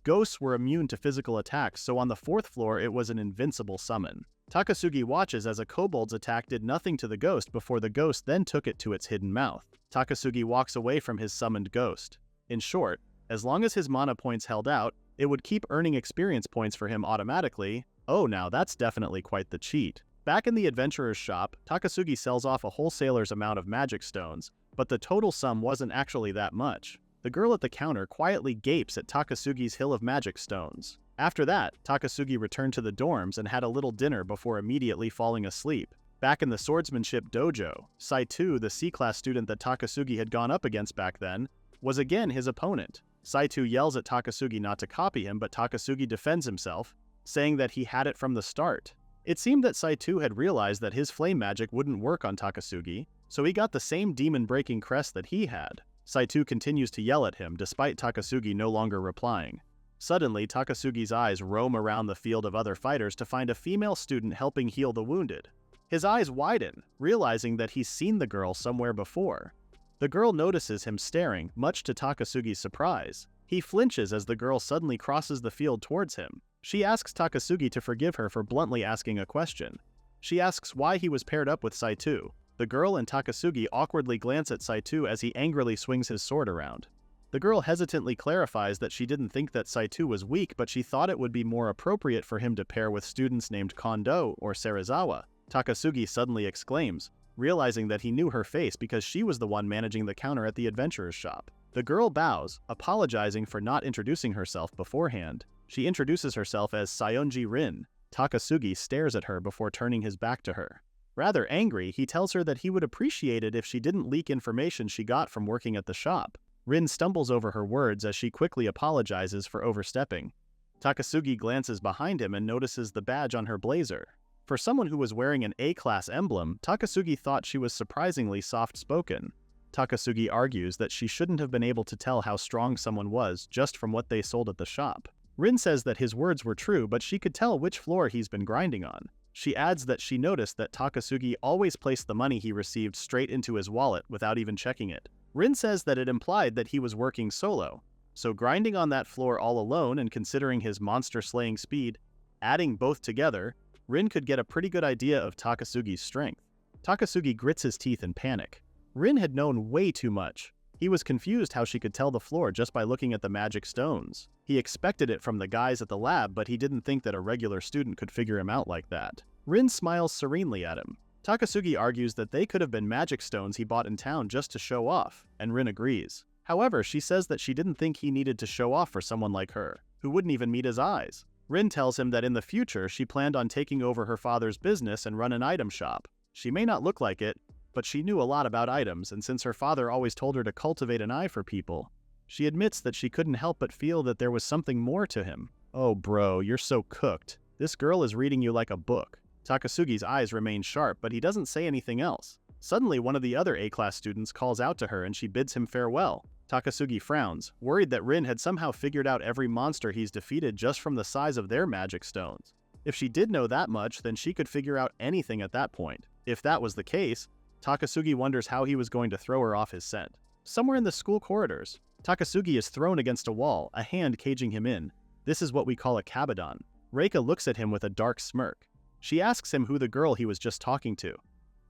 Ghosts were immune to physical attacks, so on the 4th floor it was an invincible summon. Takasugi watches as a kobold's attack did nothing to the ghost before the ghost then took it to its hidden mouth. Takasugi walks away from his summoned ghost. In short, as long as his mana points held out, it would keep earning experience points for him automatically. Oh, now that's definitely quite the cheat. Back in the adventurer's shop, Takasugi sells off a wholesaler's amount of magic stones, but the total sum wasn't actually that much. The girl at the counter quietly gapes at Takasugi's hill of magic stones. After that, Takasugi returned to the dorms and had a little dinner before immediately falling asleep. Back in the swordsmanship dojo, Saitu, the C-class student that Takasugi had gone up against back then, was again his opponent. Saitu yells at Takasugi not to copy him, but Takasugi defends himself, saying that he had it from the start. It seemed that Saito had realized that his flame magic wouldn't work on Takasugi, so he got the same demon-breaking crest that he had. Saito continues to yell at him despite Takasugi no longer replying. Suddenly, Takasugi's eyes roam around the field of other fighters to find a female student helping heal the wounded. His eyes widen, realizing that he's seen the girl somewhere before. The girl notices him staring, much to Takasugi's surprise. He flinches as the girl suddenly crosses the field towards him. She asks Takasugi to forgive her for bluntly asking a question. She asks why he was paired up with Saito. The girl and Takasugi awkwardly glance at Saito as he angrily swings his sword around. The girl hesitantly clarifies that she didn't think that Saito was weak, but she thought it would be more appropriate for him to pair with students named Kondo or Serizawa. Takasugi suddenly exclaims, realizing that he knew her face because she was the one managing the counter at the adventurer's shop. The girl bows, apologizing for not introducing herself beforehand. She introduces herself as Sayonji Rin. Takasugi stares at her before turning his back to her. Rather angry, he tells her that he would appreciate it if she didn't leak information she got from working at the shop. Rin stumbles over her words as she quickly apologizes for overstepping. Takasugi glances behind him and notices the badge on her blazer. For someone who was wearing an A-class emblem, Takasugi thought she was surprisingly soft-spoken. Takasugi argues that she shouldn't have been able to tell how strong someone was just from what they sold at the shop. Rin says that his words were true, but she could tell which floor he's been grinding on. She adds that she noticed that Takasugi always placed the money he received straight into his wallet without even checking it. Rin says that it implied that he was working solo, so grinding on that floor all alone and considering his monster-slaying speed, adding both together, Rin could get a pretty good idea of Takasugi's strength. Takasugi grits his teeth in panic. Rin had known way too much. He was confused how she could tell the floor just by looking at the magic stones. He expected it from the guys at the lab, but he didn't think that a regular student could figure him out like that. Rin smiles serenely at him. Takasugi argues that they could have been magic stones he bought in town just to show off, and Rin agrees. However, she says that she didn't think he needed to show off for someone like her, who wouldn't even meet his eyes. Rin tells him that in the future she planned on taking over her father's business and run an item shop. She may not look like it, but she knew a lot about items, and since her father always told her to cultivate an eye for people, she admits that she couldn't help but feel that there was something more to him. Oh bro, you're so cooked. This girl is reading you like a book. Takasugi's eyes remain sharp, but he doesn't say anything else. Suddenly, one of the other A-class students calls out to her and she bids him farewell. Takasugi frowns, worried that Rin had somehow figured out every monster he's defeated just from the size of their magic stones. If she did know that much, then she could figure out anything at that point. If that was the case, Takasugi wonders how he was going to throw her off his scent. Somewhere in the school corridors, Takasugi is thrown against a wall, a hand caging him in. This is what we call a kabadon. Reika looks at him with a dark smirk. She asks him who the girl he was just talking to.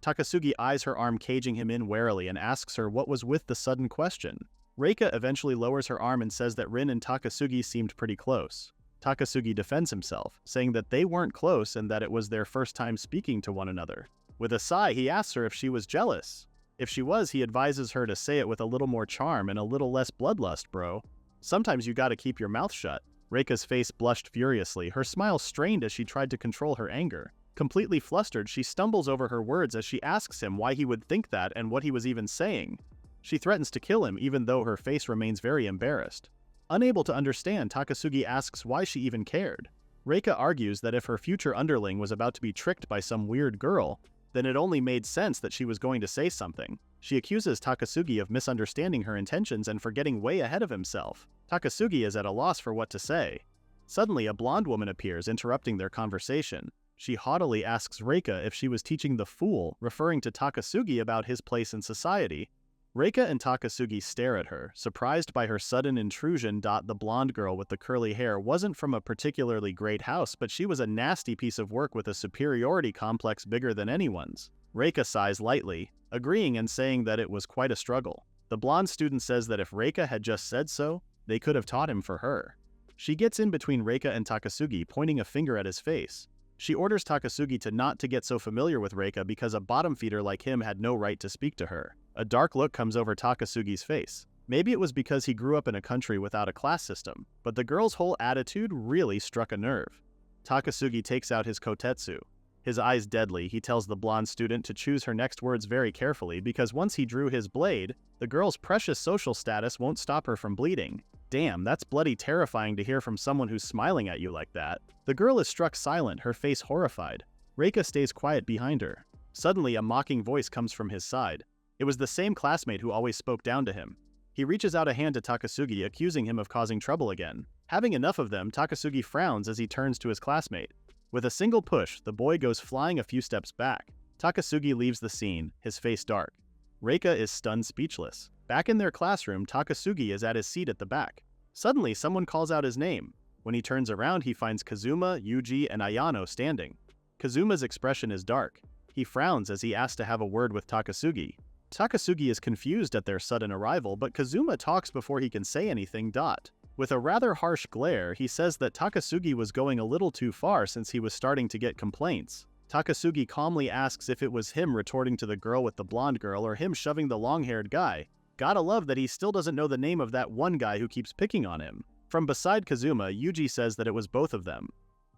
Takasugi eyes her arm caging him in warily and asks her what was with the sudden question. Reika eventually lowers her arm and says that Rin and Takasugi seemed pretty close. Takasugi defends himself, saying that they weren't close and that it was their first time speaking to one another. With a sigh, he asks her if she was jealous. If she was, he advises her to say it with a little more charm and a little less bloodlust, bro. Sometimes you gotta keep your mouth shut. Reika's face blushed furiously, her smile strained as she tried to control her anger. Completely flustered, she stumbles over her words as she asks him why he would think that and what he was even saying. She threatens to kill him even though her face remains very embarrassed. Unable to understand, Takasugi asks why she even cared. Reika argues that if her future underling was about to be tricked by some weird girl, then it only made sense that she was going to say something. She accuses Takasugi of misunderstanding her intentions and for getting way ahead of himself. Takasugi is at a loss for what to say. Suddenly, a blonde woman appears, interrupting their conversation. She haughtily asks Reika if she was teaching the fool, referring to Takasugi about his place in society. Reika and Takasugi stare at her, surprised by her sudden intrusion. The blonde girl with the curly hair wasn't from a particularly great house, but she was a nasty piece of work with a superiority complex bigger than anyone's. Reika sighs lightly, agreeing and saying that it was quite a struggle. The blonde student says that if Reika had just said so, they could have taught him for her. She gets in between Reika and Takasugi, pointing a finger at his face. She orders Takasugi not to get so familiar with Reika because a bottom feeder like him had no right to speak to her. A dark look comes over Takasugi's face. Maybe it was because he grew up in a country without a class system, but the girl's whole attitude really struck a nerve. Takasugi takes out his kotetsu. His eyes deadly, he tells the blonde student to choose her next words very carefully because once he drew his blade, the girl's precious social status won't stop her from bleeding. Damn, that's bloody terrifying to hear from someone who's smiling at you like that. The girl is struck silent, her face horrified. Reika stays quiet behind her. Suddenly, a mocking voice comes from his side. It was the same classmate who always spoke down to him. He reaches out a hand to Takasugi, accusing him of causing trouble again. Having enough of them, Takasugi frowns as he turns to his classmate. With a single push, the boy goes flying a few steps back. Takasugi leaves the scene, his face dark. Reika is stunned speechless. Back in their classroom, Takasugi is at his seat at the back. Suddenly, someone calls out his name. When he turns around, he finds Kazuma, Yuji, and Ayano standing. Kazuma's expression is dark. He frowns as he asks to have a word with Takasugi. Takasugi is confused at their sudden arrival, but Kazuma talks before he can say anything. With a rather harsh glare, he says that Takasugi was going a little too far since he was starting to get complaints. Takasugi calmly asks if it was him retorting to the girl with the blonde girl or him shoving the long-haired guy. Gotta love that he still doesn't know the name of that one guy who keeps picking on him. From beside Kazuma, Yuji says that it was both of them.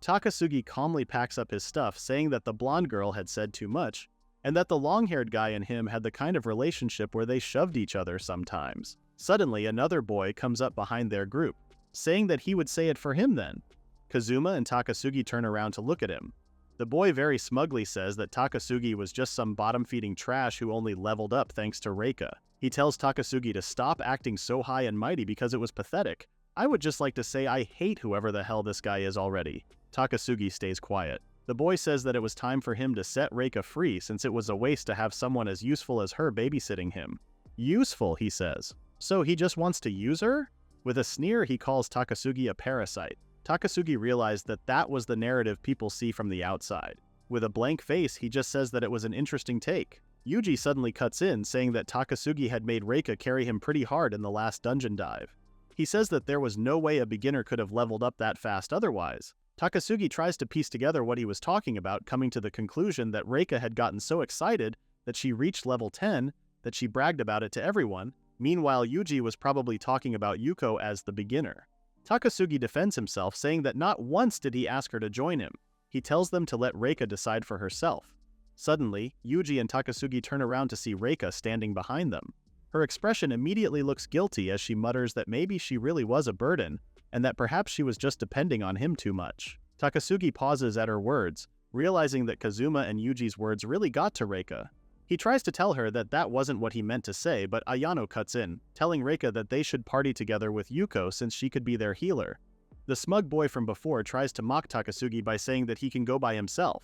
Takasugi calmly packs up his stuff, saying that the blonde girl had said too much, and that the long-haired guy and him had the kind of relationship where they shoved each other sometimes. Suddenly, another boy comes up behind their group, saying that he would say it for him then. Kazuma and Takasugi turn around to look at him. The boy very smugly says that Takasugi was just some bottom-feeding trash who only leveled up thanks to Reika. He tells Takasugi to stop acting so high and mighty because it was pathetic. I would just like to say I hate whoever the hell this guy is already. Takasugi stays quiet. The boy says that it was time for him to set Reika free since it was a waste to have someone as useful as her babysitting him. Useful, he says. So he just wants to use her? With a sneer, he calls Takasugi a parasite. Takasugi realized that that was the narrative people see from the outside. With a blank face, he just says that it was an interesting take. Yuji suddenly cuts in, saying that Takasugi had made Reika carry him pretty hard in the last dungeon dive. He says that there was no way a beginner could have leveled up that fast otherwise. Takasugi tries to piece together what he was talking about, coming to the conclusion that Reika had gotten so excited that she reached level 10 that she bragged about it to everyone. Meanwhile, Yuji was probably talking about Yuko as the beginner. Takasugi defends himself, saying that not once did he ask her to join him. He tells them to let Reika decide for herself. Suddenly, Yuji and Takasugi turn around to see Reika standing behind them. Her expression immediately looks guilty as she mutters that maybe she really was a burden, and that perhaps she was just depending on him too much. Takasugi pauses at her words, realizing that Kazuma and Yuji's words really got to Reika. He tries to tell her that that wasn't what he meant to say, but Ayano cuts in, telling Reika that they should party together with Yuko since she could be their healer. The smug boy from before tries to mock Takasugi by saying that he can go by himself.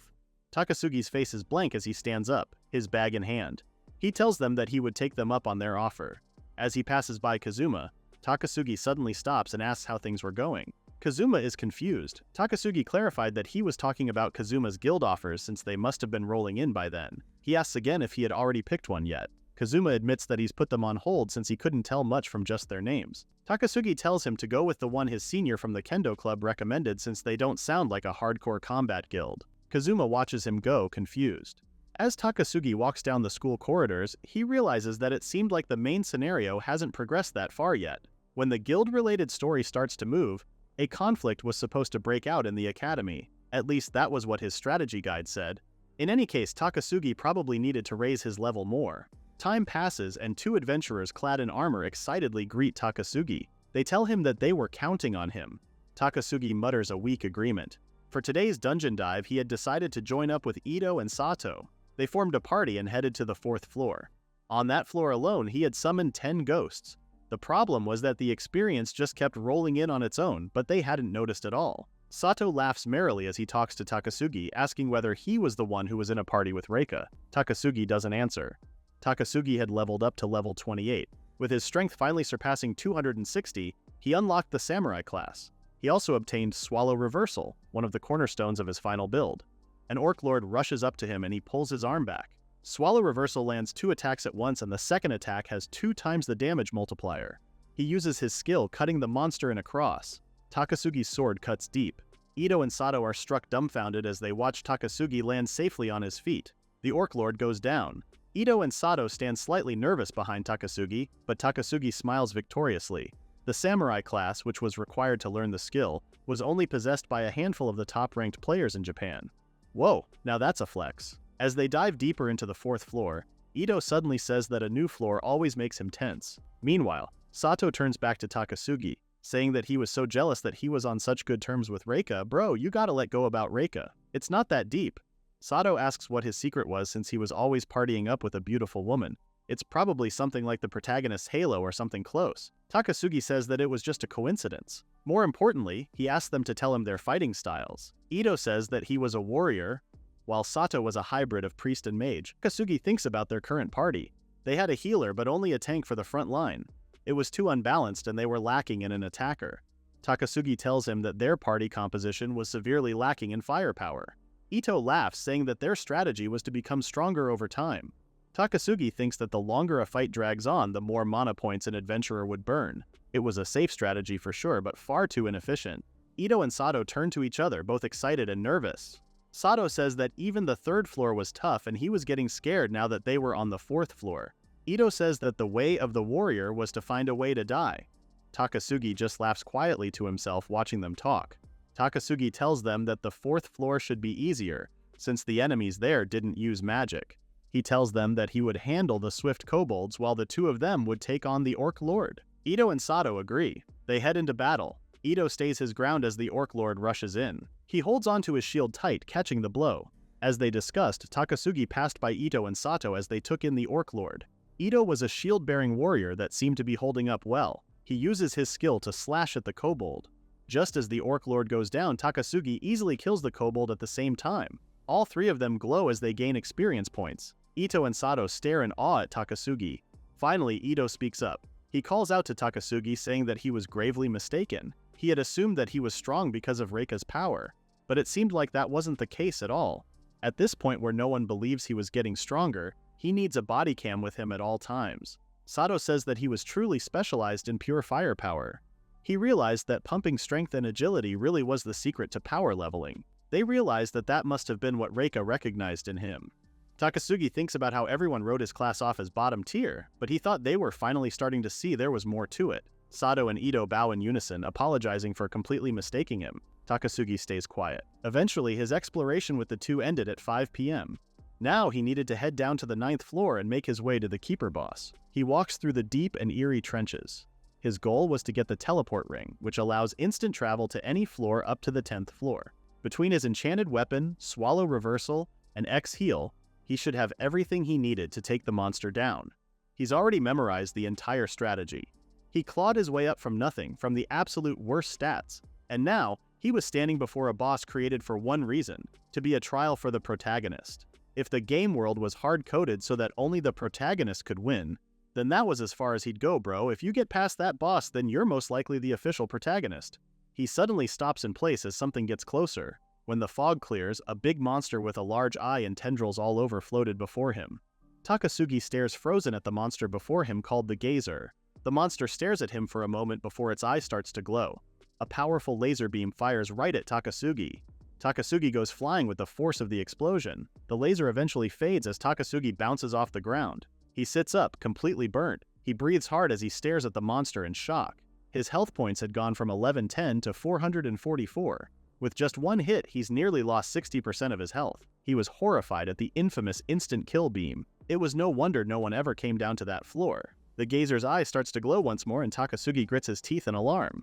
Takasugi's face is blank as he stands up, his bag in hand. He tells them that he would take them up on their offer. As he passes by Kazuma, Takasugi suddenly stops and asks how things were going. Kazuma is confused. Takasugi clarified that he was talking about Kazuma's guild offers since they must have been rolling in by then. He asks again if he had already picked one yet. Kazuma admits that he's put them on hold since he couldn't tell much from just their names. Takasugi tells him to go with the one his senior from the kendo club recommended since they don't sound like a hardcore combat guild. Kazuma watches him go, confused. As Takasugi walks down the school corridors, he realizes that it seemed like the main scenario hasn't progressed that far yet. When the guild-related story starts to move, a conflict was supposed to break out in the academy. At least that was what his strategy guide said. In any case, Takasugi probably needed to raise his level more. Time passes and two adventurers clad in armor excitedly greet Takasugi. They tell him that they were counting on him. Takasugi mutters a weak agreement. For today's dungeon dive, he had decided to join up with Ito and Sato. They formed a party and headed to the 4th floor. On that floor alone, he had summoned 10 ghosts. The problem was that the experience just kept rolling in on its own, but they hadn't noticed at all. Sato laughs merrily as he talks to Takasugi, asking whether he was the one who was in a party with Reika. Takasugi doesn't answer. Takasugi had leveled up to level 28. With his strength finally surpassing 260, he unlocked the samurai class. He also obtained Swallow Reversal, one of the cornerstones of his final build. An orc lord rushes up to him and he pulls his arm back. Swallow Reversal lands 2 attacks at once and the second attack has 2 times the damage multiplier. He uses his skill, cutting the monster in a cross. Takasugi's sword cuts deep. Ito and Sato are struck dumbfounded as they watch Takasugi land safely on his feet. The orc lord goes down. Ito and Sato stand slightly nervous behind Takasugi, but Takasugi smiles victoriously. The samurai class, which was required to learn the skill, was only possessed by a handful of the top-ranked players in Japan. Whoa, now that's a flex. As they dive deeper into the 4th floor, Ito suddenly says that a new floor always makes him tense. Meanwhile, Sato turns back to Takasugi, saying that he was so jealous that he was on such good terms with Reika. Bro, you gotta let go about Reika. It's not that deep. Sato asks what his secret was since he was always partying up with a beautiful woman. It's probably something like the protagonist's halo or something close. Takasugi says that it was just a coincidence. More importantly, he asks them to tell him their fighting styles. Ito says that he was a warrior, while Sato was a hybrid of priest and mage. Takasugi thinks about their current party. They had a healer but only a tank for the front line. It was too unbalanced and they were lacking in an attacker. Takasugi tells him that their party composition was severely lacking in firepower. Ito laughs, saying that their strategy was to become stronger over time. Takasugi thinks that the longer a fight drags on, the more mana points an adventurer would burn. It was a safe strategy for sure, but far too inefficient. Ito and Sato turn to each other, both excited and nervous. Sato says that even the third floor was tough and he was getting scared now that they were on the fourth floor. Ito says that the way of the warrior was to find a way to die. Takasugi just laughs quietly to himself watching them talk. Takasugi tells them that the fourth floor should be easier, since the enemies there didn't use magic. He tells them that he would handle the swift kobolds while the two of them would take on the Orc Lord. Ito and Sato agree. They head into battle. Ito stays his ground as the Orc Lord rushes in. He holds onto his shield tight, catching the blow. As they discussed, Takasugi passed by Ito and Sato as they took in the Orc Lord. Ito was a shield-bearing warrior that seemed to be holding up well. He uses his skill to slash at the kobold. Just as the Orc Lord goes down, Takasugi easily kills the kobold at the same time. All three of them glow as they gain experience points. Ito and Sato stare in awe at Takasugi. Finally, Ito speaks up. He calls out to Takasugi, saying that he was gravely mistaken. He had assumed that he was strong because of Reika's power, but it seemed like that wasn't the case at all. At this point where no one believes he was getting stronger, he needs a body cam with him at all times. Sato says that he was truly specialized in pure firepower. He realized that pumping strength and agility really was the secret to power leveling. They realized that that must have been what Reika recognized in him. Takasugi thinks about how everyone wrote his class off as bottom tier, but he thought they were finally starting to see there was more to it. Sato and Ito bow in unison, apologizing for completely mistaking him. Takasugi stays quiet. Eventually, his exploration with the two ended at 5 p.m. Now he needed to head down to the 9th floor and make his way to the Keeper boss. He walks through the deep and eerie trenches. His goal was to get the teleport ring, which allows instant travel to any floor up to the 10th floor. Between his enchanted weapon, swallow reversal, and X heal, he should have everything he needed to take the monster down. He's already memorized the entire strategy. He clawed his way up from nothing, from the absolute worst stats, and now he was standing before a boss created for one reason, to be a trial for the protagonist. If the game world was hard-coded so that only the protagonist could win, then that was as far as he'd go, bro. If you get past that boss, then you're most likely the official protagonist. He suddenly stops in place as something gets closer. When the fog clears, a big monster with a large eye and tendrils all over floated before him. Takasugi stares frozen at the monster before him called the Gazer. The monster stares at him for a moment before its eye starts to glow. A powerful laser beam fires right at Takasugi. Takasugi goes flying with the force of the explosion. The laser eventually fades as Takasugi bounces off the ground. He sits up, completely burnt. He breathes hard as he stares at the monster in shock. His health points had gone from 1110 to 444. With just one hit, he's nearly lost 60% of his health. He was horrified at the infamous instant kill beam. It was no wonder no one ever came down to that floor. The Gazer's eye starts to glow once more and Takasugi grits his teeth in alarm.